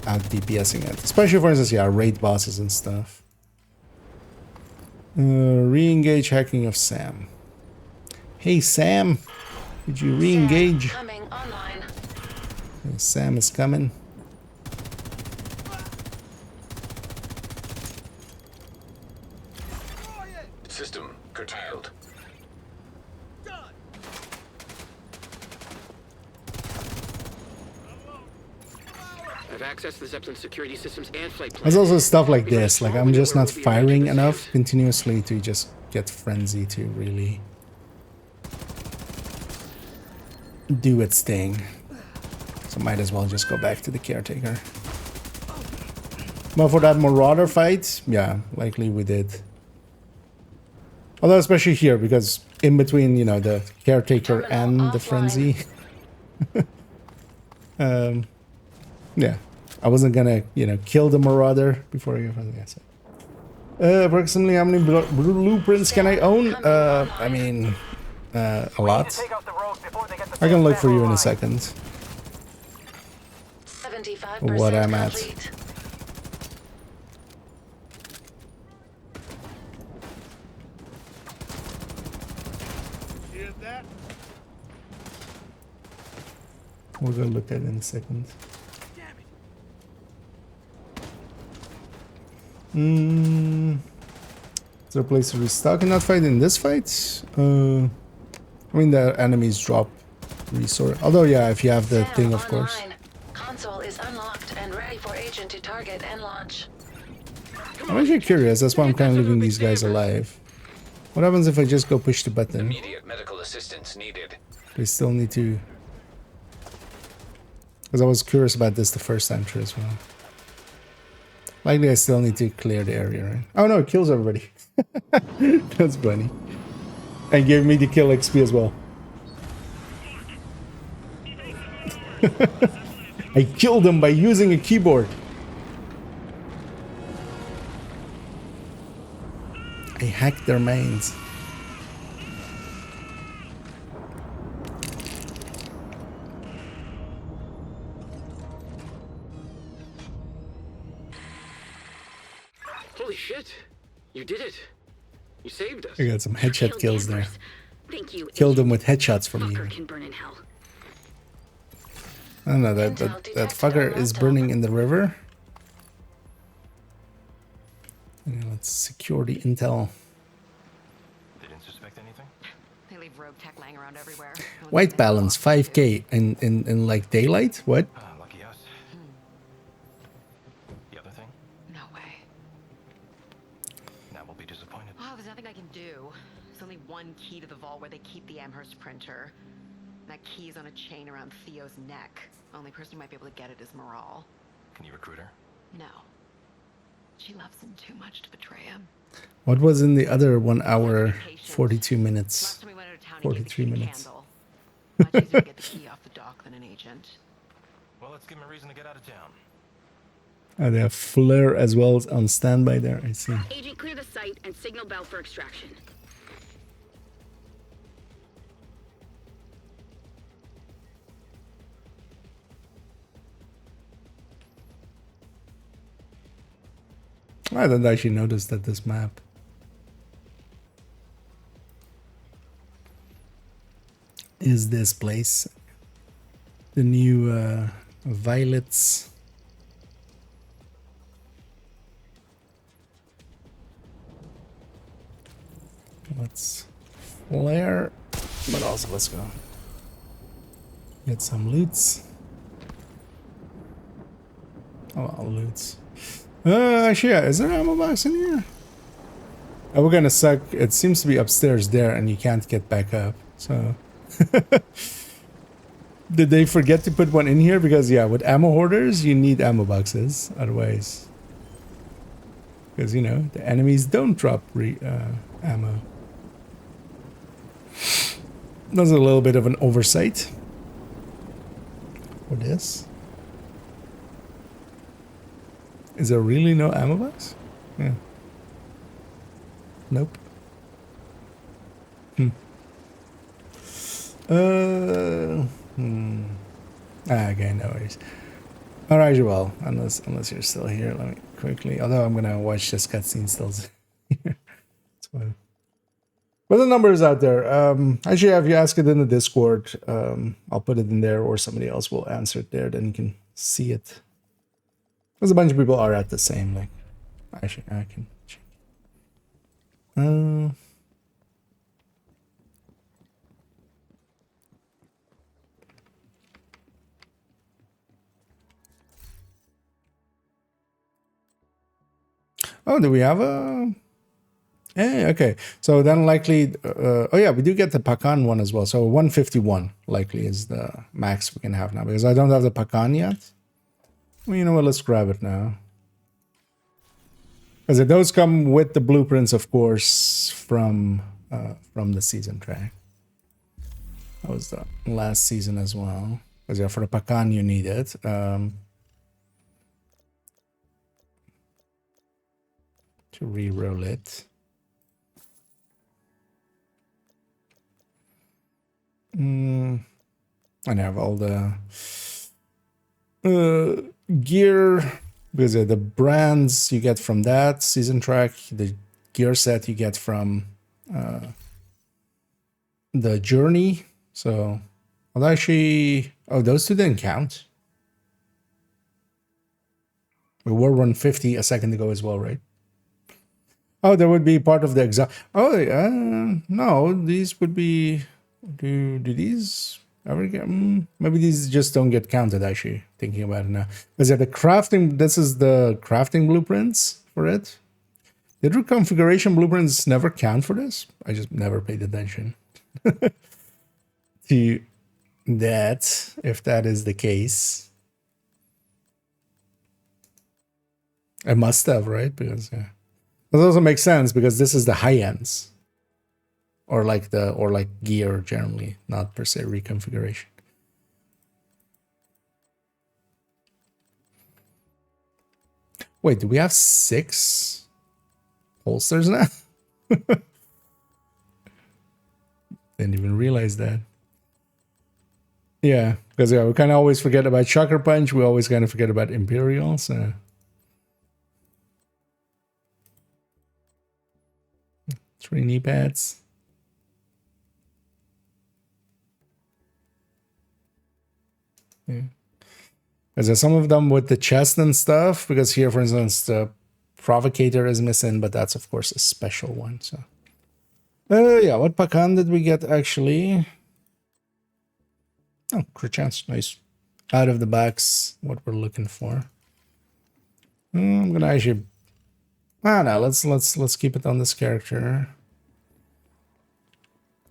out DPSing it. Especially, for instance, yeah, raid bosses and stuff. Re-engage hacking of Sam. Hey, Sam. Did you re-engage? Coming online. Sam is coming. System curtailed. I've accessed the Zeppelin's security systems and flight plans. There's also stuff like this. Like, I'm just not firing enough continuously to just get Frenzy to really do its thing. So might as well just go back to the Caretaker. But for that Marauder fight, yeah, likely we did. Although especially here, because in between, you know, the Caretaker and the Frenzy. Yeah, I wasn't gonna, you know, kill the Marauder before I get Frenzy. Approximately how many blueprints can I own? I mean, a lot. I can look for you in a second. 75% What I'm at. complete. We'll go look at it in a second. Is there a place to restock in that fight? In this fight? I mean, the enemies drop resource. Although, yeah, if you have the thing, of course. Console is unlocked and ready for agent to target and launch. I'm actually curious. That's why I'm kind of leaving these guys alive. What happens if I just go push the button? Immediate medical assistance needed. They still need to... Because I was curious about this the first time through as well. Likely I still need to clear the area, right? Oh no, it kills everybody. That's funny. And gave me the kill XP as well. I killed them by using a keyboard. I hacked their minds. Holy shit! You did it! You saved us. I got some headshot kills there. Thank you. Killed them with headshots from me. Fucker can burn in hell. I don't know, that fucker is burning in the river. And let's secure the intel. They didn't suspect anything? They leave rogue tech lying around everywhere. White balance 5k in like daylight? What? Lucky us. The other thing? No way. Now we'll be disappointed. Oh, there's nothing I can do. There's only one key to the vault where they keep the Amherst printer. That key's on a chain around Theo's neck. Only person who might be able to get it is Moral. Can you recruit her? No. She loves him too much to betray him. What was in the other 1 hour, 42 minutes? 43 minutes. Much easier to get the key off the dock than an agent. Well, let's give him a reason to get out of town. They have Flare as well as on standby there, I see. Agent, clear the site and signal Bell for extraction. I didn't actually notice that this map. Is this place. The new violets. Let's flare, but also let's go get some loots. Oh, loots. Actually, yeah, is there an ammo box in here? Oh, we're gonna suck. It seems to be upstairs there, and you can't get back up. So, did they forget to put one in here? Because yeah, with ammo hoarders, you need ammo boxes. Otherwise, because you know the enemies don't drop ammo. That's a little bit of an oversight for this. Is there really no ammo box? Yeah. Nope. Okay, no worries. All right, well, unless you're still here, let me quickly. Although I'm gonna watch this cutscene still. It's fine. But the number is out there. Actually, if you ask it in the Discord, I'll put it in there, or somebody else will answer it there. Then you can see it. Because a bunch of people are at the same. Like, actually, I can check. Oh, do we have a? Yeah, okay. So then likely, oh yeah, we do get the Pakan one as well. So 151 likely is the max we can have now because I don't have the Pakan yet. Well, you know what? Let's grab it now. Because those come with the blueprints, of course, from the season track. That was the last season as well. Because yeah, for the Pakan you need it. To re-roll it. And I have all the gear, because the brands you get from that season track, the gear set you get from the journey. So I'll actually, oh, those two didn't count. We were 150 a second ago as well, right? Oh, that would be part of the exam. Oh, no, these would be. Do these ever get? Maybe these just don't get counted. Actually, thinking about it now, because the crafting. This is the crafting blueprints for it. Did the configuration blueprints never count for this? I just never paid attention to that. If that is the case, I must have, right? Because yeah. That also makes sense because this is the high ends, or like gear generally, not per se reconfiguration. Wait, do we have 6 holsters now? Didn't even realize that. Yeah, because yeah, we kind of always forget about Chakra Punch. We always kind of forget about Imperial. So. 3 knee pads. Yeah. Because some of them with the chest and stuff, because here, for instance, the Provocator is missing, but that's, of course, a special one. So, yeah, what Pakan did we get, actually? Oh, crit chance, nice. Out of the box, what we're looking for. I'm gonna actually... no, let's keep it on this character.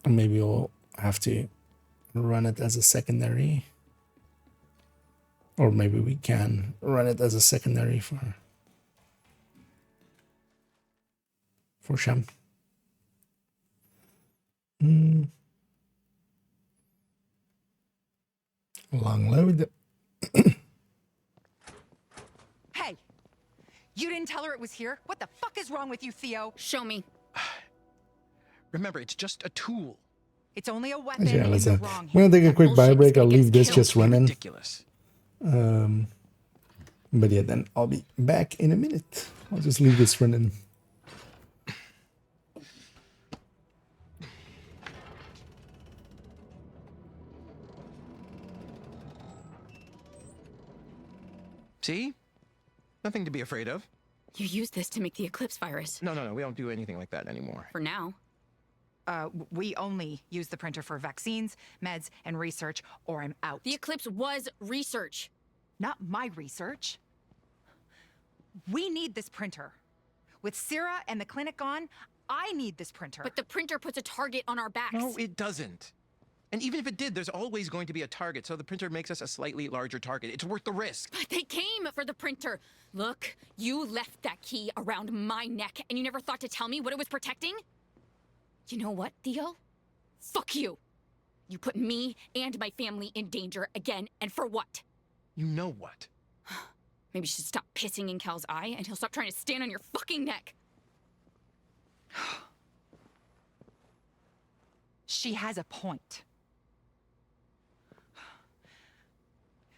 And maybe we'll have to run it as a secondary. Or maybe we can run it as a secondary for Sham. Long load. Hey! You didn't tell her it was here? What the fuck is wrong with you, Theo? Show me. Remember, it's just a tool. It's only a weapon Yeah, in let's, the I'm wrong gonna take a hand. quick buy break. I'll leave this killed. just running. Ridiculous. But yeah, then I'll be back in a minute. I'll just leave this running. See? Nothing to be afraid of. You used this to make the Eclipse virus. No, we don't do anything like that anymore. For now. We only use the printer for vaccines, meds, and research, or I'm out. The Eclipse was research. Not my research. We need this printer. With Syrah and the clinic on, I need this printer. But the printer puts a target on our backs. No, it doesn't. And even if it did, there's always going to be a target, so the printer makes us a slightly larger target. It's worth the risk. But they came for the printer. Look, you left that key around my neck, and you never thought to tell me what it was protecting? You know what, Theo? Fuck you. You put me and my family in danger again, and for what? You know what? Maybe you should stop pissing in Cal's eye, and he'll stop trying to stand on your fucking neck. She has a point.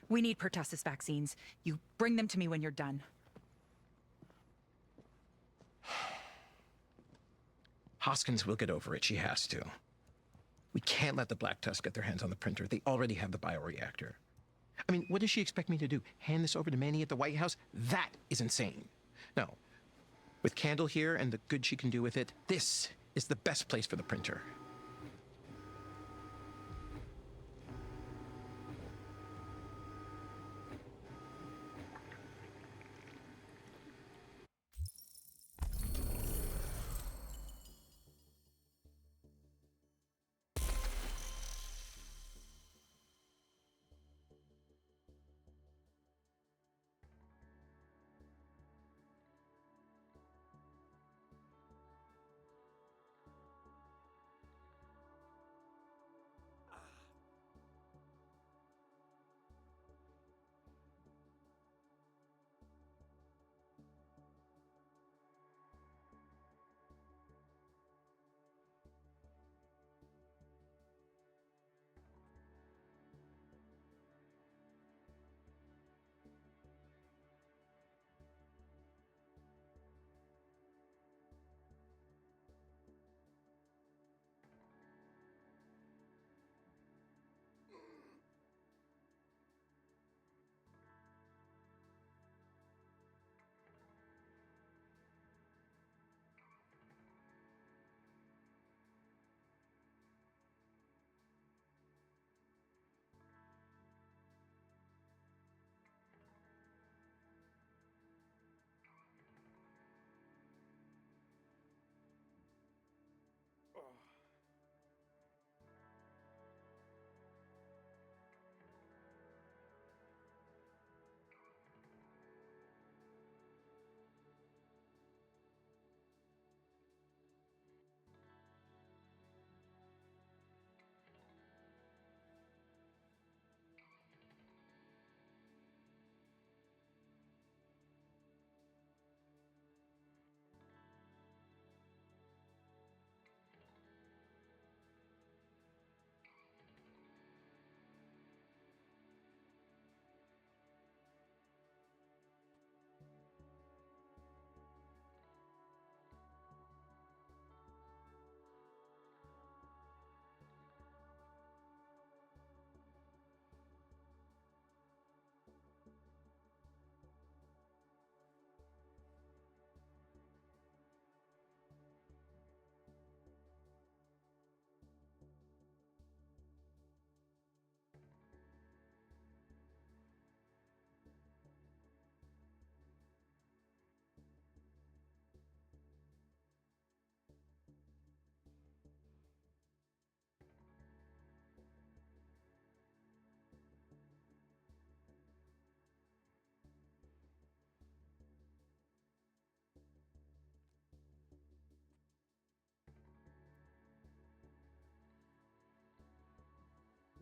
We need pertussis vaccines. You bring them to me when you're done. Hoskins will get over it. She has to. We can't let the Black Tusk get their hands on the printer. They already have the bioreactor. I mean, what does she expect me to do? Hand this over to Manny at the White House? That is insane. No. With Candle here and the good she can do with it, this is the best place for the printer.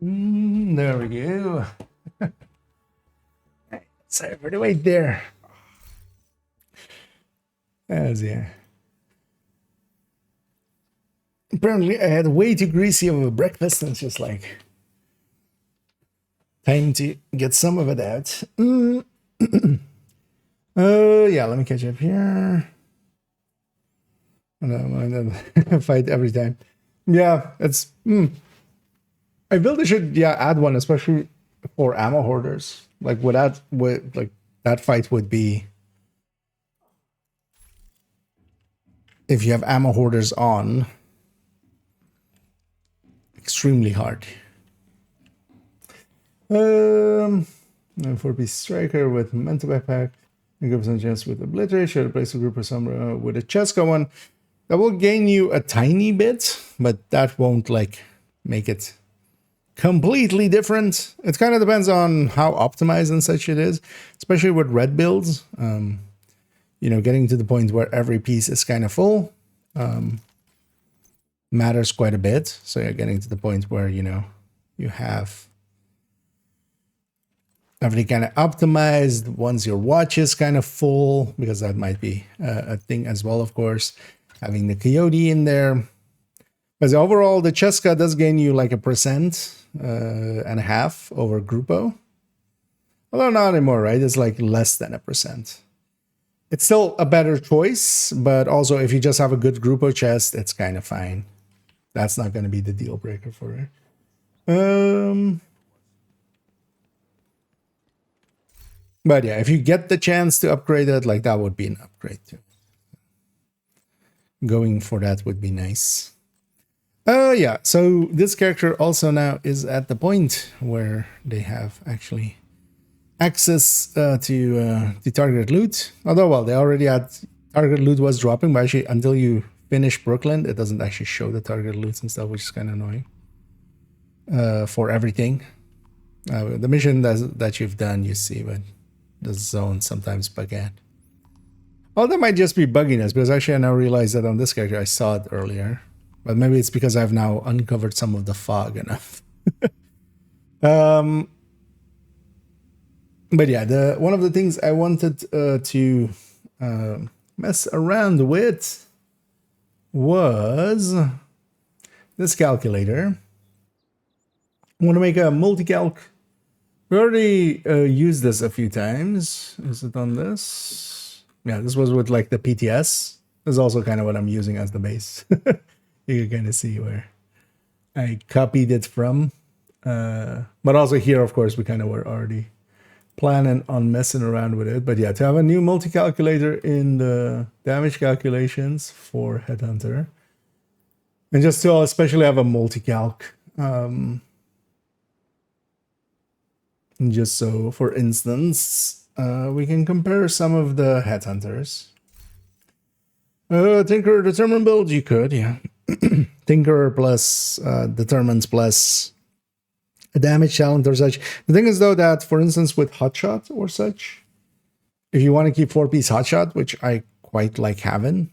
There we go. Sorry for the wait there. As yeah. Apparently I had way too greasy of a breakfast and it's just like time to get some of it out. Oh yeah, let me catch up here. I fight every time. Yeah, it's I feel they should add one, especially for ammo hoarders. Like that fight would be if you have ammo hoarders on, extremely hard. 4-piece striker with mental backpack. You give some chance with obliterate. Should replace a group or some with a Cheska one. That will gain you a tiny bit, but that won't like make it completely different. It kind of depends on how optimized and such it is, especially with red builds. You know, getting to the point where every piece is kind of full matters quite a bit. So you're getting to the point where, you know, you have everything kind of optimized once your watch is kind of full, because that might be a thing as well, of course. Having the Coyote in there. Because overall, the Cheska does gain you like 1.5% over Grupo. Although not anymore, right? It's like less than 1%. It's still a better choice, but also if you just have a good group of chests, it's kind of fine. That's not going to be the deal breaker for it. But yeah, if you get the chance to upgrade it, like that would be an upgrade too. Going for that would be nice. Yeah, so this character also now is at the point where they have actually access to the target loot. Although, well, they already had target loot was dropping, but actually until you finish Brooklyn, it doesn't actually show the target loots and stuff, which is kind of annoying for everything. The mission that you've done, you see, but the zone sometimes bug out. Oh, that might just be bugginess, because actually I now realize that on this character I saw it earlier. But maybe it's because I've now uncovered some of the fog enough. But yeah, one of the things I wanted to mess around with was this calculator. I want to make a multi-calc. We already used this a few times. Is it on this? Yeah, this was with like the PTS. This is also kind of what I'm using as the base. You can kind of see where I copied it from. But also here, of course, we kind of were already planning on messing around with it. But yeah, to have a new multi-calculator in the damage calculations for Headhunter. And just to especially have a multi-calc. Just so, for instance, we can compare some of the Headhunters. Tinker Determine build, you could, yeah. Tinker plus Determines plus a damage talent or such. The thing is, though, that, for instance, with Hotshot or such, if you want to keep 4-piece Hotshot, which I quite like having,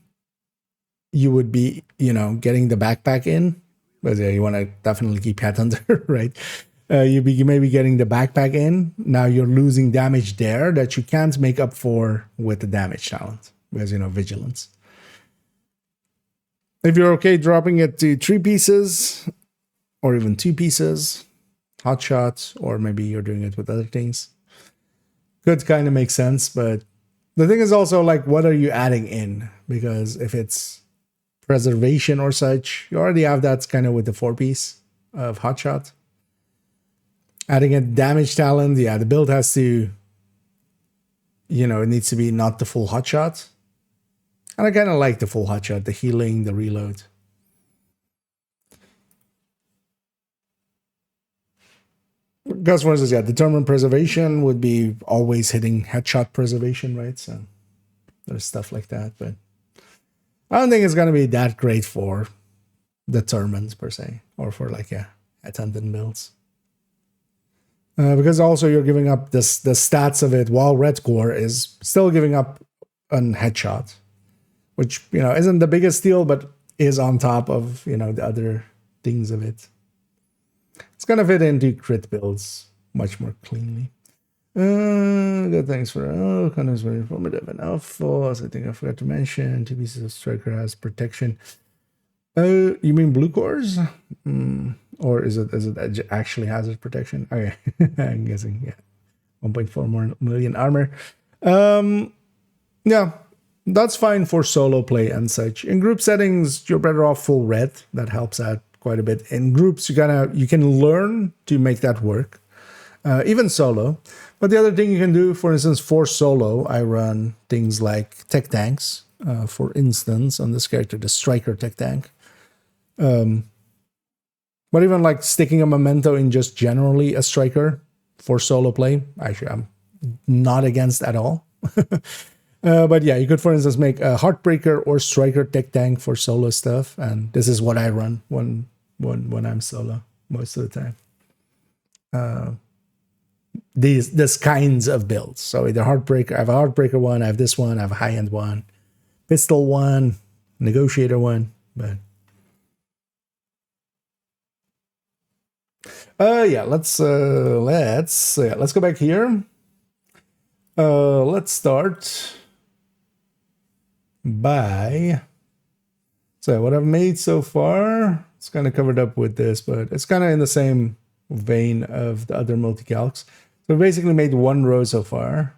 you would be, getting the backpack in. But yeah, you want to definitely keep Headhunter, right? You may be getting the backpack in. Now you're losing damage there that you can't make up for with the damage talent. Because, Vigilance. If you're okay dropping it to 3 pieces, or even 2 pieces, Hotshot, or maybe you're doing it with other things, could kind of make sense. But the thing is also, like, what are you adding in? Because if it's preservation or such, you already have that kind of with the 4-piece of Hotshot. Adding a damage talent, yeah, the build has to, it needs to be not the full Hotshot. And I kind of like the full Hotshot, the healing, the reload. Because, for instance, yeah, Determined Preservation would be always hitting headshot preservation, right? So there's stuff like that. But I don't think it's going to be that great for Determined, per se. Or for, like, attendant builds. Because also you're giving up the stats of it, while Red Core is still giving up an headshot. Which, isn't the biggest deal, but is on top of, the other things of it. It's going to fit into crit builds much more cleanly. Good, thanks for... kind of very informative and helpful. As I think I forgot to mention, 2 pieces of Striker has protection. You mean blue cores? Or is it actually hazard protection? Okay, I'm guessing, yeah. 1.4 million armor. Yeah. That's fine for solo play and such. In group settings, you're better off full red. That helps out quite a bit. In groups, you can learn to make that work, even solo. But the other thing you can do, for instance, for solo, I run things like tech tanks. For instance, on this character, the Striker tech tank. But even like sticking a memento in just generally a Striker for solo play, actually, I'm not against at all. But yeah, you could, for instance, make a Heartbreaker or Striker tech tank for solo stuff, and this is what I run when I'm solo most of the time. These kinds of builds. So either Heartbreaker, I have a Heartbreaker one, I have this one, I have a high-end one, Pistol one, Negotiator one, but yeah, let's go back here. Let's start by, so what I've made so far, it's kind of covered up with this, but it's kind of in the same vein of the other multi-calcs. So we basically made one row so far.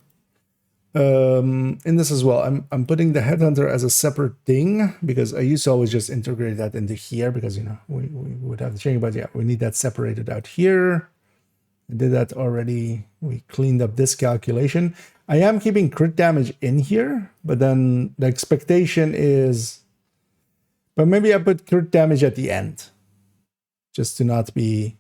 In this as well, I'm putting the headhunter as a separate thing because I used to always just integrate that into here because, you know, we would have to change, but yeah, we need that separated out here. I did that already. We cleaned up this calculation. I am keeping crit damage in here, but then the expectation is, but maybe I put crit damage at the end just to not be.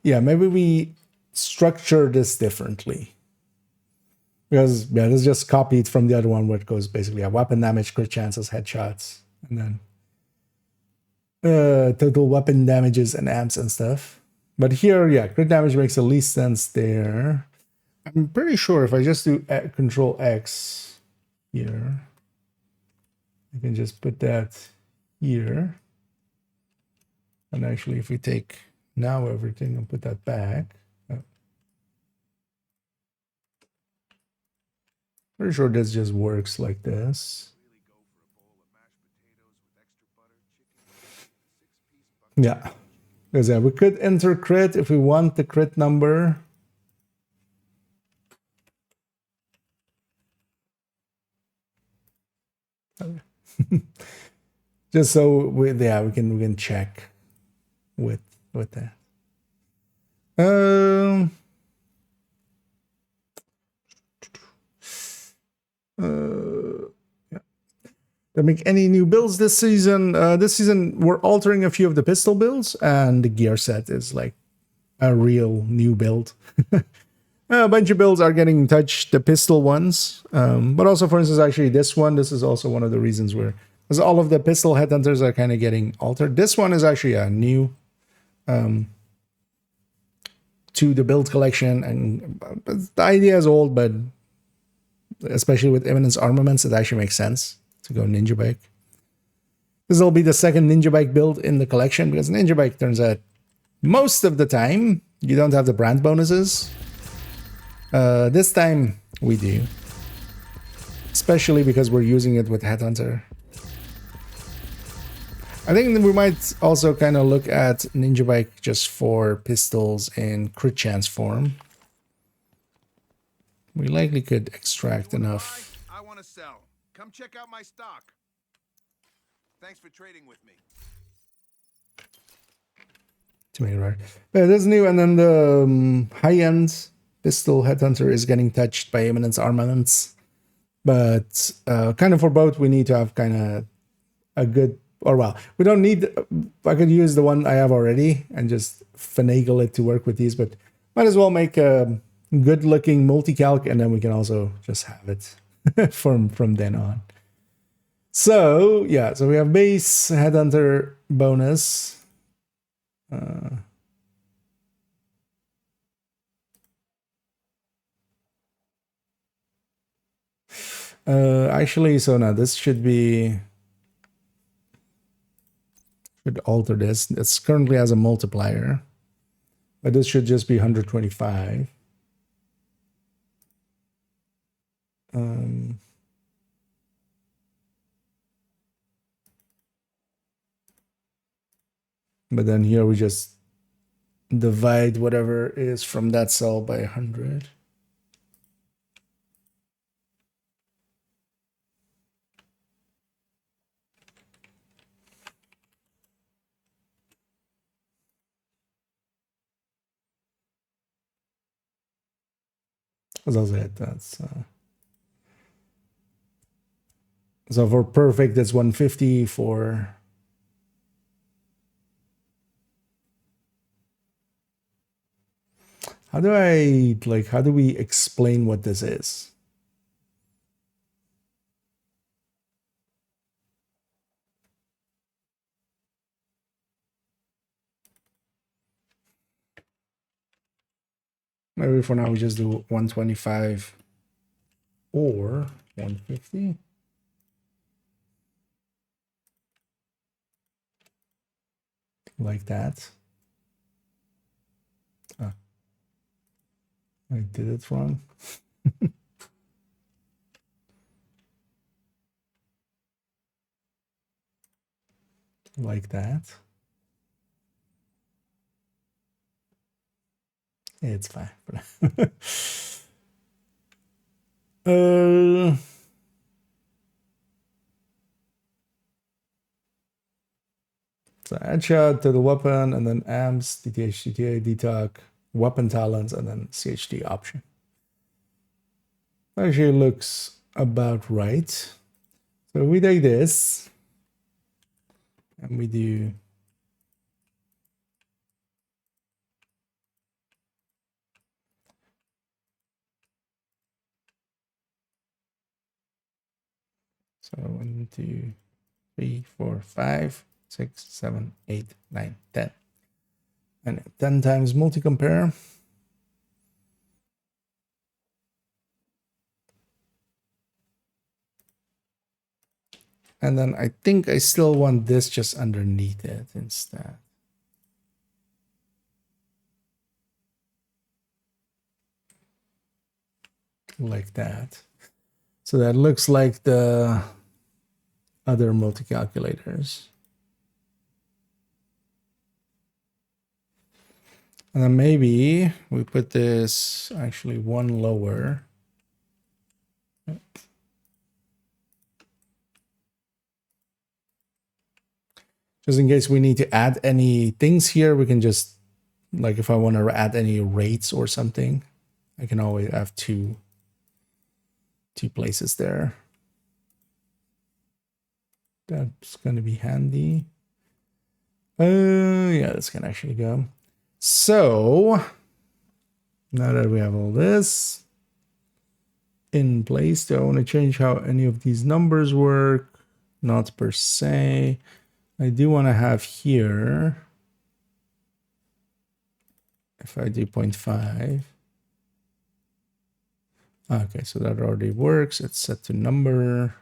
Yeah, maybe we structure this differently. Because, yeah, this is just copied from the other one where it goes basically weapon damage, crit chances, headshots, and then total weapon damages and amps and stuff. But here, yeah, crit damage makes the least sense there. I'm pretty sure if I just do Control X here, I can just put that here. And actually, if we take now everything and put that back, pretty sure this just works like this. Yeah, because we could enter crit if we want the crit number. Just so we can check with that. Yeah. Don't make any new builds this season. This season we're altering a few of the pistol builds, and the gear set is like a real new build. A bunch of builds are getting touched, the pistol ones, but also, for instance, actually this one. This is also one of the reasons where, because all of the pistol headhunters are kind of getting altered. This one is actually a new to the build collection, and the idea is old, but especially with Eminence armaments, it actually makes sense to go Ninja Bike. This will be the second Ninja Bike build in the collection because Ninja Bike turns out most of the time you don't have the brand bonuses. This time we do, especially because we're using it with Headhunter. I think we might also kind of look at Ninja Bike just for pistols in crit chance form. We likely could extract enough. I want to sell. Come check out my stock. Thanks for trading with me. To make it right. Yeah, this is new, and then the high-end pistol Headhunter is getting touched by Eminence armaments. But kind of for both, we need to have kind of a good, or well, we don't need, I could use the one I have already and just finagle it to work with these, but might as well make a good looking multi-calc, and then we can also just have it from then on. So yeah, so we have base Headhunter bonus. Actually, so now this should alter this. It's currently has a multiplier, but this should just be 125. But then here we just divide whatever is from that cell by 100. That's so for perfect it's 150. For how do we explain what this is? Maybe for now we just do 125 or 150. Like that. I did it wrong. Like that. It's fine. uh, so headshot to the weapon, and then amps, DTH, DTA, DTOC, weapon talents, and then CHD option. Actually looks about right. So we take this, and we do so 1, 2, 3, 4, 5, 6, 7, 8, 9, 10. And 10 times multi-compare. And then I think I still want this just underneath it instead. Like that. So that looks like the other multi-calculators. And then maybe we put this actually one lower. Just in case we need to add any things here, we can just, like if I want to add any rates or something, I can always have two places there. That's going to be handy. Yeah, this can actually go. So now that we have all this in place, do I want to change how any of these numbers work? Not per se. I do want to have here, if I do 0.5. Okay, so that already works. It's set to number.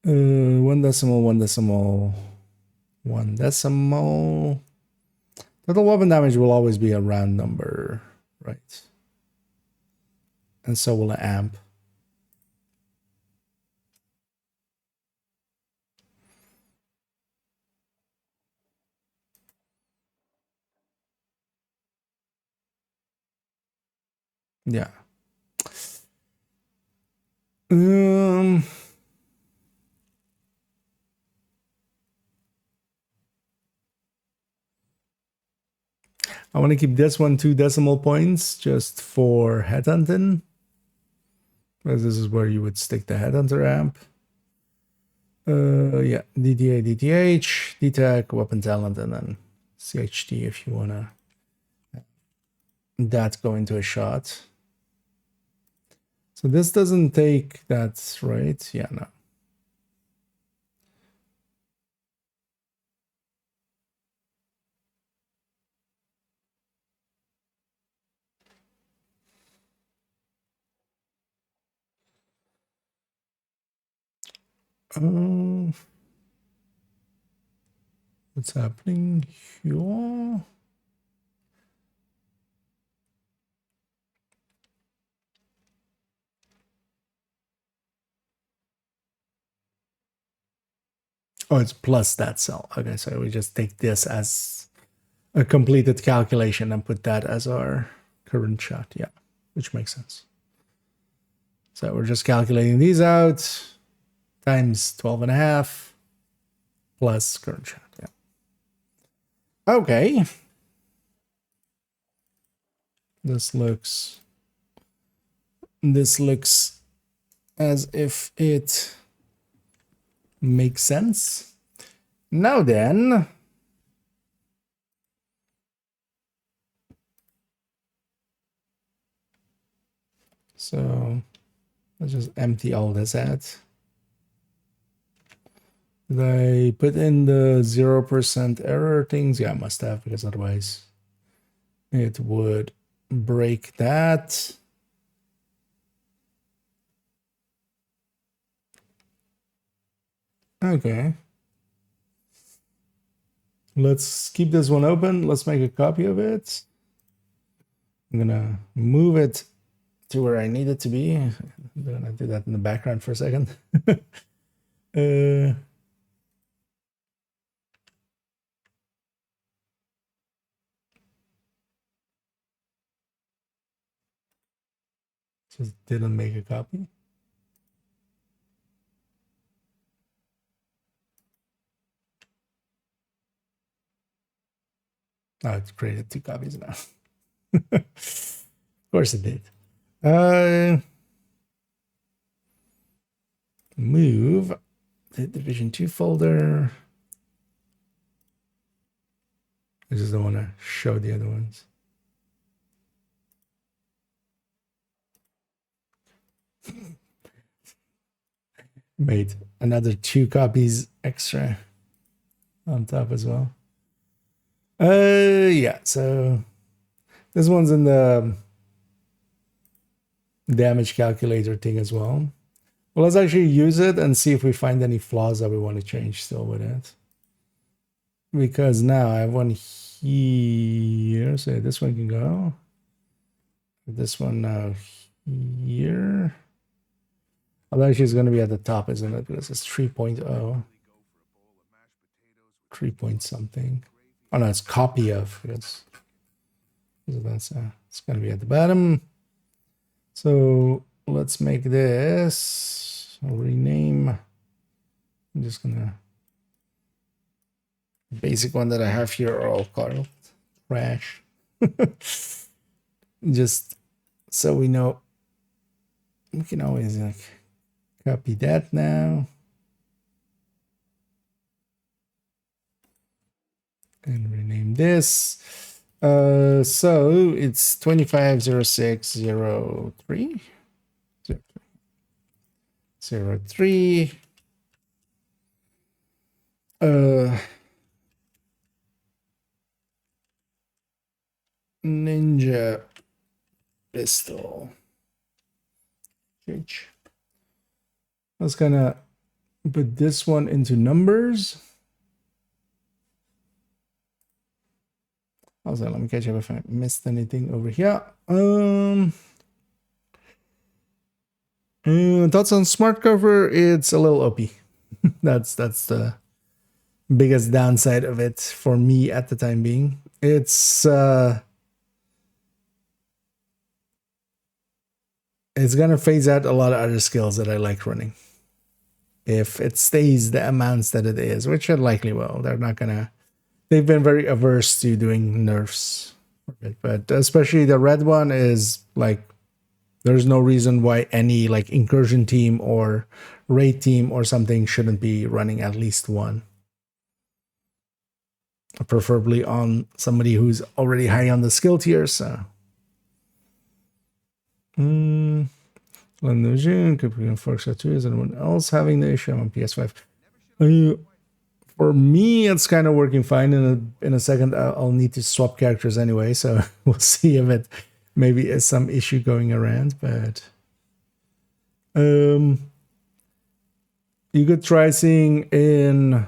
1 decimal, 1 decimal, 1 decimal. Total weapon damage will always be a round number, right? And so will an amp. Yeah. I want to keep this one 2 decimal points just for headhunting. Because this is where you would stick the headhunter amp. Yeah, DTA, DTH, DTAC, weapon talent, and then CHD if you want to that go into a shot. So this doesn't take that, right? Yeah, no. What's happening here? Oh, it's plus that cell. Okay, so we just take this as a completed calculation and put that as our current shot. Yeah, which makes sense. So we're just calculating these out times 12.5 plus current shot. Yeah. Okay. This looks as if it makes sense. Now then, so let's just empty all this out. Did I put in the 0% error things? Yeah, I must have, because otherwise it would break that. Okay. Let's keep this one open. Let's make a copy of it. I'm gonna move it to where I need it to be. I'm gonna do that in the background for a second. Just didn't make a copy. Oh, it's created 2 copies now. Of course it did. Move the Division 2 folder. I just don't want to show the other ones. Made another 2 copies extra on top as well. Yeah, so this one's in the damage calculator thing as well. Well, let's actually use it and see if we find any flaws that we want to change still with it. Because now I have one here, so this one can go. This one now here. Although actually it's going to be at the top, isn't it? Because it's 3.0. 3 point something. Oh no, it's copy of. It's going to be at the bottom. So let's make this. I'll rename. I'm just gonna. Basic one that I have here are all called trash. Just so we know. We can always like copy that now. And rename this. So it's 25M06D03. 03. Ninja pistol. Change. I was gonna put this one into numbers. Also, let me catch up if I missed anything over here. Thoughts on smart cover? It's a little OP. that's the biggest downside of it for me at the time being. It's gonna phase out a lot of other skills that I like running. If it stays the amounts that it is, which it likely will. They're not gonna. They've been very averse to doing nerfs, but especially the red one is like, there's no reason why any like incursion team or raid team or something shouldn't be running at least one. Preferably on somebody who's already high on the skill tier, so. Is anyone else having the issue? I'm on PS5. For me, it's kind of working fine. In a second, I'll need to swap characters anyway, so we'll see if it maybe is some issue going around. But you could try seeing in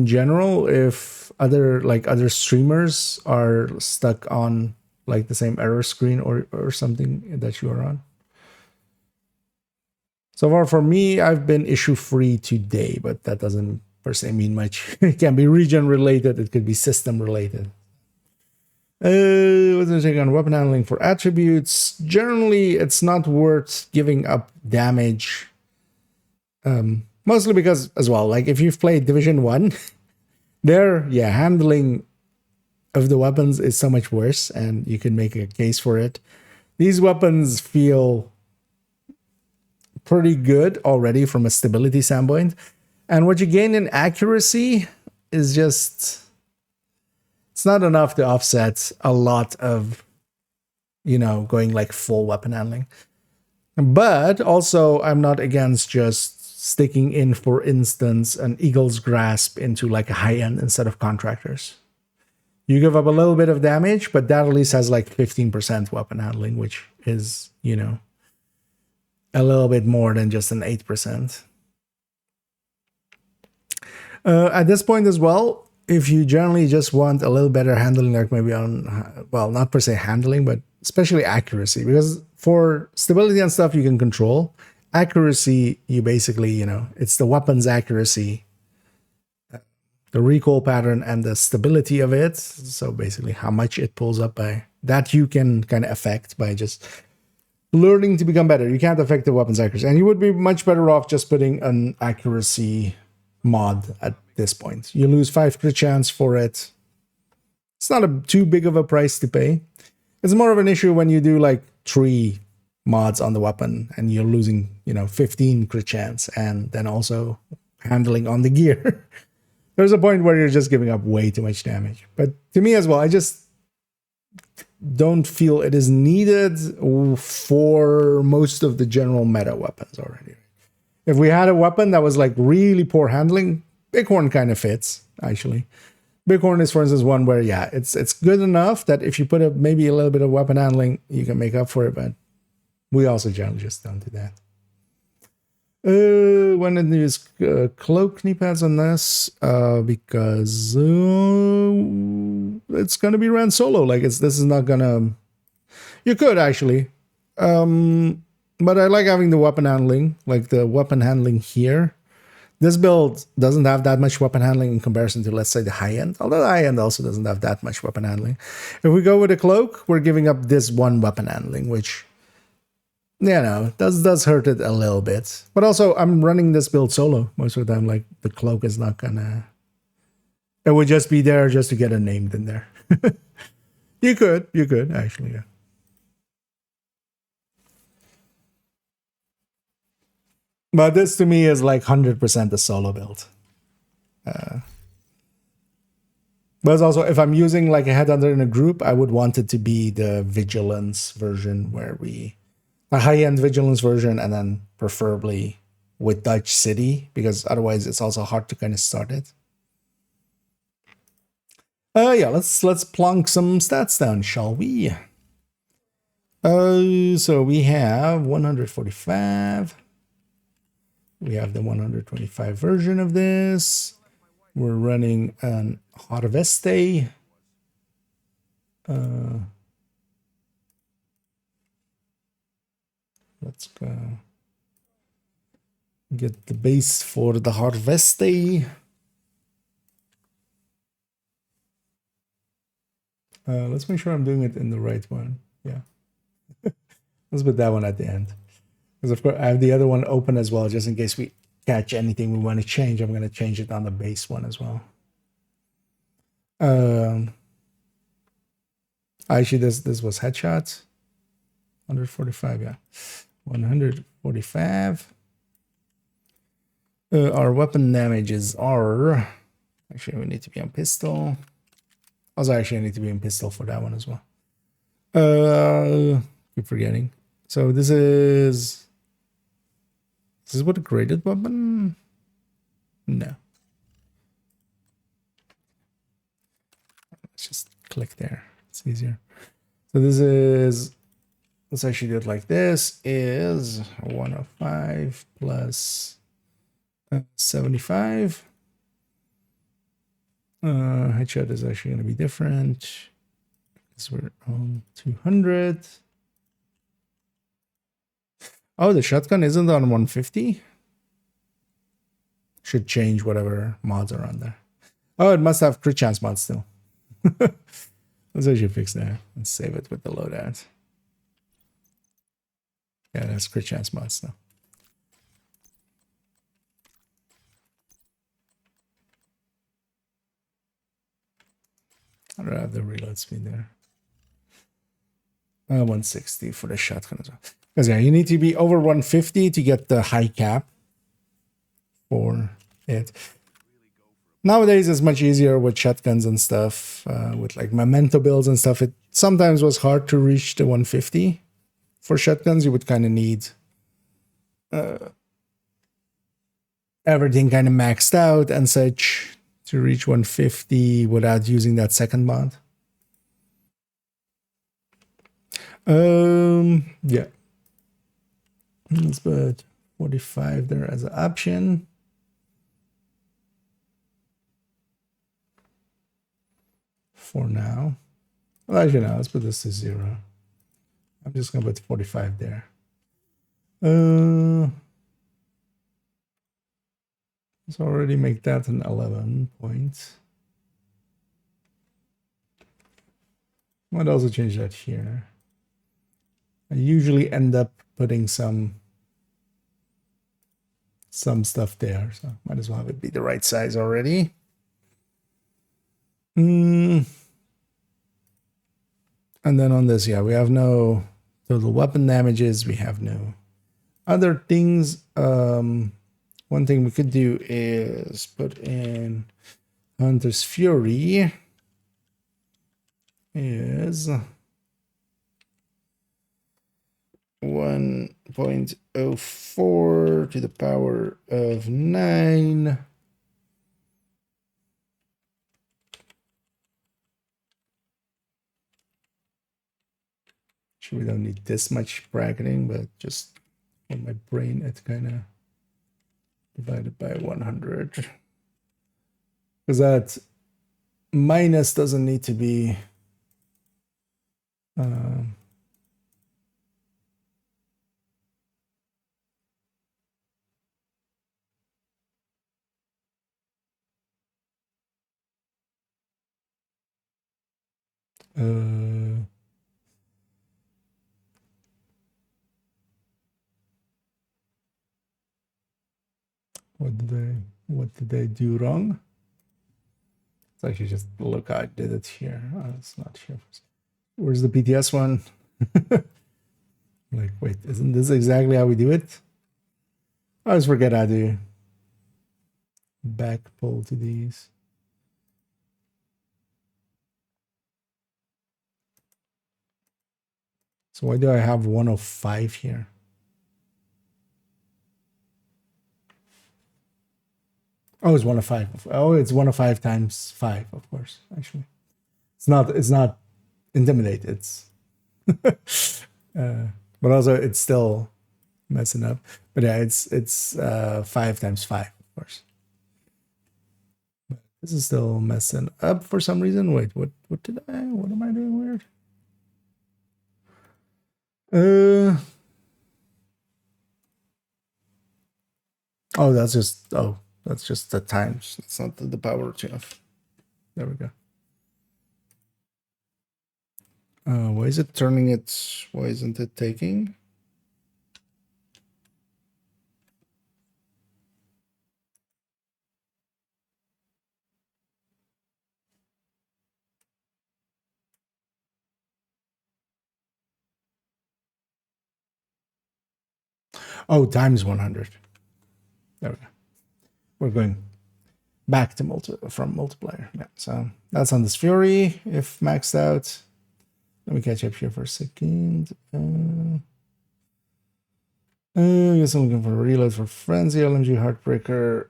general if other streamers are stuck on like the same error screen or something that you are on. So far for me, I've been issue free today, but that doesn't per se mean much. It can be region related, it could be system related. What's the take on weapon handling for attributes? Generally, it's not worth giving up damage. Mostly because as well, like if you've played Division 1, there, yeah, handling of the weapons is so much worse, and you can make a case for it. These weapons feel pretty good already from a stability standpoint. And what you gain in accuracy is just, it's not enough to offset a lot of, going like full weapon handling. But also, I'm not against just sticking in, for instance, an Eagle's Grasp into like a high end instead of Contractors. You give up a little bit of damage, but that at least has like 15% weapon handling, which is, a little bit more than just an 8%. At this point as well, if you generally just want a little better handling, like maybe on, well, not per se handling, but especially accuracy, because for stability and stuff you can control. Accuracy, you basically, it's the weapon's accuracy, the recoil pattern, and the stability of it. So basically how much it pulls up by that you can kind of affect by just learning to become better. You can't affect the weapon's accuracy. And you would be much better off just putting an accuracy mod at this point. You lose 5 crit chance for it. It's not too big of a price to pay. It's more of an issue when you do like 3 mods on the weapon and you're losing, 15 crit chance and then also handling on the gear. There's a point where you're just giving up way too much damage. But to me as well, I just don't feel it is needed for most of the general meta weapons already. If we had a weapon that was like really poor handling, Bighorn kind of fits, actually. Bighorn is, for instance, one where, yeah, it's good enough that if you put up maybe a little bit of weapon handling, you can make up for it, but we also generally just don't do that. When did you use cloak knee pads on this? Because it's gonna be ran solo. Like this is not gonna. You could actually, but I like having the weapon handling, like the weapon handling here. This build doesn't have that much weapon handling in comparison to, let's say, the high end. Although the high end also doesn't have that much weapon handling. If we go with a cloak, we're giving up this one weapon handling, which, does hurt it a little bit. But also, I'm running this build solo most of the time. Like, the cloak is not gonna... It would just be there just to get a name in there. You could, actually, yeah. But this, to me, is like 100% a solo build. But it's also, if I'm using like a headhunter in a group, I would want it to be the vigilance version where a high-end vigilance version, and then preferably with Dutch City, because otherwise it's also hard to kind of start it. Yeah, let's plonk some stats down, shall we? So we have 145. We have the 125 version of this. We're running an Harveste. Let's go get the base for the Harveste. Let's make sure I'm doing it in the right one. Yeah. Let's put that one at the end. Because of course I have the other one open as well, just in case we catch anything we want to change. I'm going to change it on the base one as well. Actually, this was headshots. 145, yeah. 145. Our weapon damages are... Actually, we need to be on pistol. Also, actually, I need to be in pistol for that one as well. Keep forgetting. So this is... Is this what a graded weapon? No. Let's just click there. It's easier. So this is... Let's actually do it like this. Is 105 plus 75. Headshot is actually going to be different because we're on 200. Oh, the shotgun isn't on 150. Should change whatever mods are on there. Oh, it must have crit chance mods still. Let's actually fix that and save it with the loadout. Yeah, that's crit chance mods now. I don't have the reload speed there. 160 for the shotgun as well. Because yeah, you need to be over 150 to get the high cap for it. Nowadays, it's much easier with shotguns and stuff, with like memento builds and stuff. It sometimes was hard to reach the 150. For shotguns, you would kind of need everything kind of maxed out and such to reach 150 without using that second mod. Yeah. Let's put 45 there as an option. For now. Well, actually, no, let's put this to 0. I'm just going to put 45 there. Let's already make that an 11 point. Might also change that here. I usually end up putting some stuff there, so might as well have it be the right size already. And then on this, yeah, we have no total weapon damages. We have no other things. One thing we could do is put in Hunter's Fury is 1.04 to the power of 9. Sure, we don't need this much bracketing, but just on my brain, it's kind of divided by 100. Because that minus doesn't need to be what did I do wrong? It's actually just look, I did it here. Oh, it's not here. Where's the PTS one? Like, wait, isn't this exactly how we do it? I always forget how to back pull to these. So why do I have 105 here? Oh, it's 105. Oh, it's 105 times 5, of course, actually. It's not intimidate, it's but also it's still messing up. But yeah, it's 5 times 5, of course. But this is still messing up for some reason. Wait, what am I doing weird? Oh, that's just the times. It's not the power of. There we go. Why is it turning it? Why isn't it taking? Oh, times 100. There we go. We're going back to from multiplier. Yeah, so that's on this Fury. If maxed out, let me catch up here for a second. I guess I'm looking for a reload for Frenzy, LMG, Heartbreaker.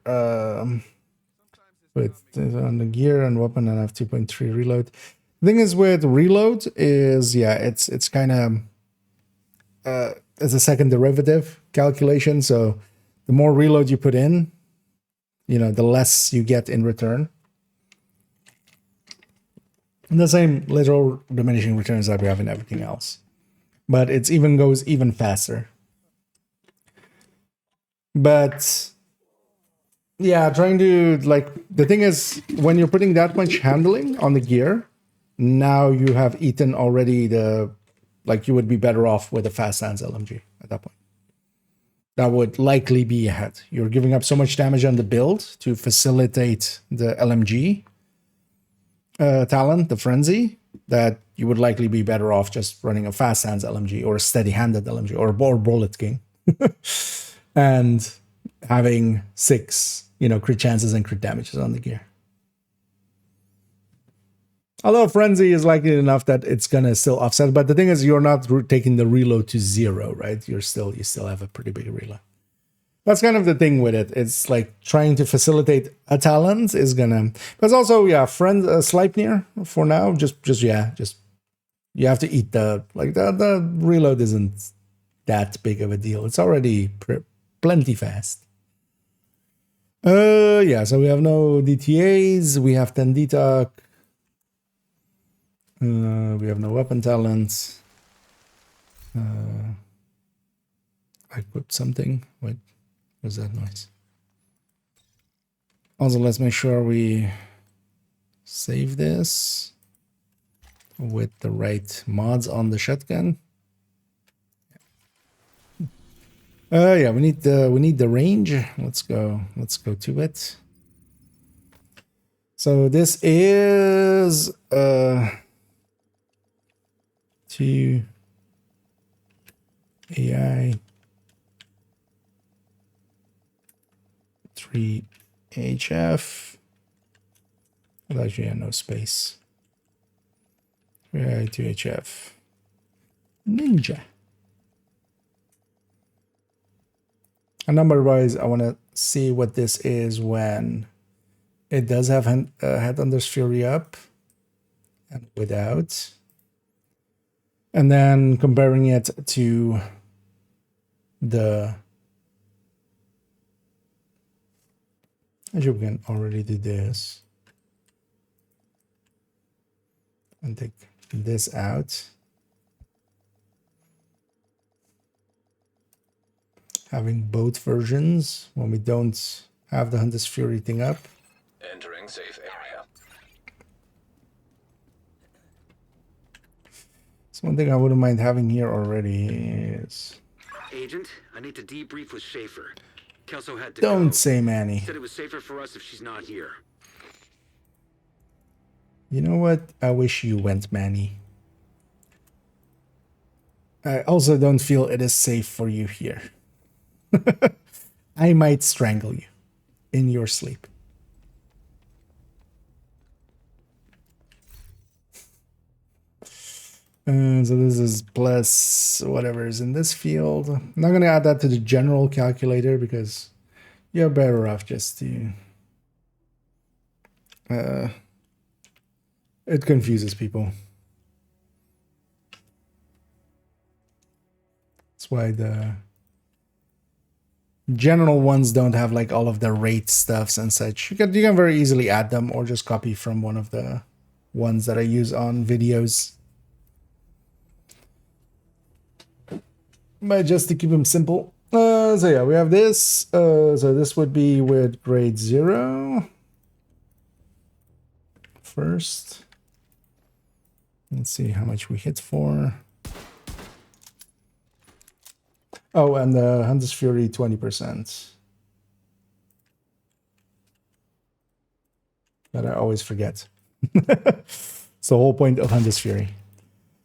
With on the gear and weapon, and I have 2.3 reload. The thing is with reload is, yeah, it's kind of as a second derivative calculation. So the more reload you put in, the less you get in return. And the same literal diminishing returns that we have in everything else. But it goes even faster. But yeah, trying to, the thing is, when you're putting that much handling on the gear, now you have eaten already you would be better off with a fast hands LMG at that point. That would likely be ahead. You're giving up so much damage on the build to facilitate the LMG talent, the Frenzy, that you would likely be better off just running a fast hands LMG or a steady-handed LMG or Bullet King. And having 6, crit chances and crit damages on the gear. Although Frenzy is likely enough that it's gonna still offset, but the thing is, you're not taking the reload to 0, right? You still have a pretty big reload. That's kind of the thing with it. It's like trying to facilitate a talent is gonna. Because also, yeah, Sleipnir for now. Just you have to eat the reload isn't that big of a deal. It's already plenty fast. Yeah. So we have no DTAs. We have 10 detox. We have no weapon talents. I equipped something. What was that noise? Also, let's make sure we save this with the right mods on the shotgun. Yeah, we need the range. Let's go to it. So this is 2 AI 3 HF. Well, actually, yeah, no space. 3 AI 2 HF. Ninja. And number-wise, I want to see what this is when it does have Headhunter's Fury up and without. And then comparing it to the... Actually, we can already do this. And take this out. Having both versions when we don't have the Hunter's Fury thing up. Entering safe area. So one thing I wouldn't mind having here already is... Agent, I need to debrief with Schaefer. Kelso had to Don't go. say Manny. He said it was safer for us if she's not here. You know what? I wish you went, Manny. I also don't feel it is safe for you here. I might strangle you in your sleep. So this is plus whatever is in this field. I'm not going to add that to the general calculator because you're better off just to... it confuses people. That's why the general ones don't have like all of the rate stuffs and such. You can very easily add them or just copy from one of the ones that I use on videos. But just to keep them simple. So yeah, we have this. So this would be with grade 0. First. Let's see how much we hit for. Oh, and the Hunter's Fury 20%. That I always forget. It's the whole point of Hunter's Fury.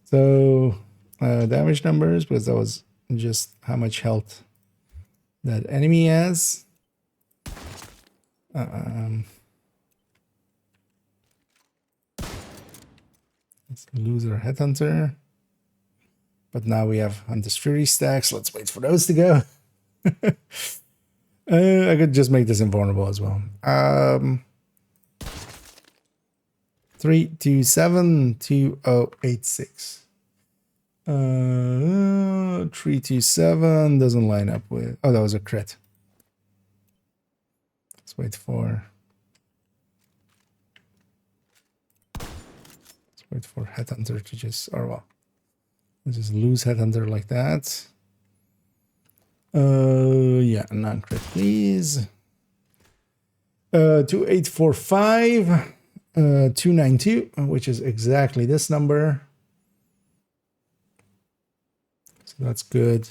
So damage numbers, because that was just how much health that enemy has. Let's lose our Headhunter. But now we have Hunter's Fury stacks. Let's wait for those to go. I could just make this invulnerable as well. 327-2086. 327 doesn't line up with... Oh, that was a crit. Let's wait for... Headhunter to just... Or well... Just lose Headhunter like that. Yeah, non-crit, please. 2845, 292, which is exactly this number. So that's good.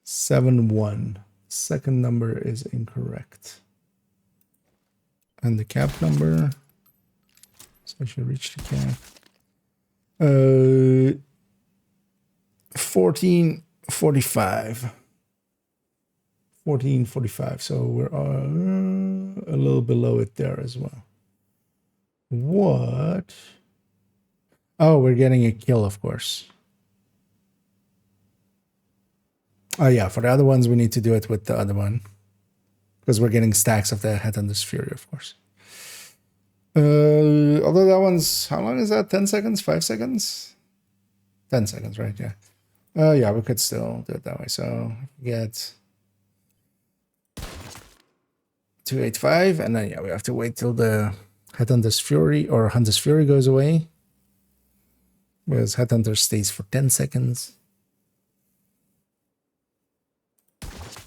71. Second number is incorrect. And the cap number. So I should reach the cap. 1445. 1445. So we're a little below it there as well. What? Oh, we're getting a kill, of course. Oh yeah, for the other ones we need to do it with the other one. Because we're getting stacks of the Headhunter's Fury, of course. Although that one's, how long is that? 10 seconds? 5 seconds? 10 seconds, right? Yeah. Yeah, we could still do it that way. So get 285, and then yeah, we have to wait till the Headhunter's Fury or Hunter's Fury goes away. Because Headhunter stays for 10 seconds.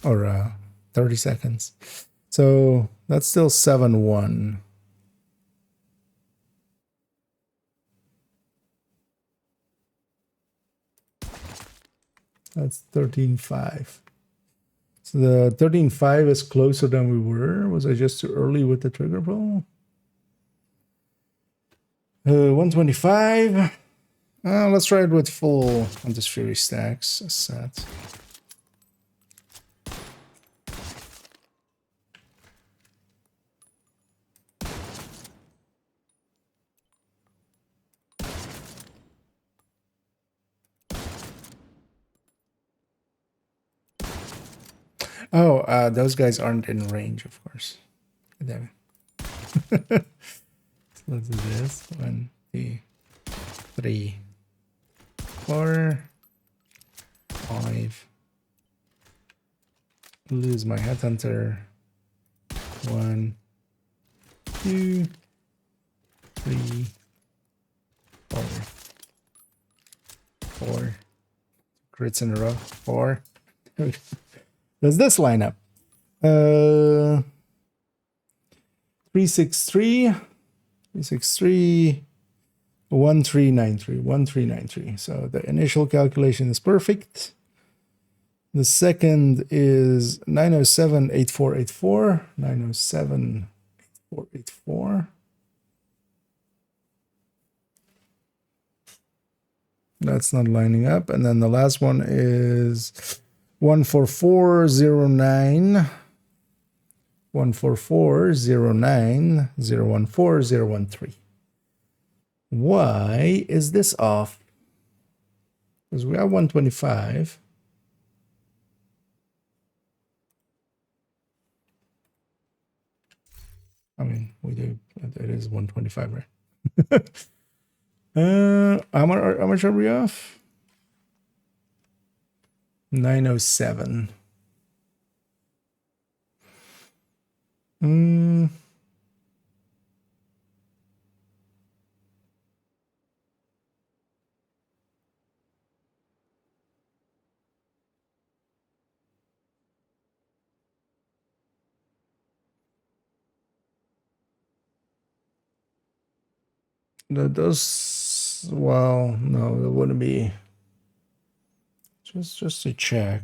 Or 30 seconds. So that's still 7-1. That's 13.5. So the 13.5 is closer than we were. Was I just too early with the trigger pull? 125. Let's try it with full Hunter's Fury stacks set. Oh, those guys aren't in range, of course. Damn it. So let's do this. 1, 2, 3, 4, 5. Lose my headhunter. 1, 2, 3, 4. 4. Crits in a row. 4. Does this line up? 363, 1393, 1393. So the initial calculation is perfect. The second is 907-8484, 907-8484. That's not lining up. And then the last one is 14409, 14409, 014013. Why is this off? Because we have 125. I mean, we do. It is 125, right? How much are we off? 907. That does, well, no, that wouldn't be. Just to check.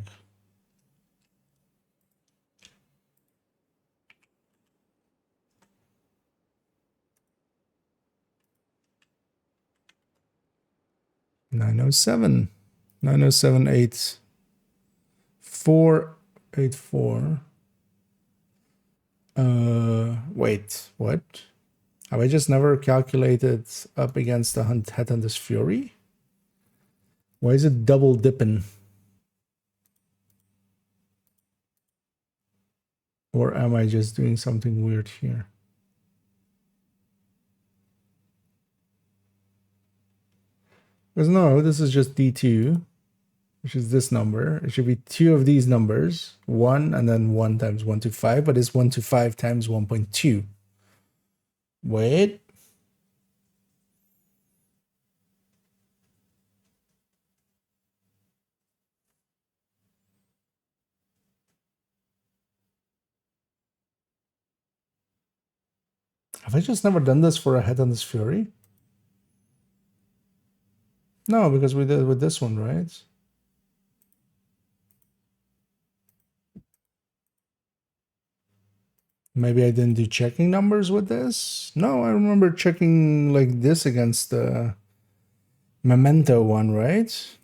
Nine oh seven 484. Wait, what? Have I just never calculated up against the Headhunter's Fury? Why is it double dipping? Or am I just doing something weird here? Because no, this is just D2, which is this number. It should be two of these numbers, 1 and then 1 times 125, but it's 125 times 1.2. Wait. Have I just never done this for a Headhunter's Fury? No, because we did it with this one, right? Maybe I didn't do checking numbers with this? No, I remember checking like this against the Memento one, right?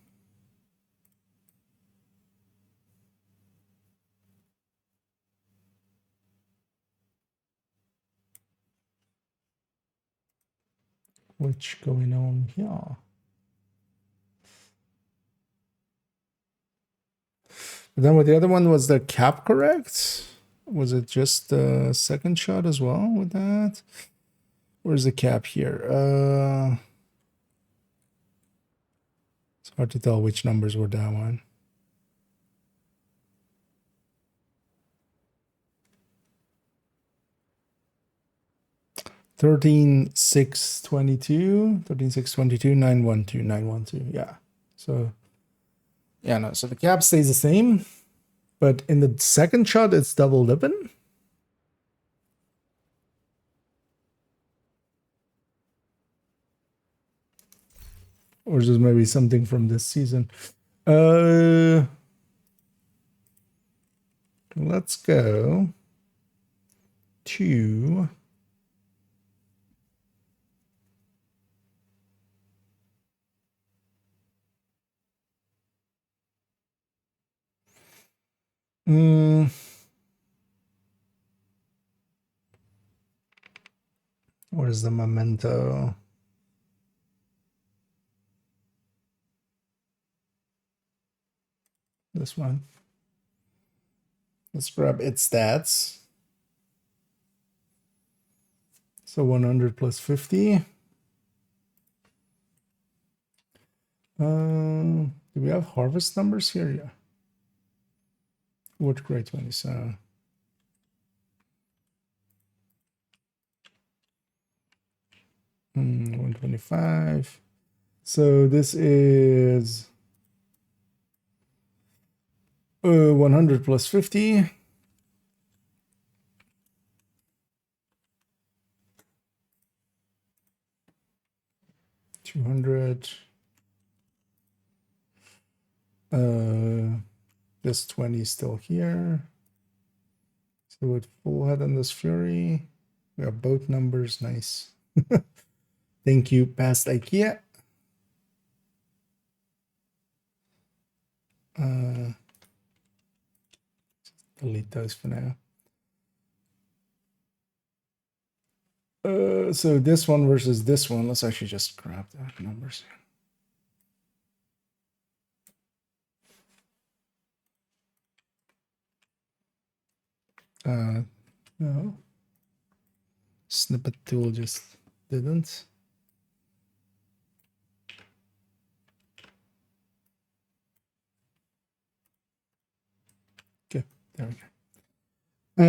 What's going on here? But then with the other one, was the cap correct? Was it just the second shot as well with that? Where's the cap here? It's hard to tell which numbers were that one. Thirteen 622, 912. Yeah. So yeah, no. So the cap stays the same, but in the second shot, it's double dipping. Or just maybe something from this season. Let's go to where's the memento? This one. Let's grab its stats. So 100 plus 50. Do we have harvest numbers here? Yeah. What grade 20? So 125. So this is 100 plus 50. $200. This 20 is still here. So with full head on this fury, we have both numbers. Nice. Thank you, past IKEA. Delete those for now. So this one versus this one. Let's actually just grab the numbers. No. Snippet tool just didn't. Okay, there we go.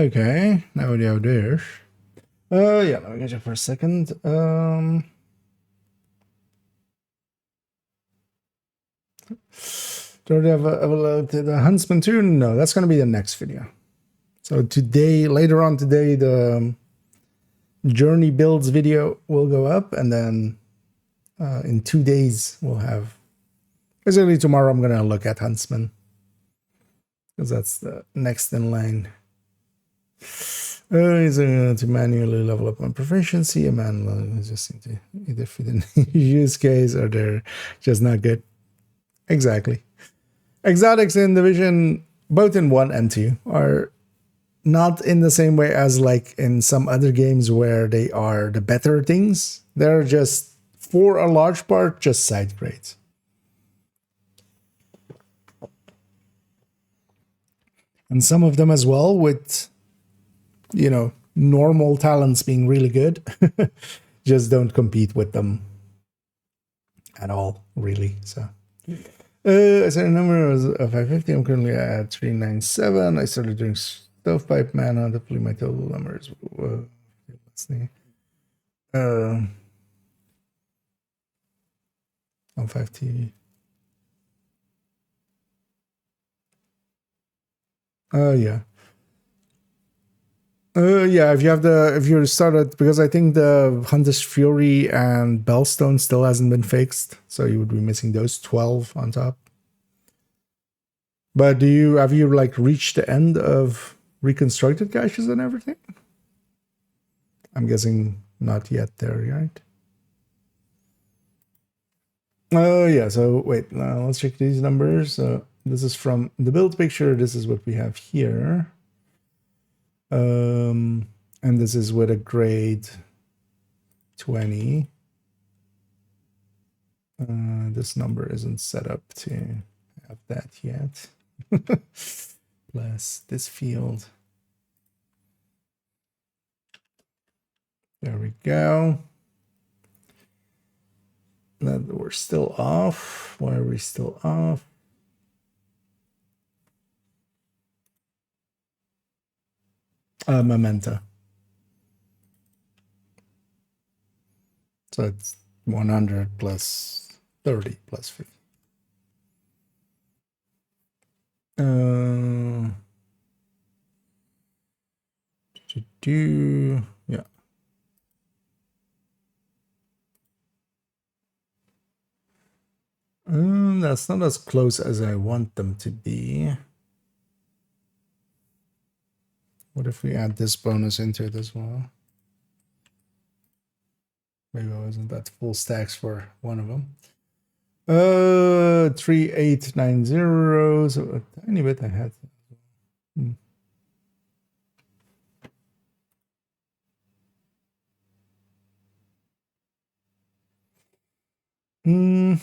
Okay, now we have this. Yeah, let me get you for a second. Do we have the Huntsman 2? No, that's going to be the next video. So today, later on today, the Journey builds video will go up, and then in 2 days we'll have. Basically, tomorrow I'm going to look at Huntsman because that's the next in line. To manually level up my proficiency, a man just need to either fit in use case or they're just not good. Exactly. Exotics in Division, both in 1 and 2, are not in the same way as like in some other games where they are the better things. They're just, for a large part, just side grades. And some of them as well with, you know, normal talents being really good, just don't compete with them at all, really. So, I said a number of 550. I'm currently at 397. I started doing stovepipe mana. Hopefully, my total number is. Let's see. 150. Yeah. Yeah, if you started, because I think the Hunter's Fury and Bellstone still hasn't been fixed, so you would be missing those 12 on top. But have you like reached the end of reconstructed caches and everything? I'm guessing not yet there, right? Oh yeah, so wait, let's check these numbers. This is from the build picture. This is what we have here. And this is with a grade 20. This number isn't set up to have that yet. Plus this field. There we go. Now we're still off. Why are we still off? Memento. So it's 100 plus 30 plus 50. Yeah. That's not as close as I want them to be. What if we add this bonus into it as well? Maybe it wasn't that full stacks for one of them. 3890, so a tiny bit ahead. Am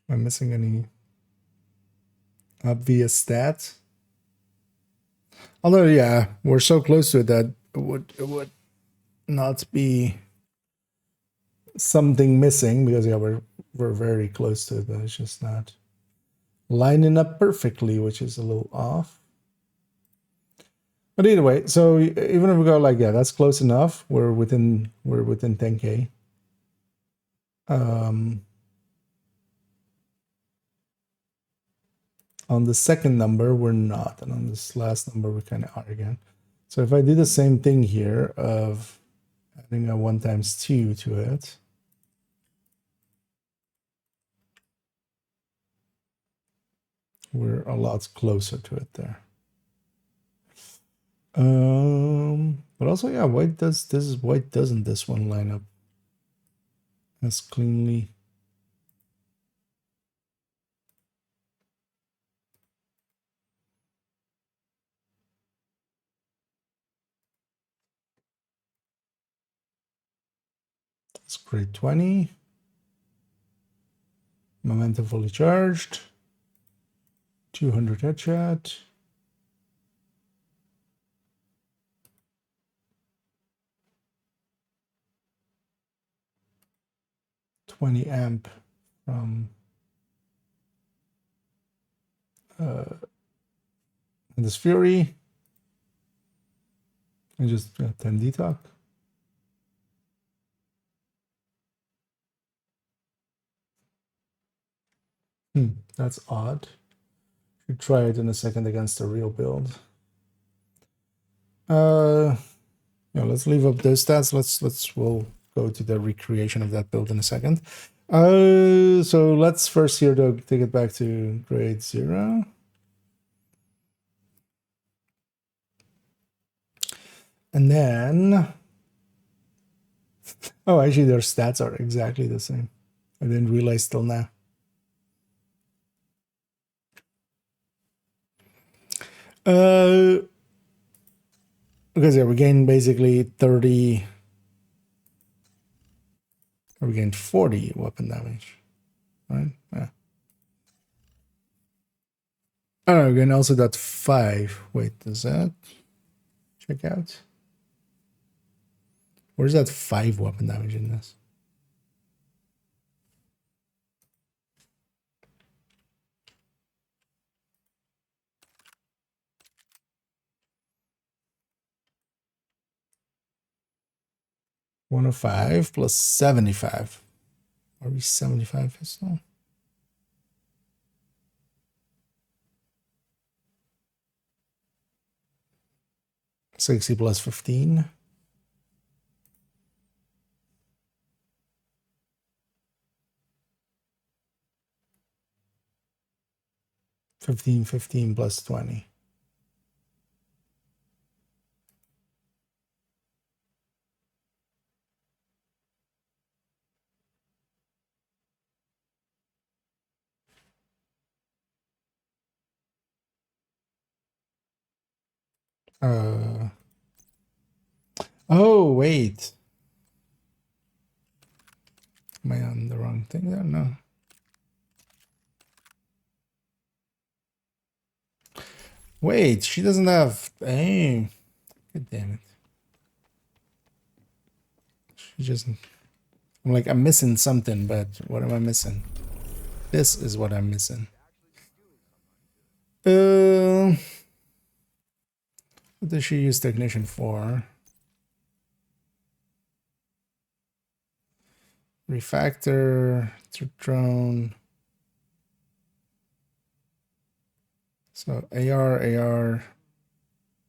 I missing any obvious stats? Although, yeah, we're so close to it that it would not be something missing, because yeah, we're very close to it, but it's just not lining up perfectly, which is a little off. But either way, so even if we go like, yeah, that's close enough, we're within 10K. On the second number, we're not, and on this last number, we kind of are again. So if I do the same thing here of adding a 1 times 2 to it, we're a lot closer to it there. But also, yeah, why doesn't this one line up as cleanly? It's grade 20. Momentum fully charged. 200 headshot. $20 amp from this Fury. And just 10 detox. That's odd. Should try it in a second against the real build. Yeah, let's leave up those stats. We'll go to the recreation of that build in a second. So let's first here to take it back to grade 0. And then, oh, actually their stats are exactly the same. I didn't realize till now. Because yeah, we gained basically 30. We gained 40 weapon damage, right? Yeah. Oh, again, also got 5. Wait, does that check out? Where's that 5 weapon damage in this? $105 plus 75. Are we 75 pistol? $60 plus 15. $15 plus 20. Oh, wait. Am I on the wrong thing there? No. Wait, she doesn't have... Hey, god damn it. She just... I'm like, I'm missing something, but what am I missing? This is what I'm missing. What does she use Technician for? Refactor, drone. So AR,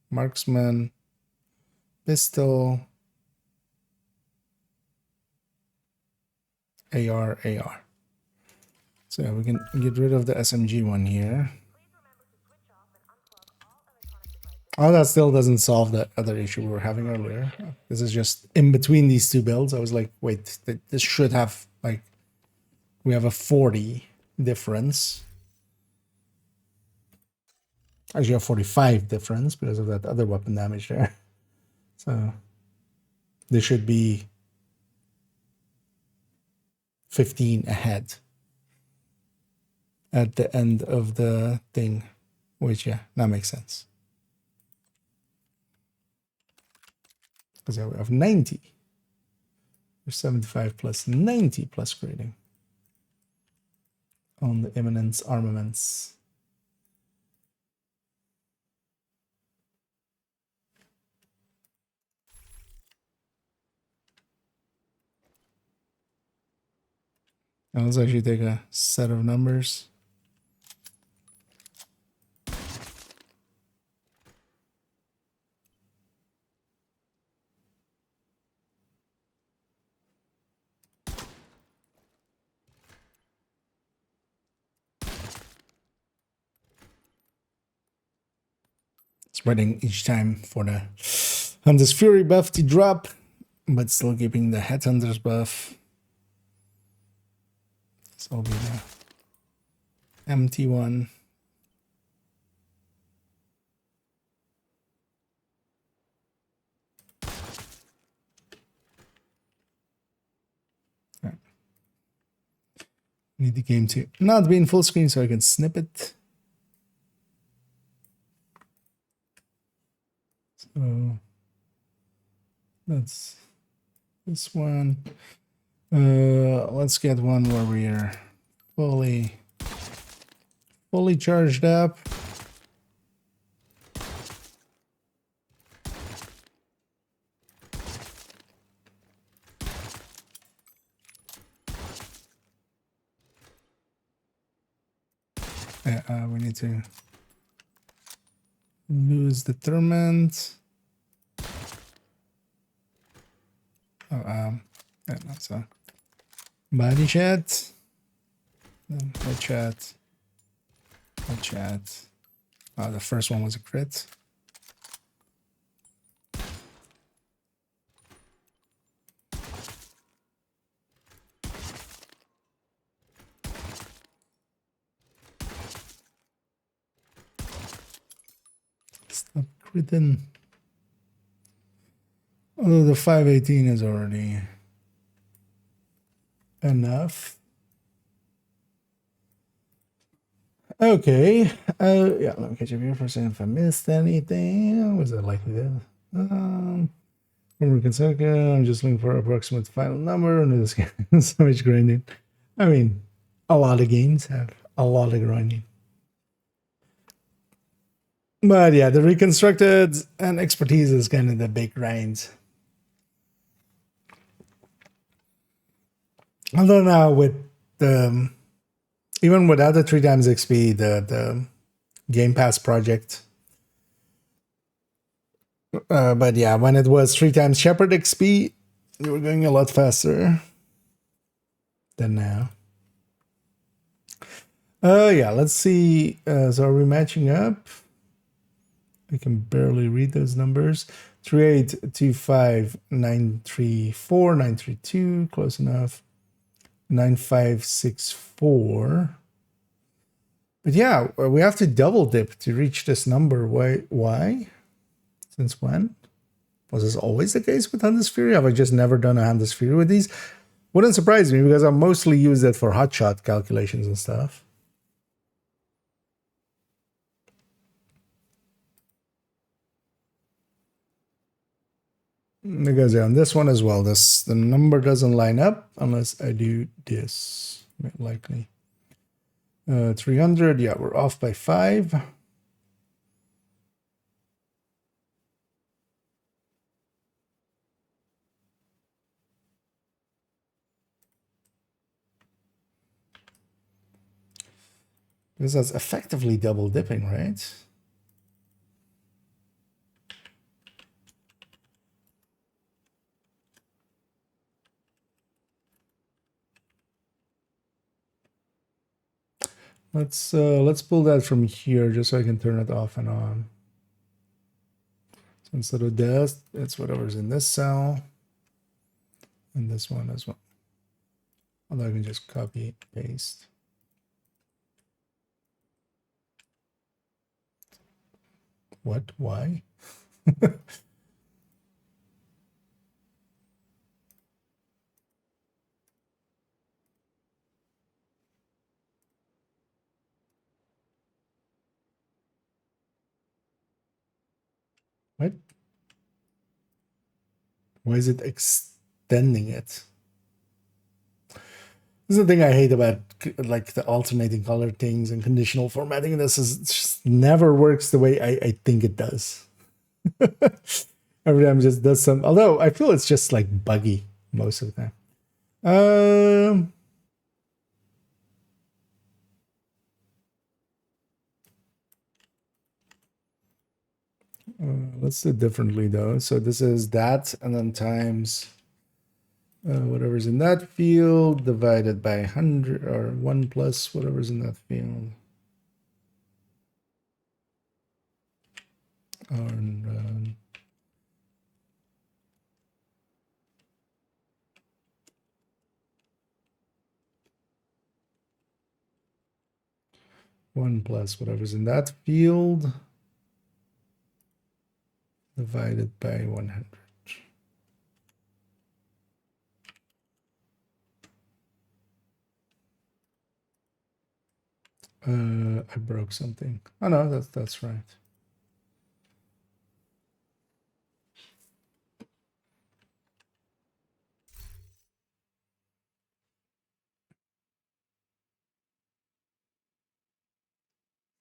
marksman, pistol. AR, AR. So we can get rid of the SMG one here. Oh, that still doesn't solve that other issue we were having earlier. This is just in between these two builds. I was like, wait, this should have, like, we have a 40 difference. Actually, a 45 difference because of that other weapon damage there. So this should be 15 ahead at the end of the thing, which, yeah, that makes sense. Because we have 90. There's 75 plus 90 plus grading on the Eminence armaments. Now let's actually take a set of numbers. Spreading each time for the Hunter's Fury buff to drop, but still keeping the Headhunter's buff. This will be the empty one. Right. Need the game to not be in full screen so I can snip it. So that's this one. Let's get one where we are fully charged up. Yeah, we need to lose the determinant. Oh, yeah, that's a body chat. Then head chat. Oh, the first one was a crit. Stop critting. Although the 518 is already enough. Okay. Yeah, let me catch up here for a second if I missed anything. Was that likely that? I'm just looking for an approximate final number under this game. So much grinding. I mean, a lot of games have a lot of grinding. But yeah, the reconstructed and expertise is kind of the big grind. Although now with the even without the 3 times XP, the Game Pass project. But yeah, when it was 3 times Shepherd XP, we were going a lot faster than now. Yeah, let's see. So are we matching up? I can barely read those numbers. 3825 934 932, close enough. 9564. But yeah, we have to double dip to reach this number. Why? Since when? Was this always the case with Hunter's Fury? Have I just never done a Hunter's Fury with these? Wouldn't surprise me because I mostly use it for hotshot calculations and stuff. Because on this one as well, the number doesn't line up unless I do this. Likely 300. Yeah, we're off by 5. Because that's effectively double dipping, right? Let's pull that from here just so I can turn it off and on. So instead of this, it's whatever's in this cell and this one as well. Although I can just copy paste. What? Why? What? Why is it extending it? This is the thing I hate about like the alternating color things and conditional formatting. This is just never works the way I think it does. Every time it just does some, although I feel it's just like buggy most of the time. Let's do it differently though. So this is that, and then times whatever's in that field divided by 100, or 1 plus whatever's in that field. And 1 plus whatever's in that field divided by 100. I broke something. Oh no, that's right.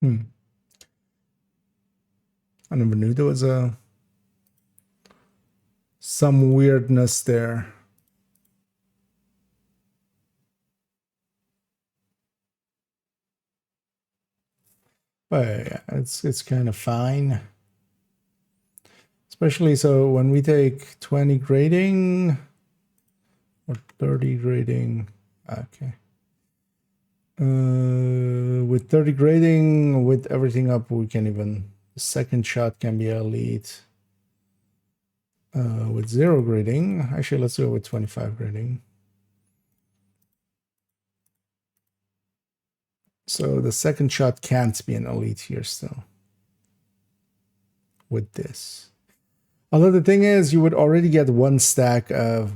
I never knew there was some weirdness there. But yeah, it's kind of fine. Especially so when we take 20 grading or 30 grading. Okay. With 30 grading, with everything up, we can even, the second shot can be elite. With 0 grading, actually let's go with 25 grading. So the second shot can't be an elite here still. With this. Although the thing is, you would already get one stack of.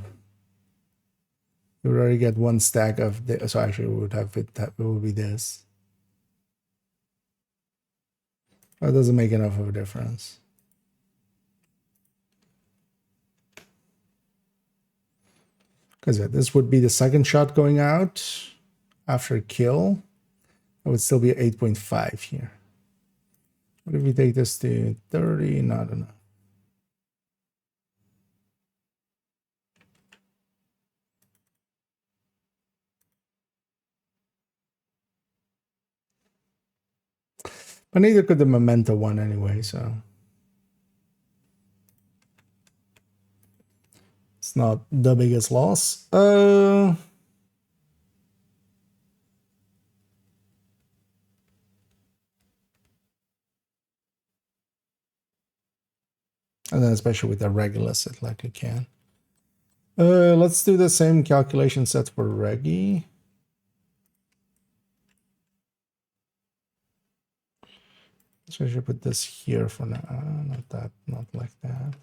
You would already get one stack of this. So actually, we would have it. That would be this. That doesn't make enough of a difference. Because this would be the second shot going out after kill. It would still be 8.5 here. What if we take this to 30? Not enough. But neither could the Memento one anyway, so it's not the biggest loss. And then especially with the Regulus, it likely can. Let's do the same calculation set for Regi. So I should put this here for now. Not that, not like that.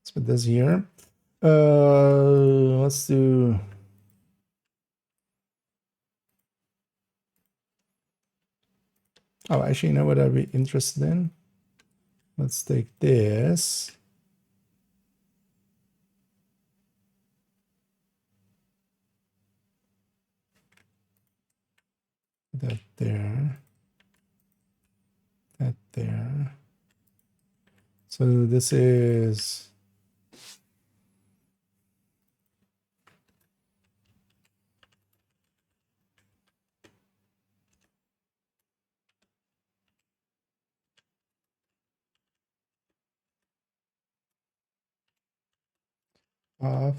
Let's put this here. Let's do. Oh, actually, you know what I'd be interested in? Let's take this. That there. That there. So this is. Off.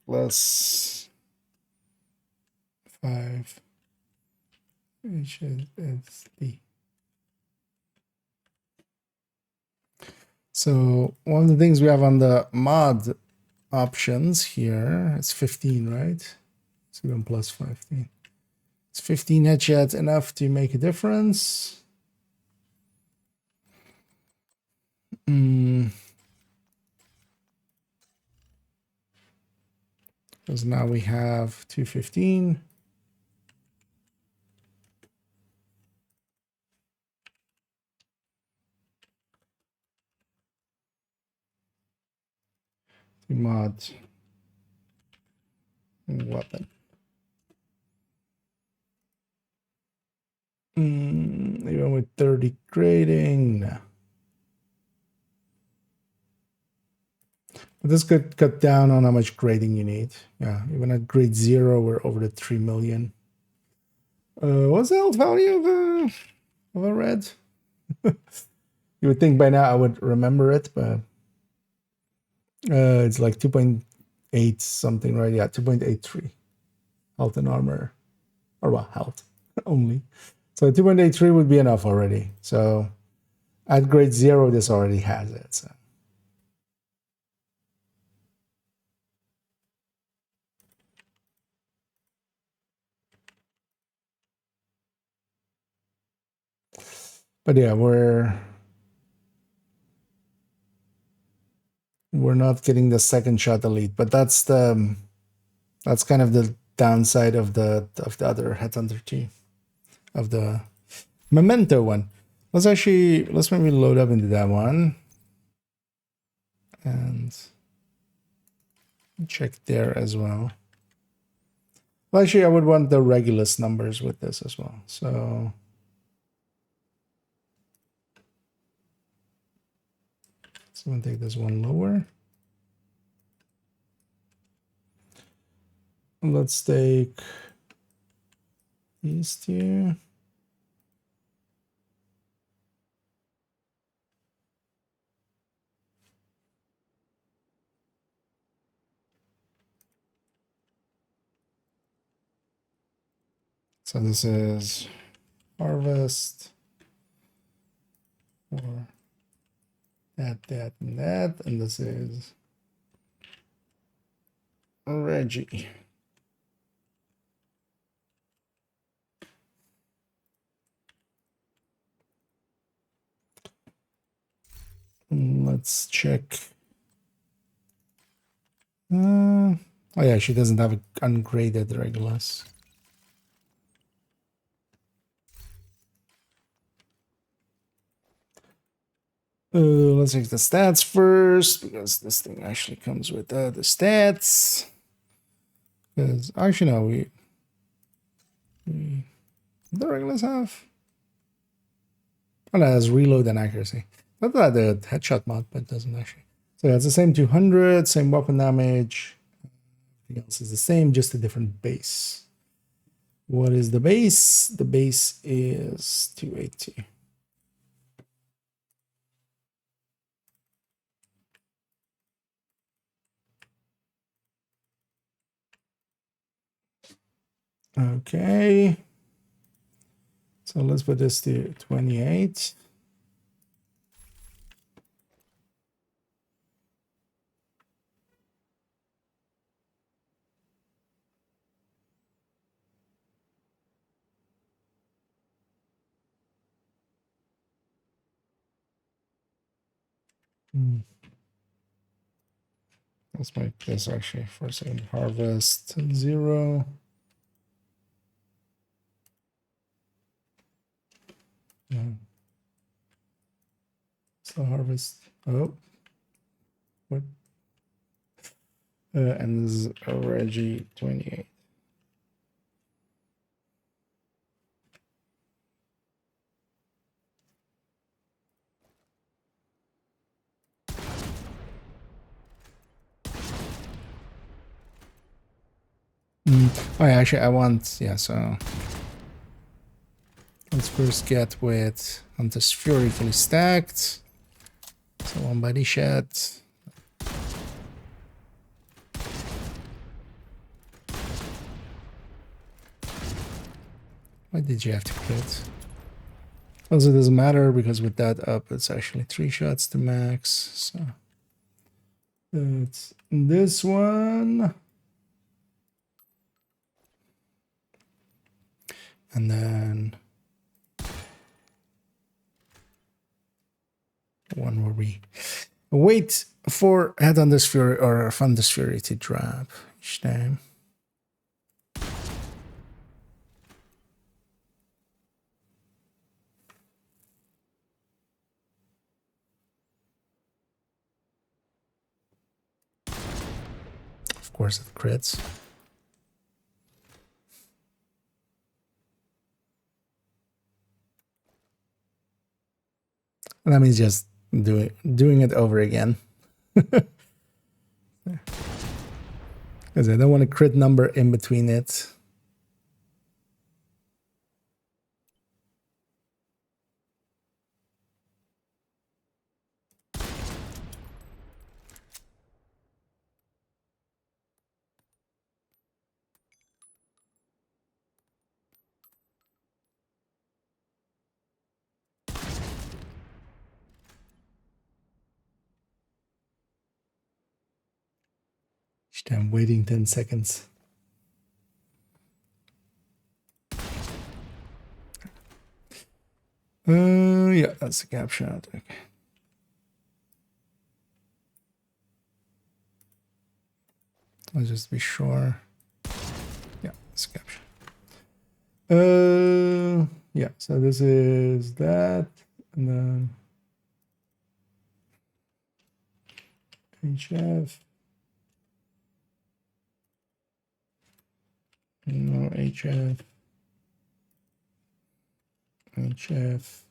Plus Y25 HSD. So one of the things we have on the mod options here, it's 15, right? So even plus 15. It's 15 headshots enough to make a difference. Because now we have 215. Mod weapon. Even with 30 grading, no. But this could cut down on how much grading you need. Yeah, even at grade 0, we're over the 3 million. What's the health value of a red? You would think by now I would remember it, but it's like 2.8 something, right? Yeah, 2.83 health and armor, or well, health only. So 2.83 would be enough already. So at grade 0, this already has it. So. But yeah, we're not getting the second shot elite, but that's kind of the downside of the other Headhunter 2, of the Memento one. Let's maybe load up into that one and check there as well. Well, actually, I would want the Regulus numbers with this as well. So I'm gonna take this one lower. Let's take these two. So this is harvest for that, and that, and this is Reggie. Let's check. Oh yeah, she doesn't have an ungraded Regulus. Let's check the stats first, because this thing actually comes with the stats. Because actually no, we the Regulus have. Oh, no, it has reload and accuracy. Not that the headshot mod, but it doesn't actually. So yeah, it's the same 200, same weapon damage. Everything else is the same, just a different base. What is the base? The base is 280. Okay. So let's put this to 28. Let's make this actually for a second. Harvest 0. Yeah. So harvest. Oh. What? And this is Reggie 28. Oh, yeah, actually, I want, yeah, so let's first get with Hunter's Fury fully stacked. So one body shot. did you have to crit? Also, it doesn't matter because with that up, it's actually 3 shots to max. So that's this one. And then one where we wait for Headhunter's Fury or Thunder's Fury to drop each time. Of course, it crits. And that means just doing it over again. Because I don't want a crit number in between it. I'm waiting 10 seconds. Yeah, that's a cap shot. Okay. Let's just be sure. Yeah, it's a cap shot. Yeah, so this is that, and then HF. No, HF. HF.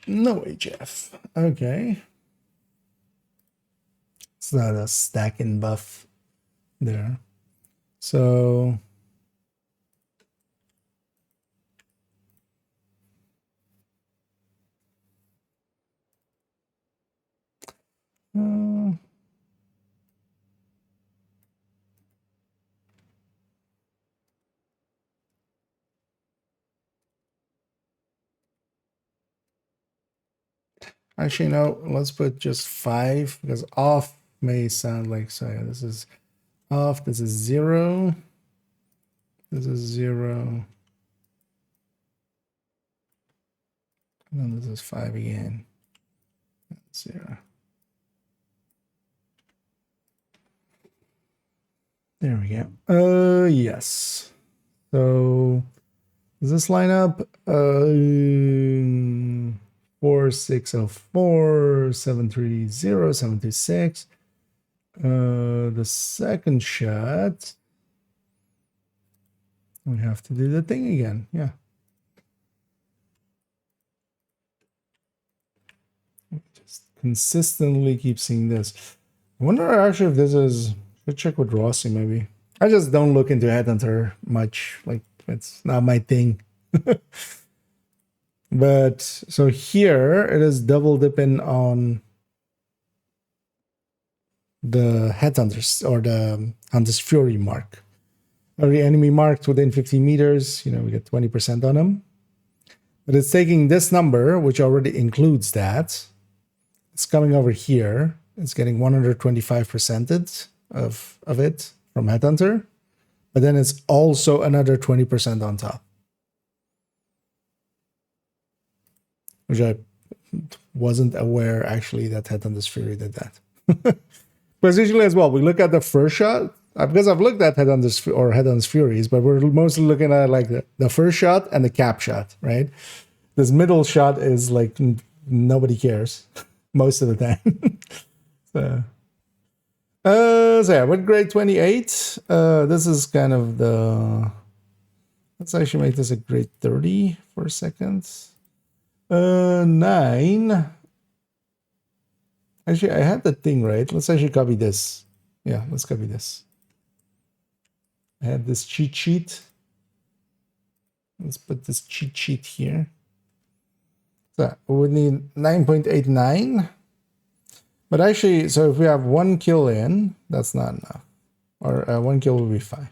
No HF. Okay. It's not a stacking buff there. So actually, no, let's put just 5 because off may sound like, so yeah, this is off, this is 0, this is 0, and then this is 5 again, 0. There we go. Yes. So does this line up? 4604, 730, 726. The second shot, we have to do the thing again. Yeah. Just consistently keep seeing this. I wonder actually if this is, should check with Rossi maybe. I just don't look into Headhunter much. Like, it's not my thing. But so here it is double dipping on the Headhunters or the Hunter's Fury mark. Every enemy marked within 15 meters, you know, we get 20% on them. But it's taking this number, which already includes that. It's coming over here. It's getting 125% of it from Headhunter. But then it's also another 20% on top. Which I wasn't aware actually that Headhunter's Fury did that. Because usually as well, we look at the first shot, because I've looked at Headhunter's Furies, but we're mostly looking at like the first shot and the cap shot, right? This middle shot is like nobody cares most of the time. So yeah, with grade 28, this is kind of the, let's actually make this a grade 30 for a second. 9. Actually, I had the thing right. Let's actually copy this. Yeah, let's copy this. I had this cheat sheet. Let's put this cheat sheet here. So we would need 9.89. But actually, so if we have 1 kill in, that's not enough. Or 1 kill would be 5.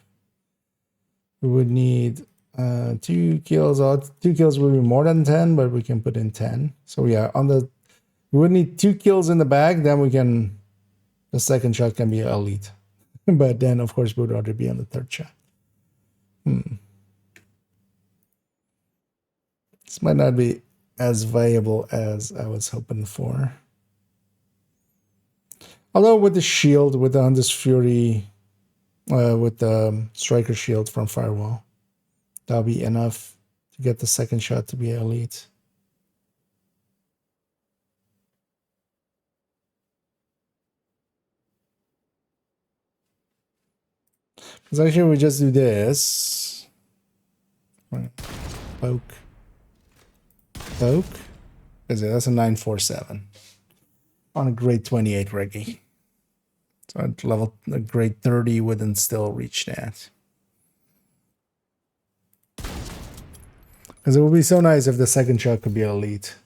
We would need 2 kills. 2 kills would be more than 10, but we can put in 10. So yeah, we would need 2 kills in the bag, then the second shot can be elite. But then, of course, we would rather be on the third shot. This might not be as viable as I was hoping for. Although with the shield, with the Hunter's Fury, with the Striker Shield from Firewall, that'll be enough to get the second shot to be elite. Because actually we just do this. Poke. Poke. Because that's a 947. On a grade 28 Reggie. So at level a grade 30 wouldn't still reach that. Because it would be so nice if the second shot could be elite.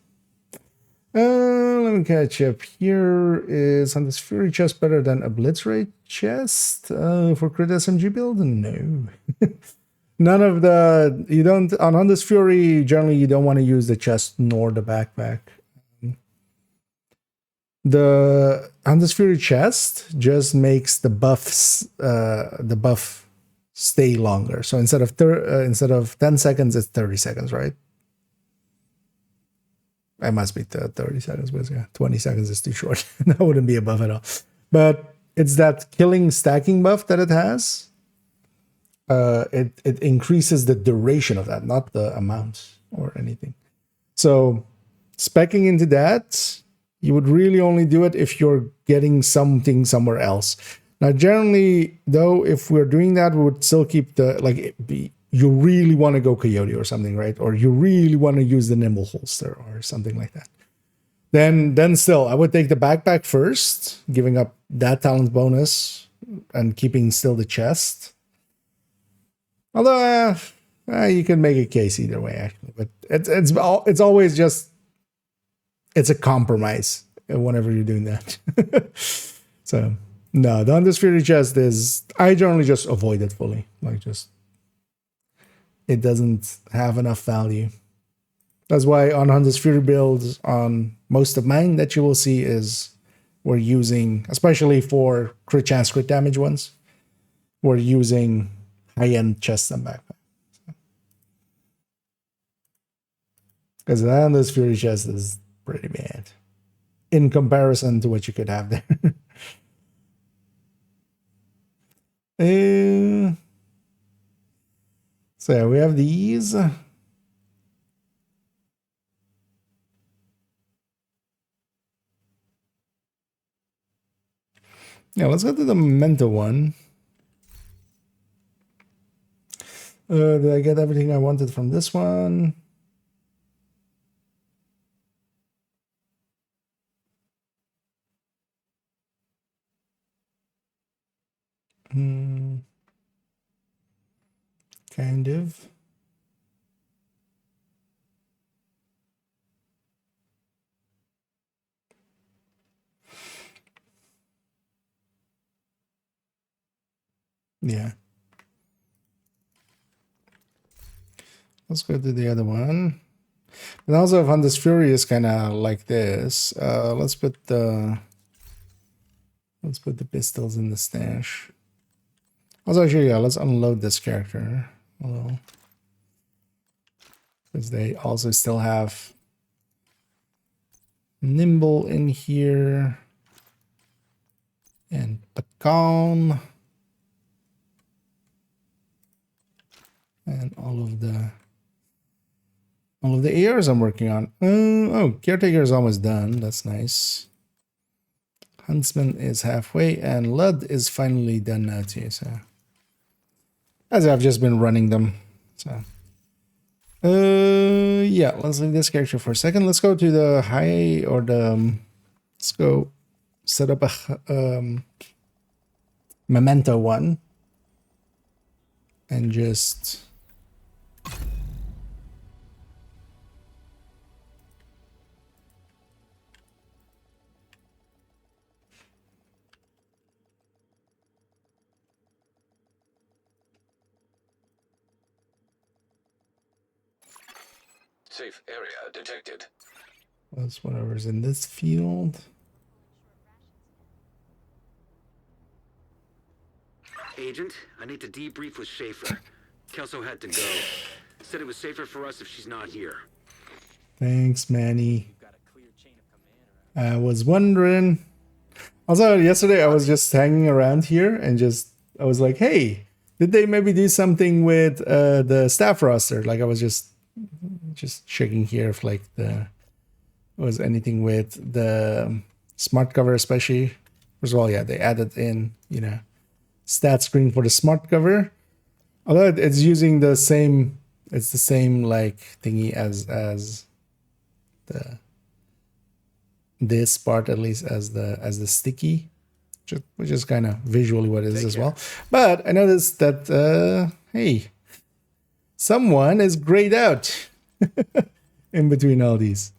Let me catch up. Here is on this Fury chest better than Obliterate chest for crit SMG build? No. None of the you don't on this Fury generally you don't want to use the chest nor the backpack. The Hunter's Fury chest just makes the buff stay longer. So instead of 10 seconds, it's 30 seconds, right? It must be 30 seconds, but yeah, 20 seconds is too short. That wouldn't be a buff at all. But it's that killing stacking buff that it has. It increases the duration of that, not the amount or anything. So speccing into that, you would really only do it if you're getting something somewhere else. Now, generally, though, if we're doing that, we would still keep you really want to go Coyote or something, right? Or you really want to use the Nimble Holster or something like that. Then still, I would take the backpack first, giving up that talent bonus and keeping still the chest. Although, you can make a case either way, actually. But it's always just, it's a compromise whenever you're doing that. So, no, the Hunter's Fury chest is, I generally just avoid it fully. It doesn't have enough value. That's why on Hunter's Fury builds, on most of mine that you will see is we're using, especially for crit chance, crit damage ones, we're using high-end chests and backpack. Because the Hunter's Fury chest is pretty bad in comparison to what you could have there. So yeah, we have these. Yeah, let's go to the Memento one. Did I get everything I wanted from this one? Kind of. Yeah. Let's go to the other one. And also, if Hunter's Fury is kind of like this, let's put the pistols in the stash. Also, actually, yeah, let's unload this character. Hello. Because they also still have Nimble in here. And Pecan. And all of the ARs I'm working on. Oh, Caretaker is almost done. That's nice. Huntsman is halfway, and Lud is finally done now too. So, as I've just been running them. So, yeah, let's leave this character for a second. Let's go to the high or the. Let's go set up a Memento one, and just Safe area detected. Plus whatever's in this field. Agent, I need to debrief with Schaefer. Kelso had to go. Said it was safer for us if she's not here. Thanks, Manny. I was wondering. Also, yesterday I was just hanging around here and I was like, hey, did they maybe do something with the staff roster? Like I was just checking here if like was anything with the smart cover, especially. First of all, yeah, they added in, stat screen for the smart cover. Although it's using the same, it's the same like thingy as this part, at least as the sticky, which is kind of visually what it is as well. But I noticed that hey, someone is grayed out in between all these.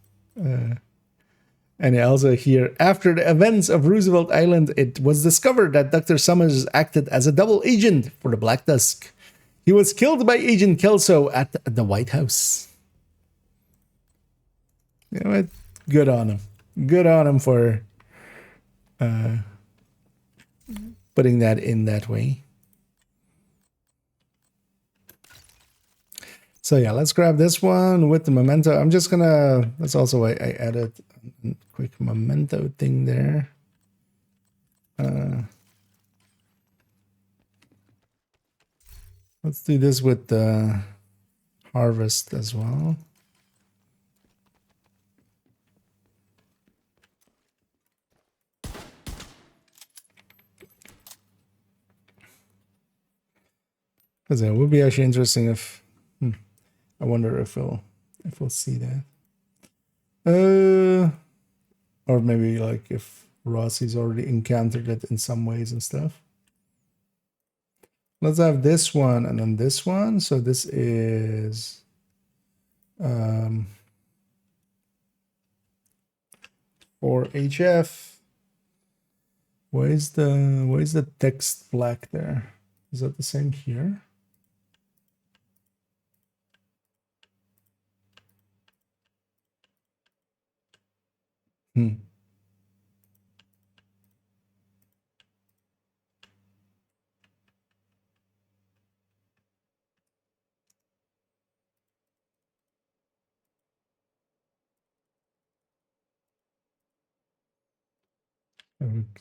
And also here, after the events of Roosevelt Island, it was discovered that Dr. Summers acted as a double agent for the Black Tusk. He was killed by Agent Kelso at the White House. You know what? Good on him. Good on him for putting that in that way. So yeah, let's grab this one with the memento. I'm just gonna, that's also why I added a quick memento thing there. Let's do this with the harvest as well. Because it would be actually interesting if I wonder if we'll see that. Or maybe like if Rossi's already encountered it in some ways and stuff. Let's have this one and then this one. So this is for HF. Why is the text black there? Is that the same here?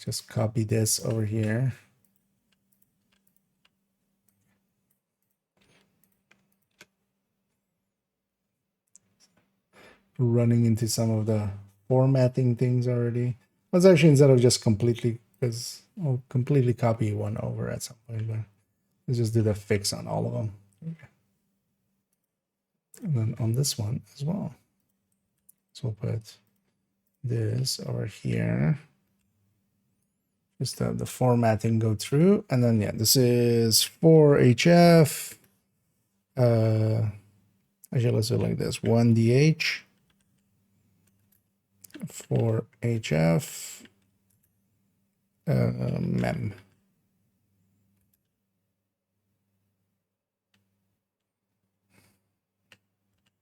Just copy this over here. Running into some of the formatting things already. Let's actually, instead of just completely, because I'll completely copy one over at some point, but let's just do the fix on all of them. Okay. And then on this one as well. So we'll put this over here. Just have the formatting go through. And then, yeah, this is for HF. Actually, let's do it like this. 1DH. For HF. Mem.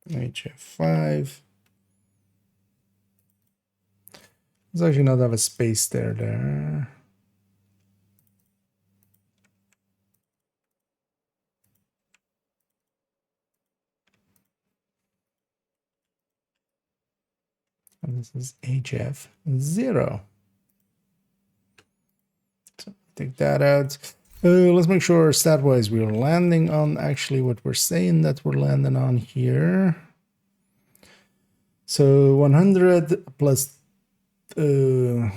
HF5. Let's actually not have a space there. And this is HF0. So take that out. Let's make sure stat-wise we're landing on actually what we're saying that we're landing on here. So 100 plus 100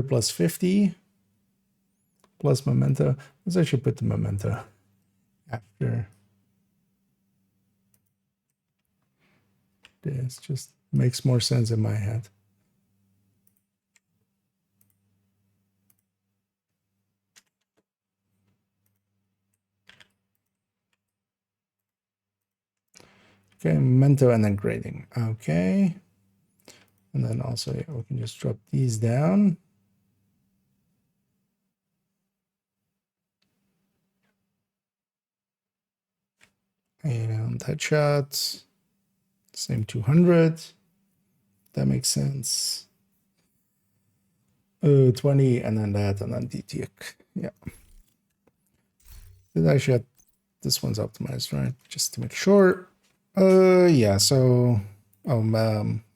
plus 50 plus memento. Let's actually put the memento after this. Just makes more sense in my head. Okay, memento and then grading. Okay. And then also, yeah, we can just drop these down. And headshot, same 200. That makes sense. 20, and then that, and then DTX. Yeah. Did I actually this one's optimized, right? Just to make sure. Yeah, so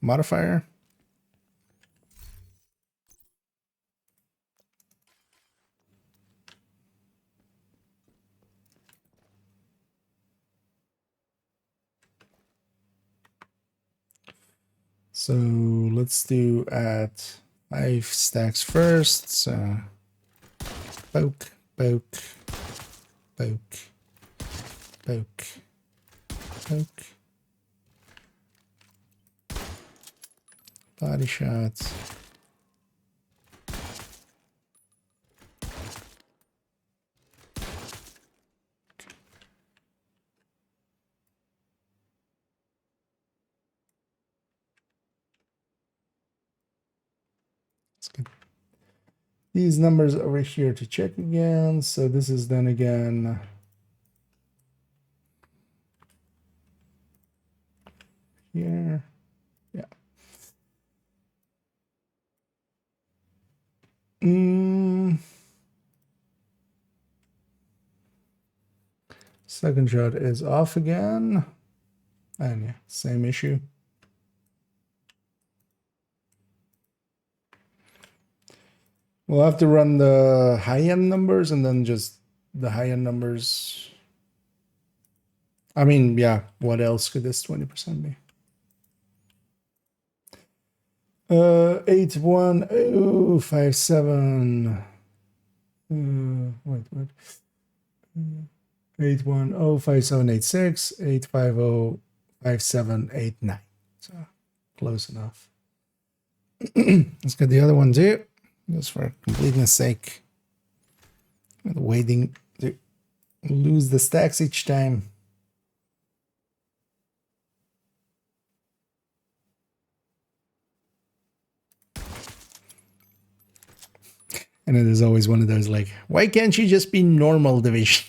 modifier. So let's do at 5 stacks first. So poke, poke, poke, poke, poke. Body shots. Let's get these numbers over here to check again. So this is then again here. Yeah. Second shot is off again. And yeah, same issue. We'll have to run the high-end numbers and then just the high-end numbers. I mean, yeah, what else could this 20% be? 81057. Wait. 8105786, 8505789. So close enough. Let's get the other one too, just for completeness sake. I'm waiting to lose the stacks each time. And it is always one of those like, why can't you just be normal division?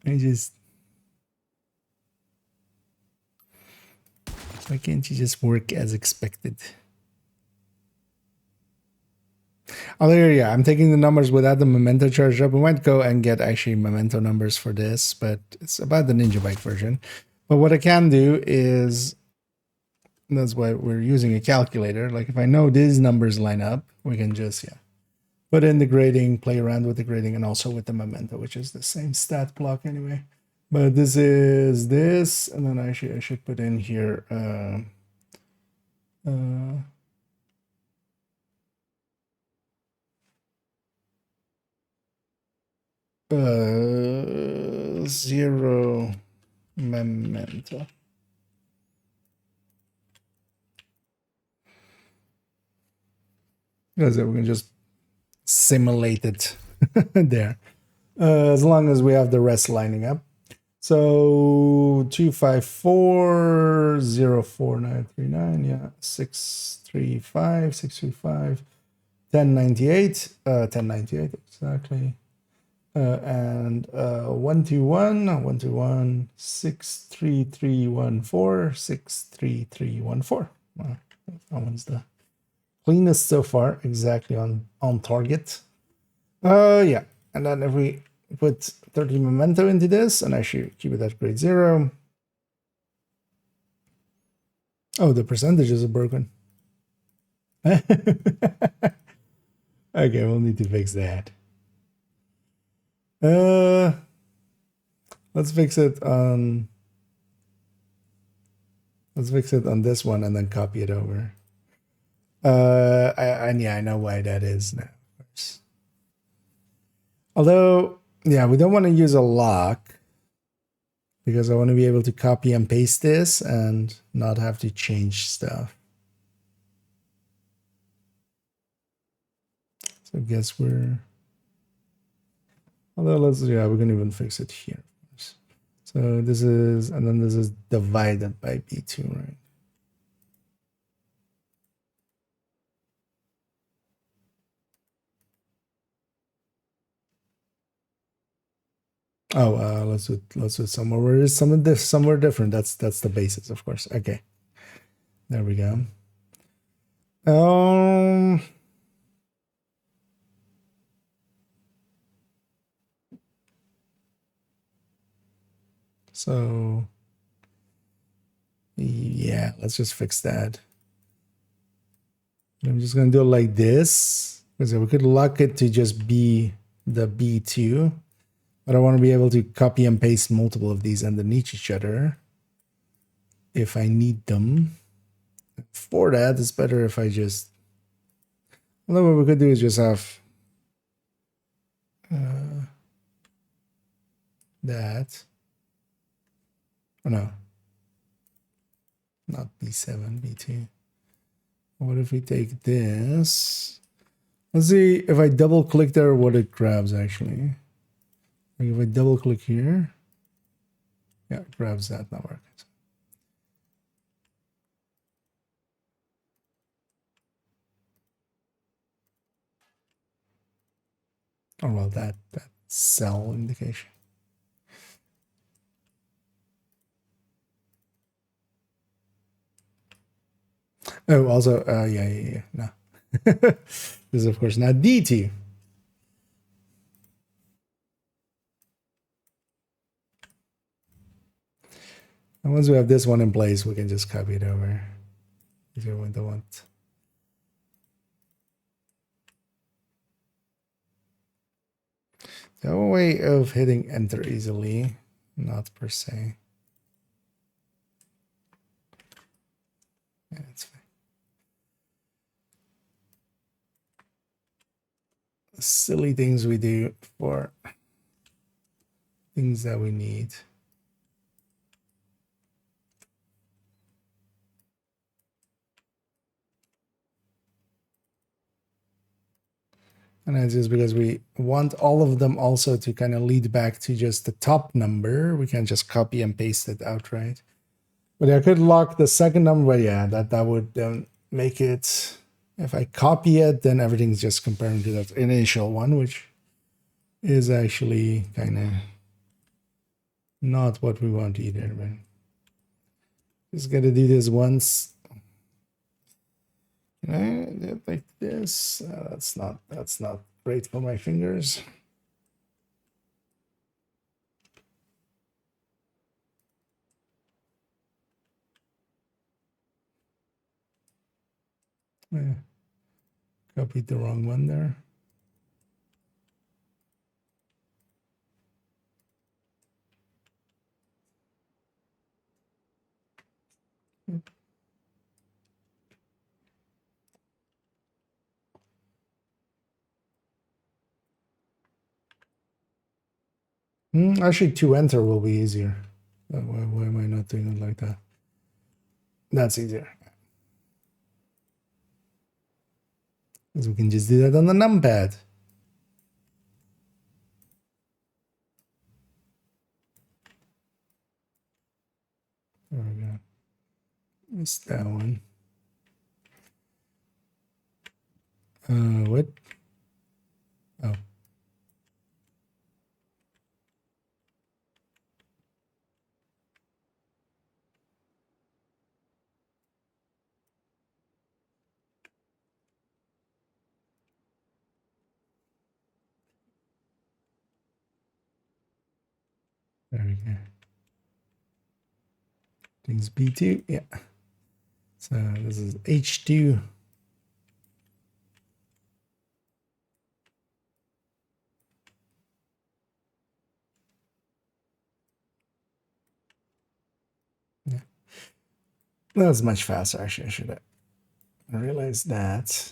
Why can't you just work as expected? Oh, there, yeah, I'm taking the numbers without the memento charged up. We might go and get actually memento numbers for this, but it's about the Ninja Bike version. But what I can do is, that's why we're using a calculator. Like if I know these numbers line up, we can just, yeah, put in the grading, play around with the grading, and also with the memento, which is the same stat block anyway. But this is this, and then actually I should put in here 0 memento. Because we can just simulate it there, as long as we have the rest lining up. So 254049939, yeah, 635 1098 1098 exactly. And 121 63314 63314. That one's the cleanest so far, exactly on target. Yeah, and then if we put 30 memento into this, and actually keep it at grade 0. Oh, the percentages are broken. Okay, we'll need to fix that. Let's fix it on this one and then copy it over. And yeah, I know why that is now. Although, yeah, we don't want to use a lock because I want to be able to copy and paste this and not have to change stuff. So I guess we're, although we can even fix it here. So this is, and then this is divided by B2, right? Oh, let's do somewhere where it's somewhere different. That's the basis, of course. Okay, there we go. So yeah, let's just fix that. I'm just gonna do it like this because we could lock it to just be the B2, but I want to be able to copy and paste multiple of these underneath each other if I need them. For that, it's better if I just. Well, what we could do is just have that. Oh no, not B7, B2. What if we take this? Let's see if I double click there, what it grabs actually. Like if I double click here, yeah, it grabs that network. Oh well, that cell indication. Oh, also, yeah. No, this is of course not D2. And once we have this one in place, we can just copy it over. If you want. No way of hitting enter easily, not per se. Yeah, it's fine. Silly things we do for things that we need. And that's just because we want all of them also to kind of lead back to just the top number. We can just copy and paste it outright. But I could lock the second number, but yeah, that would make it, if I copy it, then everything's just comparing to that initial one, which is actually kind of not what we want either, but just gotta do this once. Can I do it like this? That's not great for my fingers. Yeah. Copied the wrong one there. Actually, to enter will be easier. Why am I not doing it like that? That's easier. Because we can just do that on the numpad. There we go. Missed that one. What? Oh. There we go. Things B2, yeah. So this is H2. Yeah. That's much faster, actually. I should have realized that.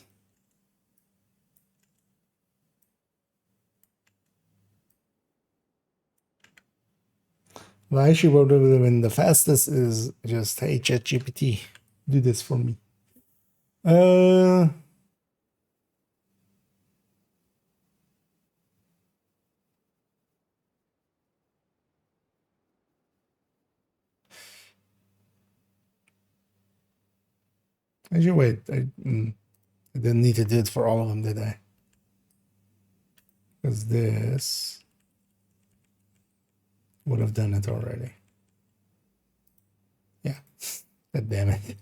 Well, actually, what would have been the fastest is just, hey, ChatGPT, do this for me. Actually, wait, I didn't need to do it for all of them, did I? Because this would have done it already. Yeah. God damn it.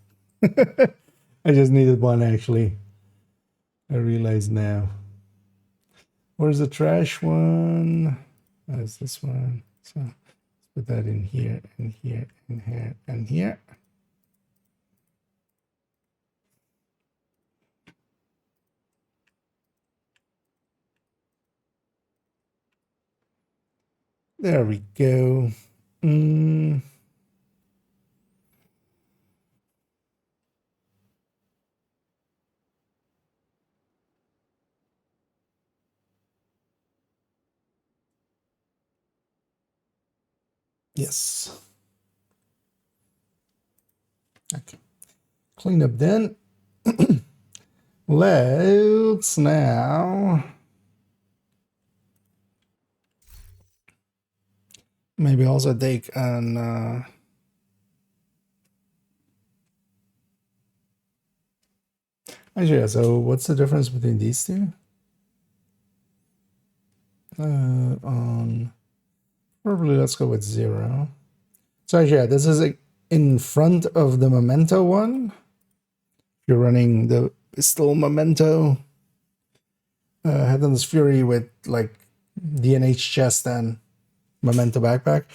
I just needed one actually. I realize now. Where's the trash one? Oh, it's this one. So let's put that in here, and here, and here, and here. There we go. Yes. Okay. Clean up then. Let's now maybe also take an actually, yeah, so what's the difference between these two? On probably let's go with 0. So actually, yeah, this is in front of the memento one. If you're running the pistol memento Headless Fury with like DNH chest and memento backpack,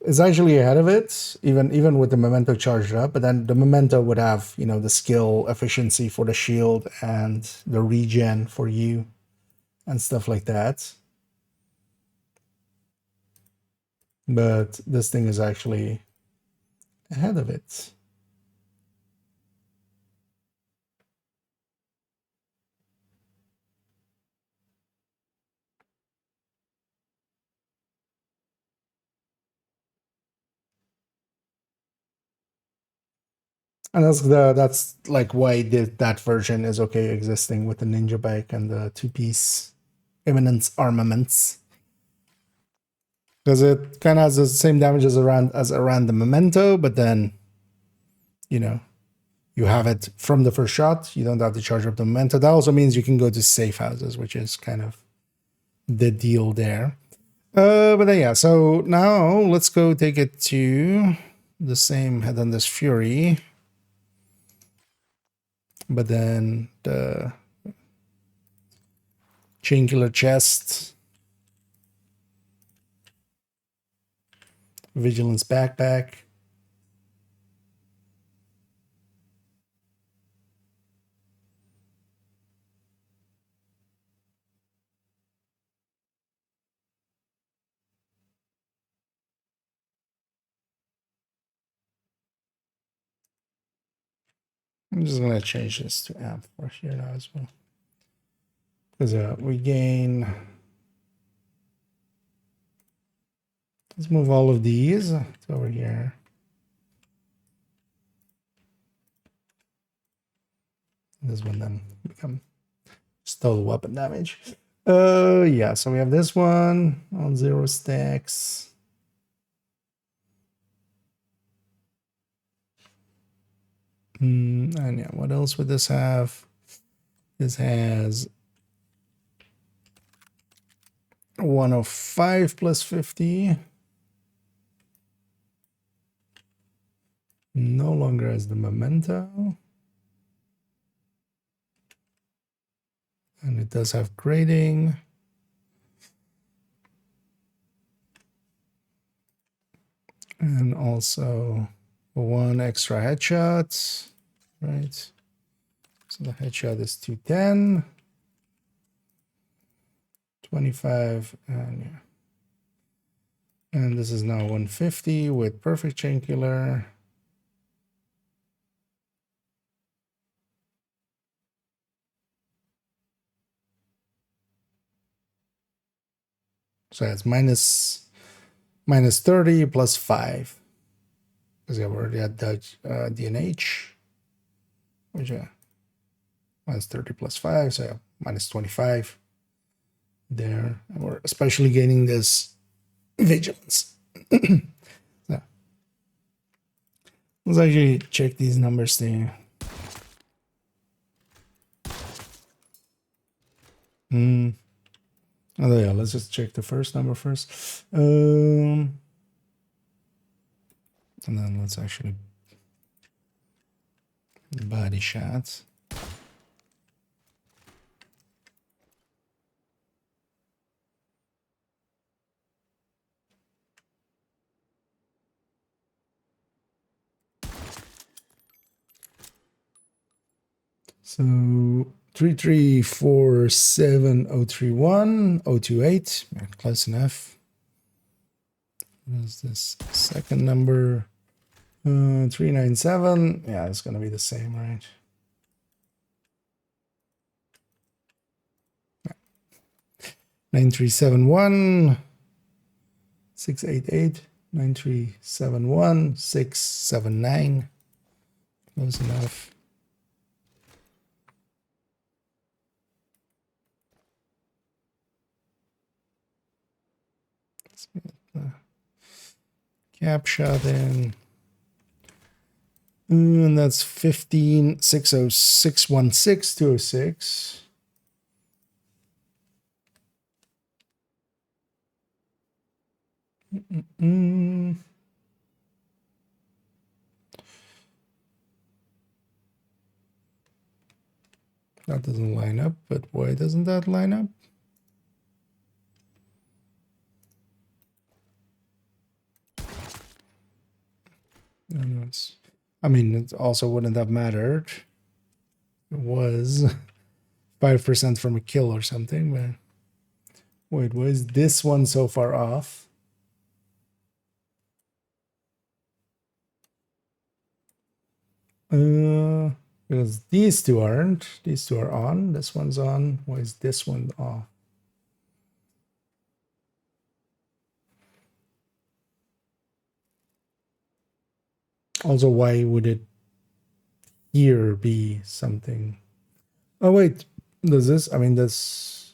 it's actually ahead of it, even with the memento charged up. But then the memento would have, you know, the skill efficiency for the shield and the regen for you and stuff like that. But this thing is actually ahead of it. And that's like why that version is okay existing with the ninja bike and the 2-piece eminence armaments, because it kind of has the same damage as around the memento, but then, you know, you have it from the first shot. You don't have to charge up the memento. That also means you can go to safe houses, which is kind of the deal there. But then, yeah, so now let's go take it to the same Headless Fury, but then the Chainkiller chest, Vigilance backpack, I'm just gonna change this to amp for here now as well, because we gain. Let's move all of these to over here. This one then become still weapon damage. Yeah, so we have this one on 0 stacks. And yeah, what else would this have? This has 105 plus 50. No longer as the memento. And it does have grading. And also 1 extra headshot, right? So the headshot is 210, 25, and yeah. And this is now 150 with perfect Chainkiller. So it's minus 30 plus 5. Because yeah, we already had DNH. Which minus 30 plus 5, so yeah, minus 25 there. And we're especially gaining this vigilance. So, let's actually check these numbers there. Oh yeah, let's just check the first number first. And then let's actually body shot. So 3347031 close enough. What is this second number? 397. Yeah, it's gonna be the same, right? Yeah. 9371 688 9371 679. Close enough. Let's get the cap shot in. And that's 1560616206. That doesn't line up, but why doesn't that line up? I mean, it also wouldn't have mattered. It was 5% from a kill or something, but wait, why is this one so far off? Because these two aren't. These two are on. This one's on. Why is this one off? Also, why would it here be something? Oh, wait. Does this? I mean, this.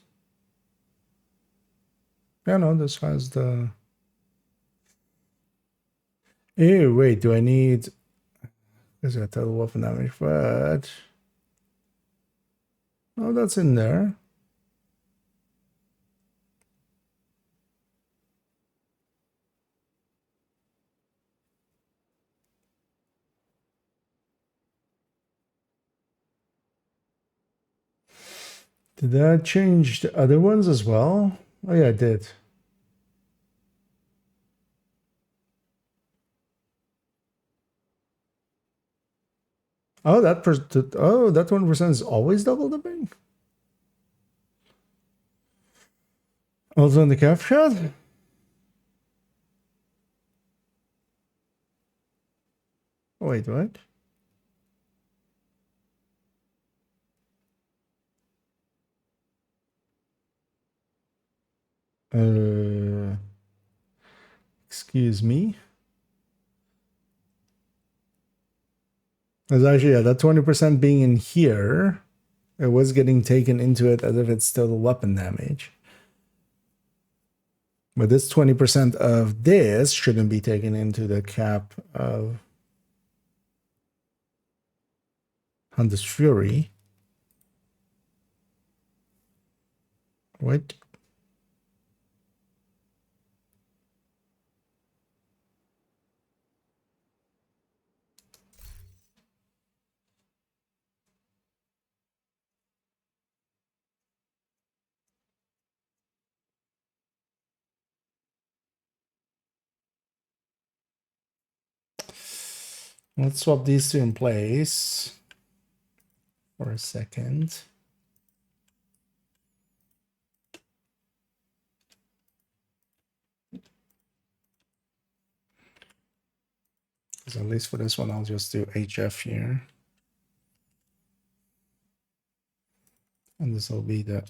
Yeah, no, this has the. Ew, wait, do I need. Because I total weapon damage, but. Oh, that's in there. Did that change the other ones as well? Oh yeah, it did. Oh, that 1% is always double dipping. Also in the cap shot. Wait, what? Excuse me. There's actually, yeah, that 20% being in here, it was getting taken into it as if it's still the weapon damage. But this 20% of this shouldn't be taken into the cap of Hunter's Fury. What? Let's swap these two in place for a second. Because at least for this one, I'll just do HF here. And this will be the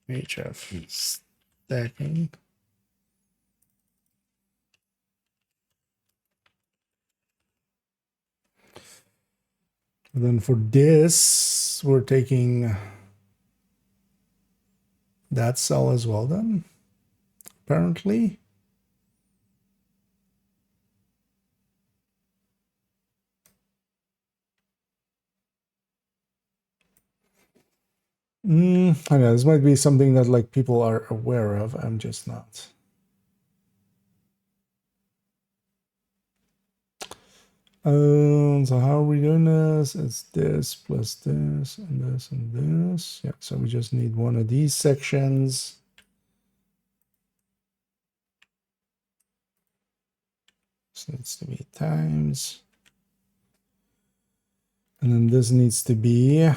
HF stacking. And then for this, we're taking that cell as well then, apparently. I know this might be something that like people are aware of. I'm just not. So how are we doing this? It's this plus this and this and this. Yeah, so we just need one of these sections. This needs to be times. And then this needs to be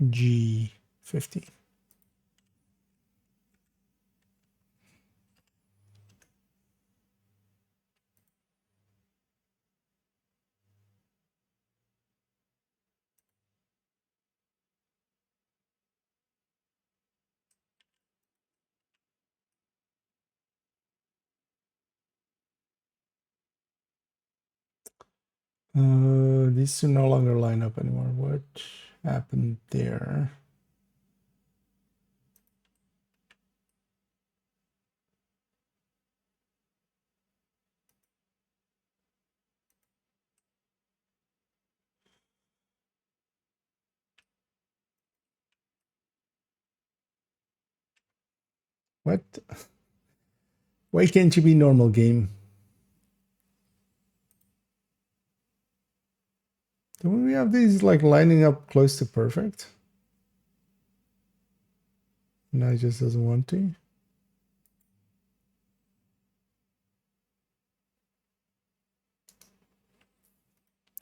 G50. These two no longer line up anymore. What happened there? What? Why can't you be normal, game? Don't we have these like lining up close to perfect? No, it just doesn't want to.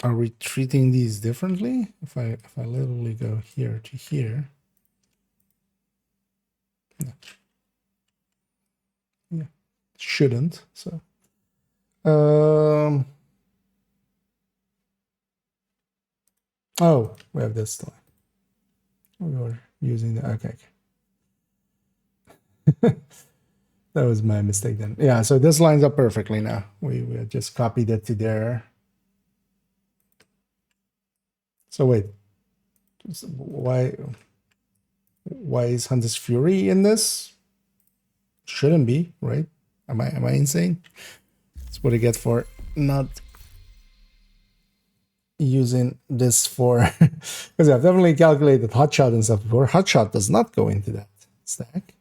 Are we treating these differently? If I literally go here to here. No. Yeah. Shouldn't. So oh, we have this line. We were using the okay. That was my mistake then. Yeah, so this lines up perfectly now. We just copied it to there. So wait, why is Hunter's Fury in this? Shouldn't be, right? Am I insane? That's what I get for not using this for because I've definitely calculated hotshot and stuff before. Hotshot does not go into that stack.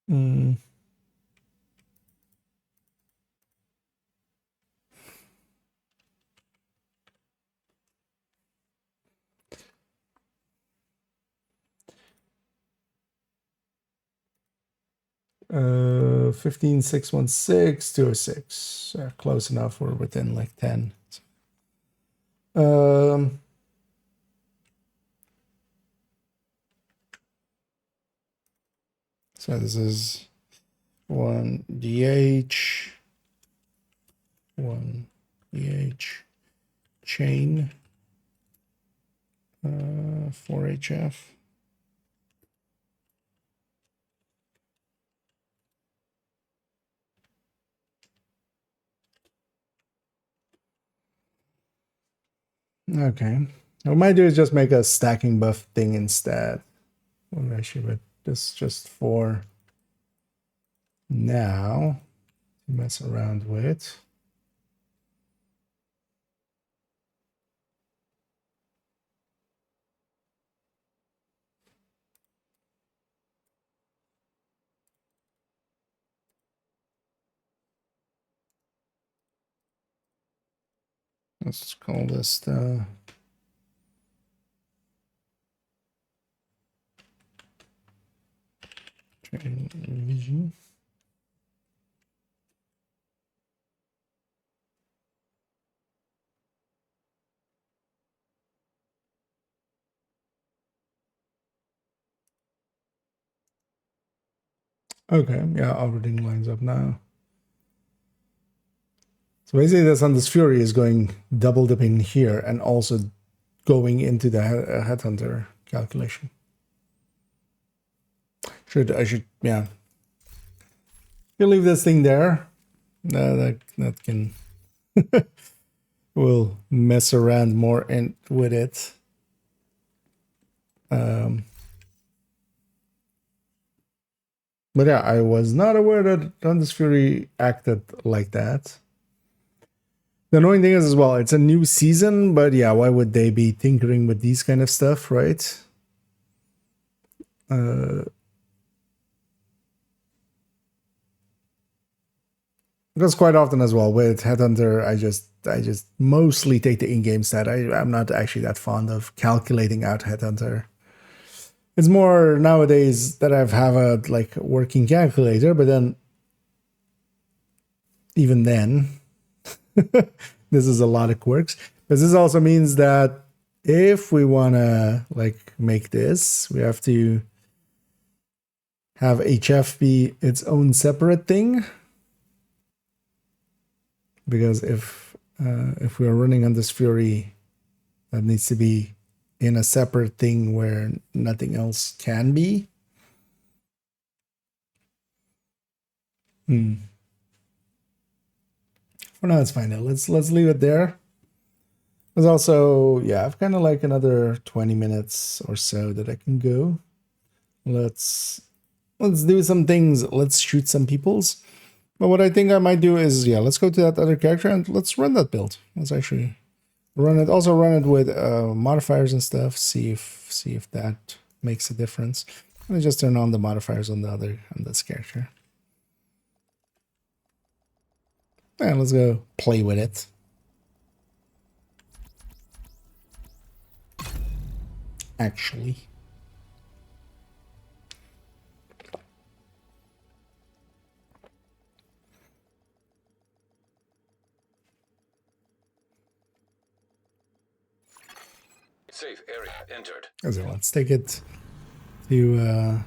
15616 206. Close enough. We're within like 10. So this is 1 DH, 1 DH, chain, 4 HF. Okay. What I might do is just make a stacking buff thing instead. What actually, but this just for now to mess around with. Let's call this the train vision. Okay, yeah, everything lines up now. So basically, this Hunter's Fury is going double dipping here and also going into the Headhunter calculation. I should, yeah. You leave this thing there. That can we'll mess around more with it. But yeah, I was not aware that Hunter's Fury acted like that. The annoying thing is as well, it's a new season, but yeah, why would they be tinkering with these kind of stuff, right? Because quite often as well with Headhunter, I just mostly take the in-game stat. I'm not actually that fond of calculating out Headhunter. It's more nowadays that I have a like working calculator, but then even then, this is a lot of quirks. But this also means that if we want to like make this, we have to have HF be its own separate thing. Because if we're running on this Fury, that needs to be in a separate thing where nothing else can be. For now, it's fine. Let's leave it there. There's also, yeah, I've kind of like another 20 minutes or so that I can go. Let's do some things. Let's shoot some peoples. But what I think I might do is, yeah, let's go to that other character and let's run that build. Let's actually run it. Also run it with modifiers and stuff. See if that makes a difference. And just turn on the modifiers on this character. And let's go play with it. Actually. Safe area entered. So let's take it to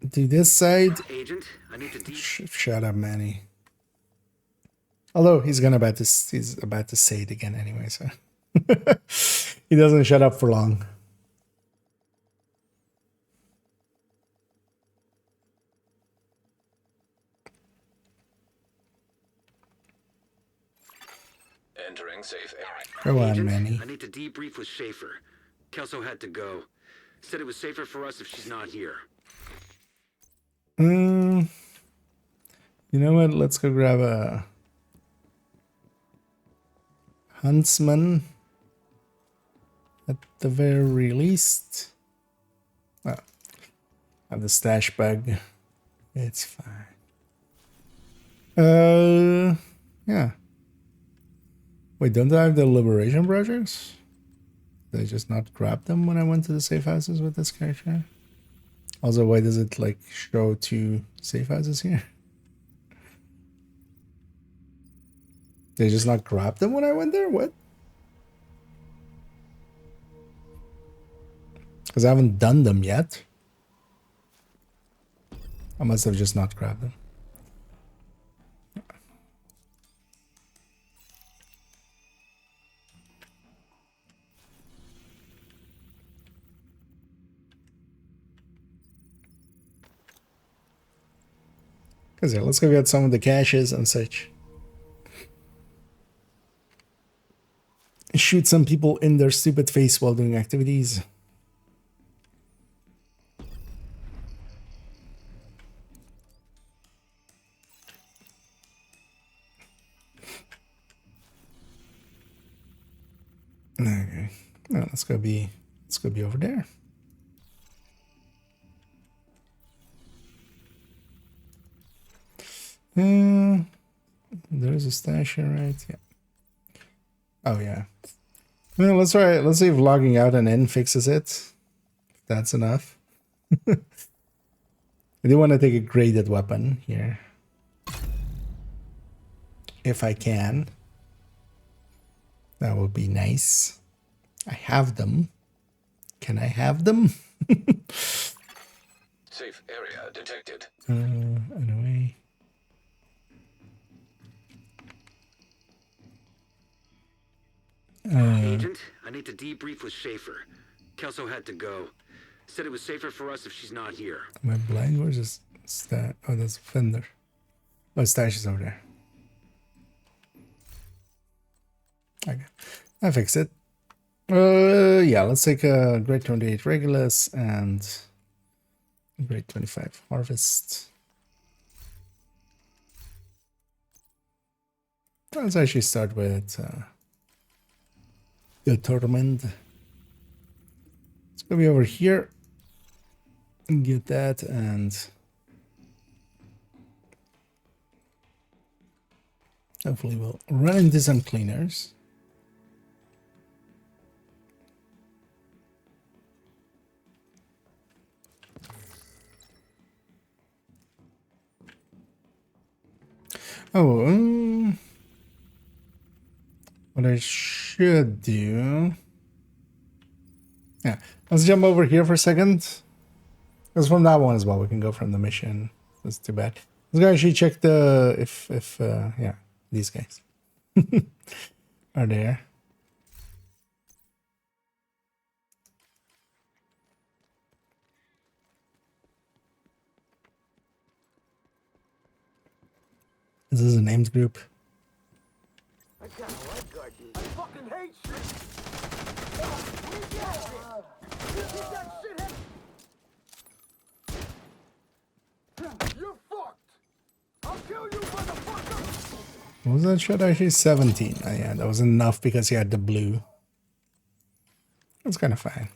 this side. Agent, I need to Shut up, Manny. Although he's about to say it again anyway, so he doesn't shut up for long. Entering safe area. Go on, Agent, Manny. I need to debrief with Schaefer. Kelso had to go. Said it was safer for us if she's not here. You know what? Let's go grab a huntsman at the very least. Oh, I have the stash bug. It's fine. Yeah. Wait, don't I have the liberation projects? Did I just not grab them when I went to the safe houses with this character? Also, why does it like show 2 safe houses here? Did I just not grab them when I went there? What? Because I haven't done them yet. I must have just not grabbed them. Because yeah, let's go get some of the caches and such. Shoot some people in their stupid face while doing activities. Okay. Now let's go be over there. There's a stash here, right? Yeah. Oh yeah. Well, let's try it. Let's see if logging out and in fixes it. If that's enough. I do want to take a graded weapon here. If I can. That would be nice. I have them. Can I have them? Safe area detected. Anyway. Agent, I need to debrief with Schaefer. Kelso had to go. Said it was safer for us if she's not here. Am I blind? Where's this stat? Oh, that's Fender. Oh, stash is over there. Okay. I fixed it. Yeah, let's take a grade 28 Regulus and grade 25 Harvest. Let's actually start with determined. Let's go over here and get that, and hopefully we'll run into some cleaners. Oh, what I should do... Yeah, let's jump over here for a second. Because from that one as well, we can go from the mission. That's too bad. Let's go actually check the... if yeah, these guys are there. This is a named group. I kinda like Gardew. I fucking hate shit! You're fucked! I'll kill you, motherfucker! What was that shot actually? 17. Oh, yeah, that was enough because he had the blue. That's kind of fine.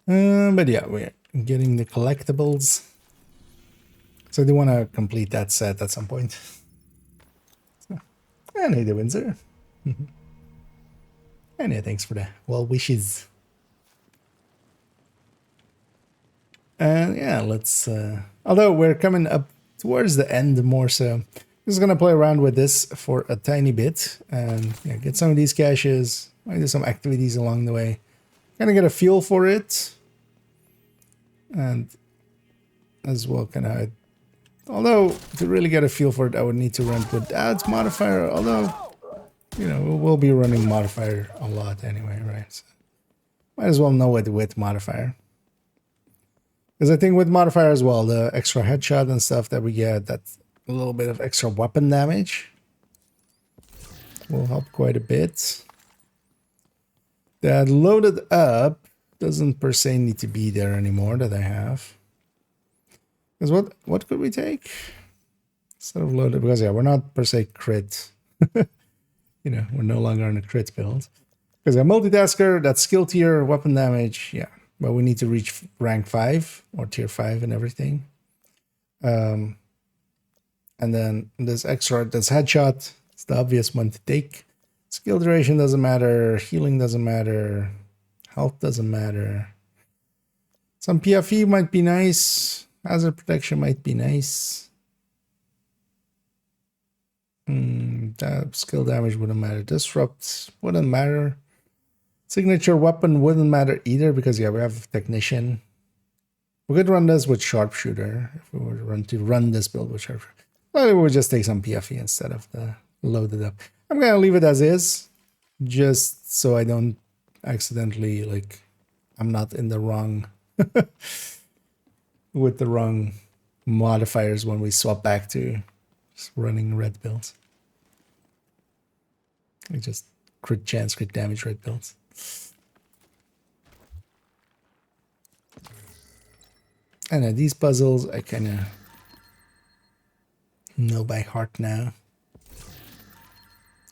But yeah, we're getting the collectibles. So I do want to complete that set at some point. So, and hey, the Windsor. And yeah, thanks for the well wishes. And yeah, let's... although we're coming up towards the end more so. I'm just going to play around with this for a tiny bit. And yeah, get some of these caches. Might do some activities along the way. Kind of get a feel for it. And as well, kind of... Although, to really get a feel for it, I would need to run without modifier. Although, you know, we'll be running modifier a lot anyway, right? So might as well know it with modifier. Because I think with modifier as well, the extra headshot and stuff that we get, that's a little bit of extra weapon damage, will help quite a bit. That loaded up doesn't per se need to be there anymore that I have. Because what could we take? Instead of loaded, because yeah, we're not per se crit. You know, we're no longer on a crit build. Because a multitasker, that's skill tier, weapon damage, yeah. But we need to reach rank 5 or tier 5 and everything. And then this extra, this headshot, it's the obvious one to take. Skill duration doesn't matter, healing doesn't matter, health doesn't matter. Some PFE might be nice. Hazard protection might be nice. That skill damage wouldn't matter. Disrupt wouldn't matter. Signature weapon wouldn't matter either because yeah, we have technician. We could run this with sharpshooter if we were to run this build with sharpshooter. But we would just take some PFE instead of the loaded up. I'm gonna leave it as is, just so I don't accidentally I'm not in the wrong. With the wrong modifiers when we swap back to just running red builds. We just crit chance, crit damage red builds. And these puzzles I kind of know by heart now.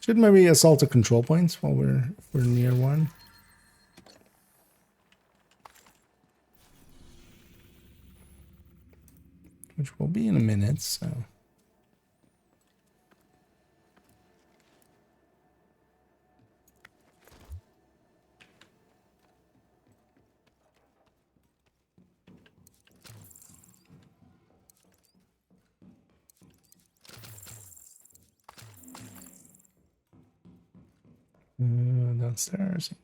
Should maybe assault a control points while we're near one. Which will be in a minute, so... downstairs.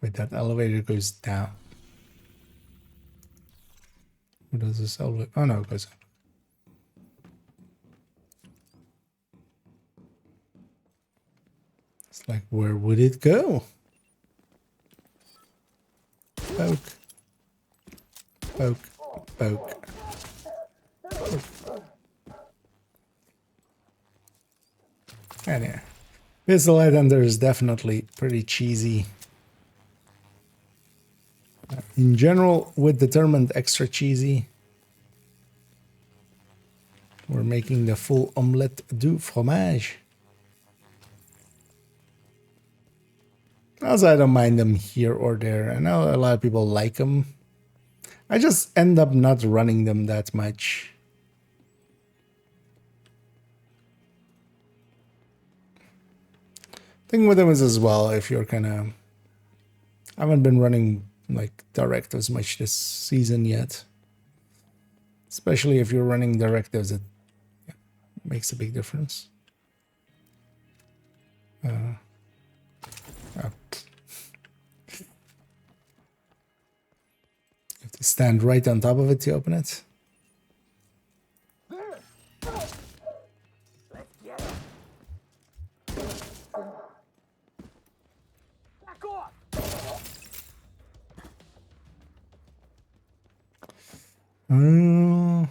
Wait, that elevator goes down. What does this elevator? Oh no, it goes up. It's like, where would it go? Poke. Poke. Poke. And yeah. Pistol Headhunter is definitely pretty cheesy. in general, with determined extra cheesy. We're making the full omelette du fromage. Also, I don't mind them here or there. I know a lot of people like them. I just end up not running them that much. Thing with them is as well, if you're kind of... I haven't been running like directives much this season yet. Especially if you're running directives, it makes a big difference. Oh. You have to stand right on top of it to open it.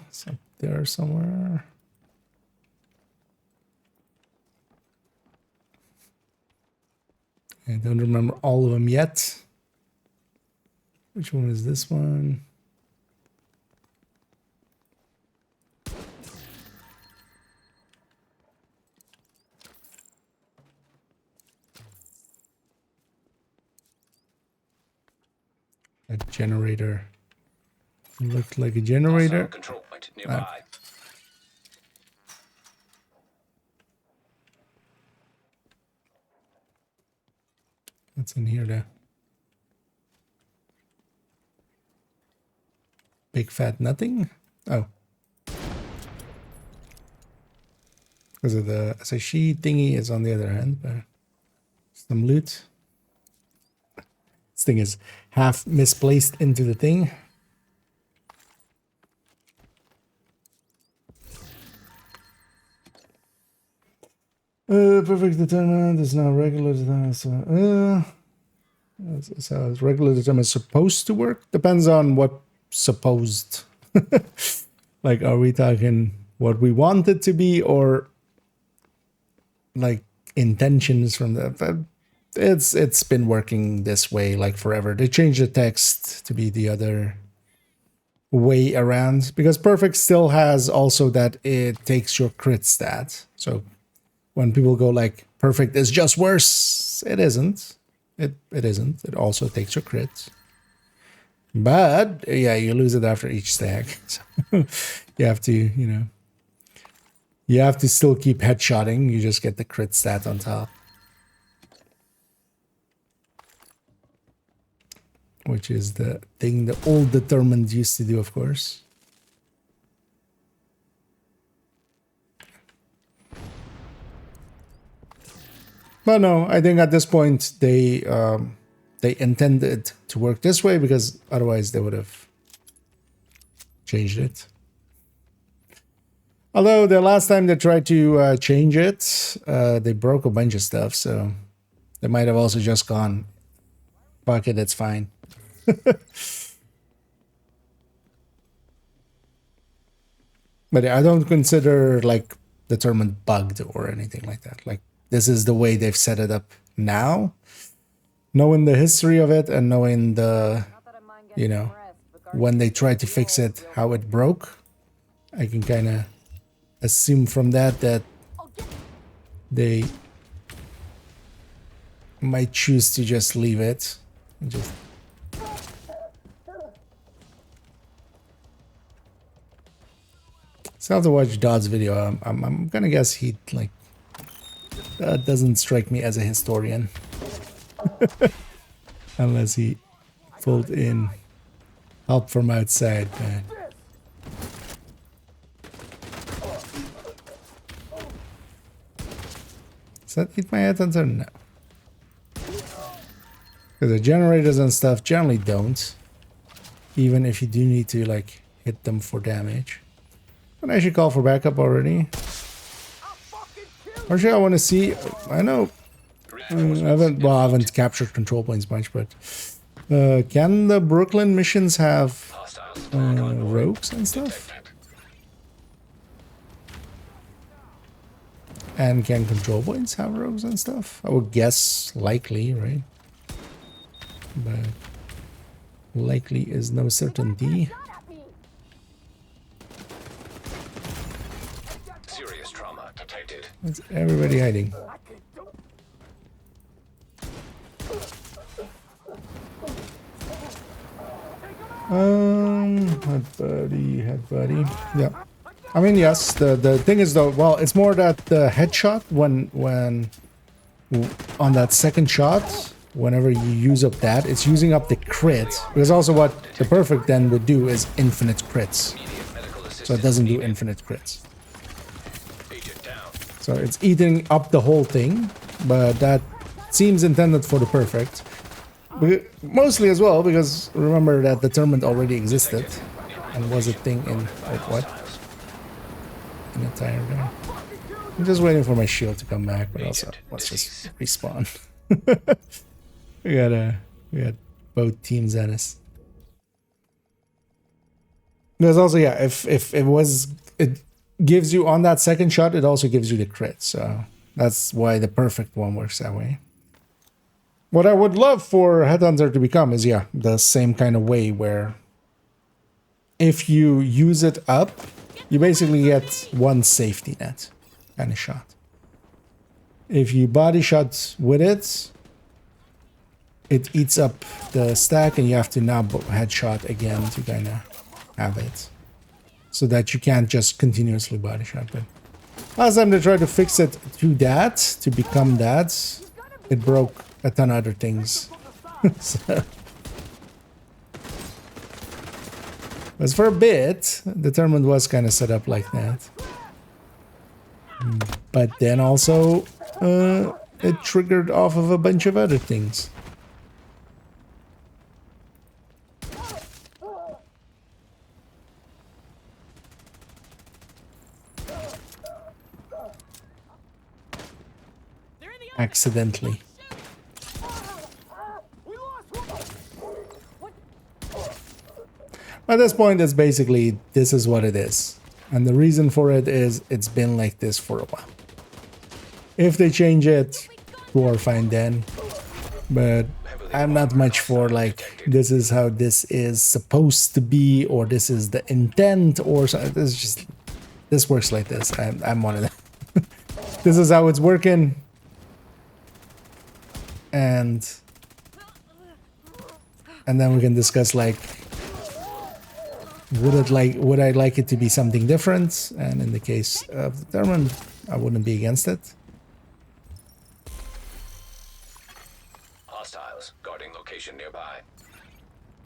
It's up there somewhere. I don't remember all of them yet. Which one is this one? A generator. Looked like a generator. Also, control point nearby. What's in here there? Big fat nothing? Oh. Because of the SSC thingy is on the other hand, but some loot. This thing is half misplaced into the thing. Perfect determinant is now regular determinant. So regular determinant is supposed to work. Depends on what supposed. Like, are we talking what we want it to be, or like intentions from the? It's been working this way like forever. They changed the text to be the other way around because perfect still has also that it takes your crit stat. So when people go like perfect is just worse, it isn't. It isn't. It also takes your crits. But yeah, you lose it after each stack. So you have to, you have to still keep headshotting. You just get the crit stat on top. Which is the thing the old determined used to do, of course. But no, I think at this point they intended to work this way because otherwise they would have changed it. Although the last time they tried to change it, they broke a bunch of stuff, so they might have also just gone, fuck it, it's fine. But I don't consider like determined bugged or anything like that. Like, this is the way they've set it up now. Knowing the history of it and knowing the, when they tried to fix it, how it broke, I can kind of assume from that they might choose to just leave it. And just so I have to watch Dodd's video. I'm gonna guess he'd like. That doesn't strike me as a historian. Unless he pulled in help from outside. Does that hit my head or no? Because the generators and stuff generally don't. Even if you do need to like hit them for damage. But I should call for backup already. Actually, I want to see. I know. I haven't captured control points much, but can the Brooklyn missions have rogues and stuff? And can control points have rogues and stuff? I would guess likely, right? But likely is no certainty. Serious trauma detected. What's everybody hiding? Head buddy. Yeah. I mean, yes, the thing is though, well, it's more that the headshot when on that second shot, whenever you use up that, it's using up the crit. Because also what the perfect then would do is infinite crits. So it doesn't do infinite crits. So it's eating up the whole thing, but that seems intended for the perfect. Mostly as well, because remember that determined already existed and was a thing in, like, what? In a tire gun. I'm just waiting for my shield to come back, but also let's just respawn. we got both teams at us. There's also, yeah, if it gives you on that second shot, it also gives you the crit, so that's why the perfect one works that way. What I would love for Headhunter to become is, yeah, the same kind of way where if you use it up, you basically get one safety net kind of shot. If you body shot with it, it eats up the stack and you have to now headshot again to kind of have it. So that you can't just continuously body shot. But last time they tried to fix it to that, to become that, it broke a ton of other things. So. But for a bit, Determined was kind of set up like that. But then also, it triggered off of a bunch of other things. Accidentally. At this point, it's basically, this is what it is. And the reason for it is, it's been like this for a while. If they change it, we're fine then. But I'm not much for, like, this is how this is supposed to be, or this is the intent, or something. This is just, this works like this. I'm one of them. This is how it's working. And then we can discuss, like, would I like it to be something different? And in the case of Determined, I wouldn't be against it. Hostiles guarding location nearby.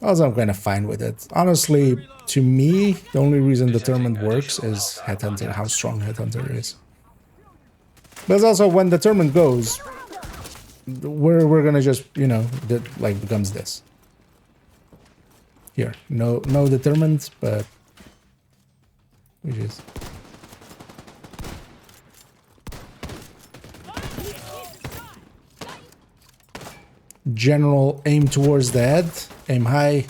Also, I'm kind of fine with it. Honestly, to me, the only reason Determined works is Headhunter, how strong Headhunter is. But also, when Determined goes, we're gonna just, you know, like, becomes this. Here, no Determined, but we just general aim towards the head, aim high.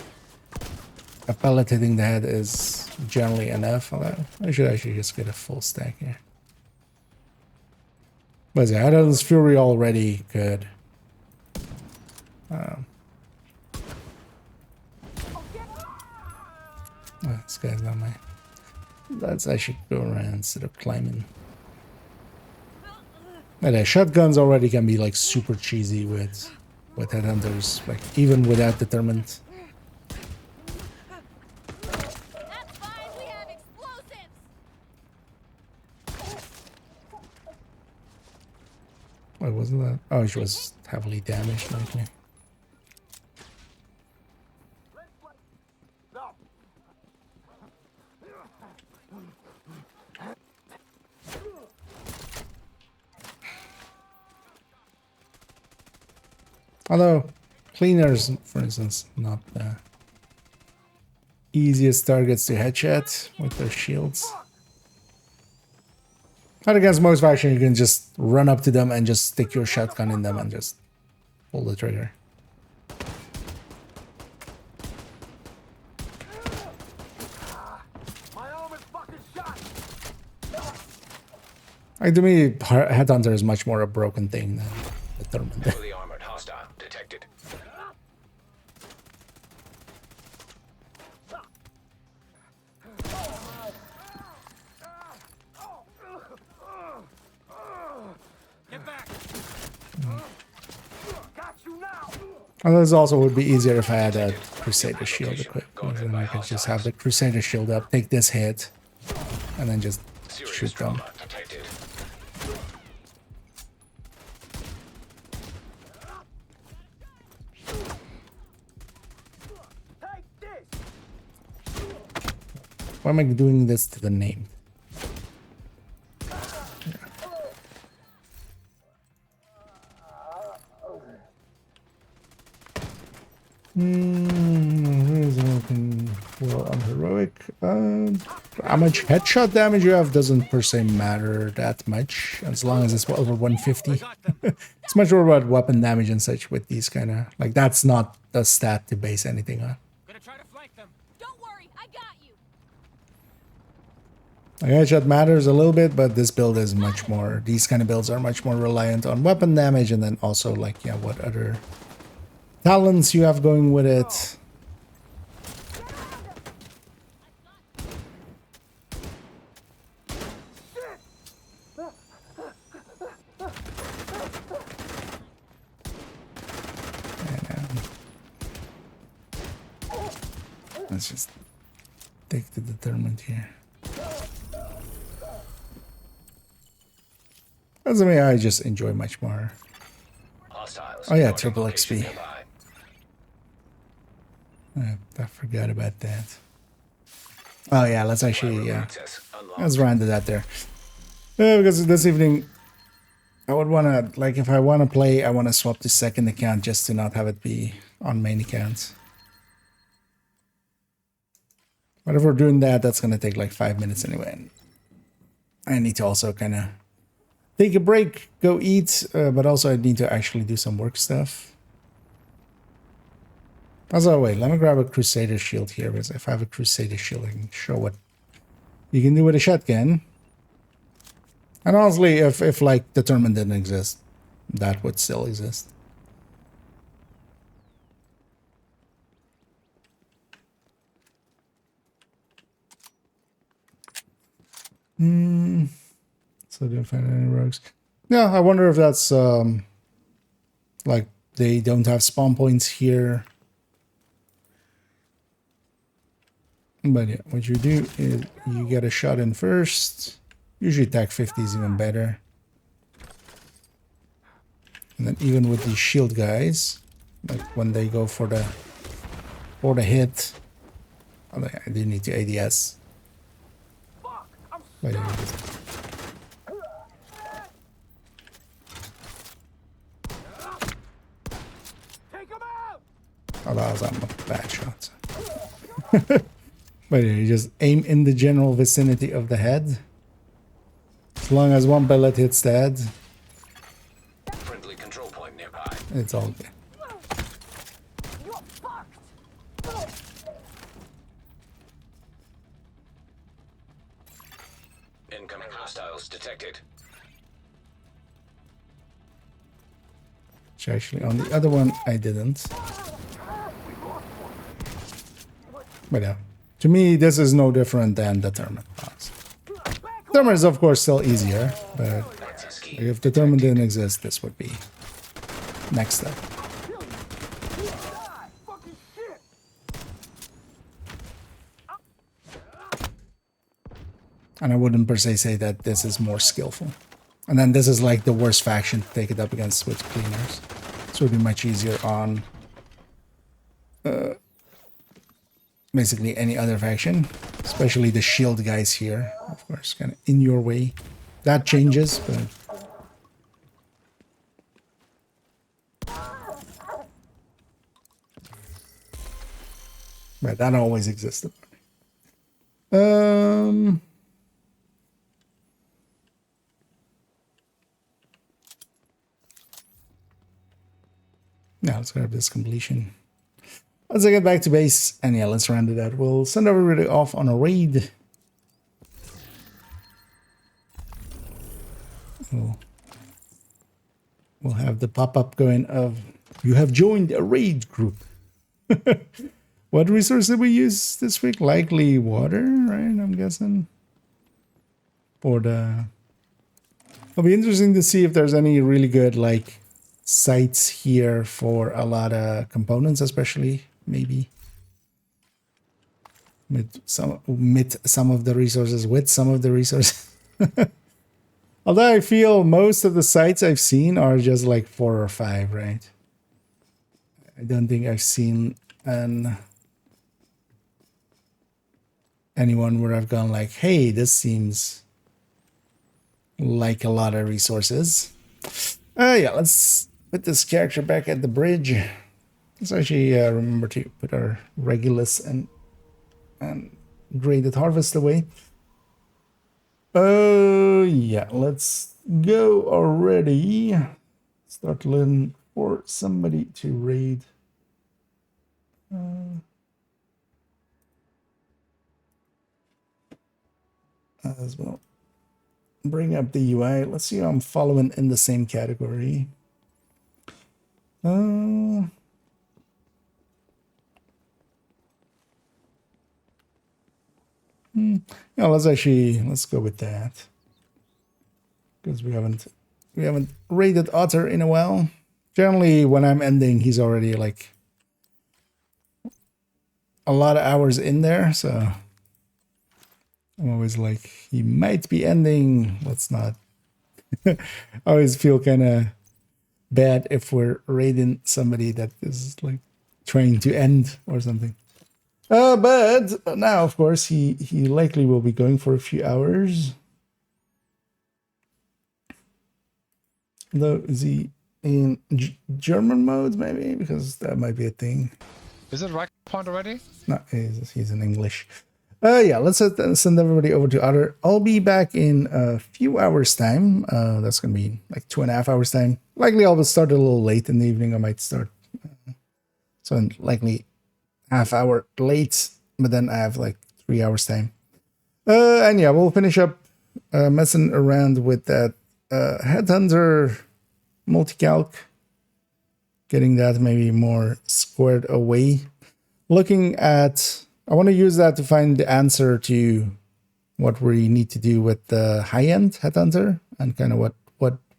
A pellet hitting the head is generally enough. I should actually just get a full stack here. But yeah, Adam's Fury already good. Oh, this guy's not my... I should go around instead of climbing. But yeah, shotguns already can be, like, super cheesy with Headhunters, like, even without Determined. Why wasn't that? Oh, she was heavily damaged, likely. Although, cleaners, for instance, not the easiest targets to headshot with their shields. Not against most faction, you can just run up to them and just stick your shotgun in them and just pull the trigger. Like, to me, Headhunter is much more a broken thing than Determined. Heavily armored hostile detected. And this also would be easier if I had a Crusader shield equipped. Then I could just have the Crusader shield up, take this hit, and then just shoot them. Why am I doing this to the name? Well, on heroic. How much headshot damage you have doesn't per se matter that much, as long as it's over 150. It's much more about weapon damage and such with these kind of like that's not the stat to base anything on. Like headshot matters a little bit, but this build is much more. These kind of builds are much more reliant on weapon damage, and then also like yeah, what other talents you have going with it. Let's just take the determined here. That's the way I just enjoy much more. Oh yeah, triple XP. I forgot about that. Oh yeah, let's actually let's round it out there. Because this evening I would want to, like if I want to play, I want to swap to second account just to not have it be on main account. But if we're doing that, that's going to take like 5 minutes anyway. I need to also kind of take a break, go eat, but also I need to actually do some work stuff. Also, wait, let me grab a Crusader shield here, because if I have a Crusader shield, I can show what you can do with a shotgun. And honestly, if like Determined didn't exist, that would still exist. So didn't find any rogues. Yeah, I wonder if that's like they don't have spawn points here. But yeah, what you do is you get a shot in first. Usually attack 50 is even better. And then even with these shield guys, like when they go for the hit, oh, I do need to ADS. But yeah, oh, that was a bad shot. But yeah, you just aim in the general vicinity of the head. As long as one bullet hits the head, Friendly control point nearby. it's all good. Incoming hostiles detected. Which actually on the other one I didn't. But yeah, to me this is no different than Determined. Determined is of course still easier, but if Determined didn't exist, this would be next step. And I wouldn't per se say that this is more skillful. And then this is like the worst faction to take it up against Switch Cleaners. This would be much easier on basically any other faction, especially the shield guys here, of course, kind of in your way. That changes, but that always existed. Now let's grab this completion. Let's get back to base, and yeah, let's round it out. We'll send everybody off on a raid. We'll have the pop-up going of, you have joined a raid group. What resource did we use this week? Likely water, right? I'm guessing. For the... It'll be interesting to see if there's any really good, like, sites here for a lot of components, especially maybe with some of the resources. Although I feel most of the sites I've seen are just like 4 or 5, right? I don't think I've seen anyone where I've gone like, hey, this seems like a lot of resources. Yeah, let's put this character back at the bridge. Let's actually remember to put our Regulus and graded harvest away. Yeah, let's go already. Start looking for somebody to raid. As well. Bring up the UI. Let's see how I'm following in the same category. Yeah, let's go with that. Because we haven't raided Otter in a while. Generally, when I'm ending, he's already like a lot of hours in there, so I'm always like, he might be ending. Let's not. I always feel kind of bad if we're raiding somebody that is like trying to end or something. But now, of course, he likely will be going for a few hours. Though, is he in German mode, maybe? Because that might be a thing. Is it right point already? No, he's in English. Yeah, let's send everybody over to Otter. I'll be back in a few hours' time. That's going to be like 2.5 hours' time. Likely I'll start a little late in the evening. I might start. So likely half hour late, but then I have like 3 hours' time. And yeah, we'll finish up messing around with that Headhunter multicalc. Getting that maybe more squared away. Looking at... I want to use that to find the answer to what we need to do with the high-end Headhunter and kind of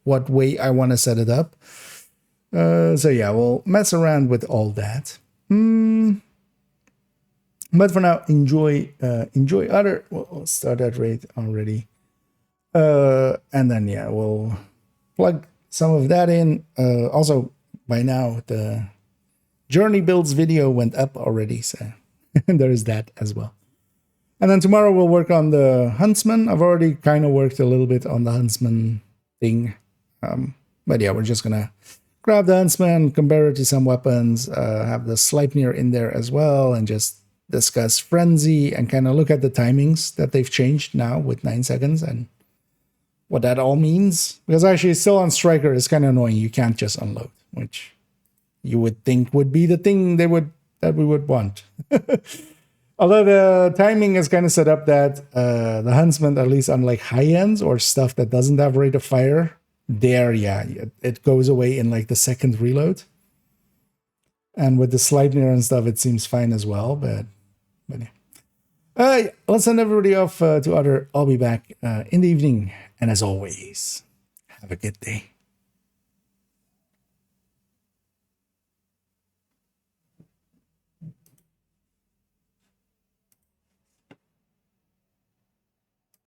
what way I want to set it up. So yeah, we'll mess around with all that. But for now, enjoy Otter. We'll start that raid already. And then yeah, we'll plug some of that in. Also, by now the Journey Builds video went up already, so there is that as well. And then tomorrow we'll work on the Huntsman. I've already kind of worked a little bit on the Huntsman thing. But yeah, we're just gonna grab the Huntsman, compare it to some weapons, have the Sleipnir in there as well, and just discuss Frenzy and kind of look at the timings that they've changed now with 9 seconds and what that all means. Because actually still on Striker is kind of annoying. You can't just unload, which you would think would be the thing that we would want. Although the timing is kind of set up that the Huntsman, at least on like high ends or stuff that doesn't have rate of fire, there, yeah, it goes away in like the second reload. And with the Sleipnir and stuff, it seems fine as well, but yeah. Let's send everybody off to Otter. I'll be back in the evening. And as always, have a good day.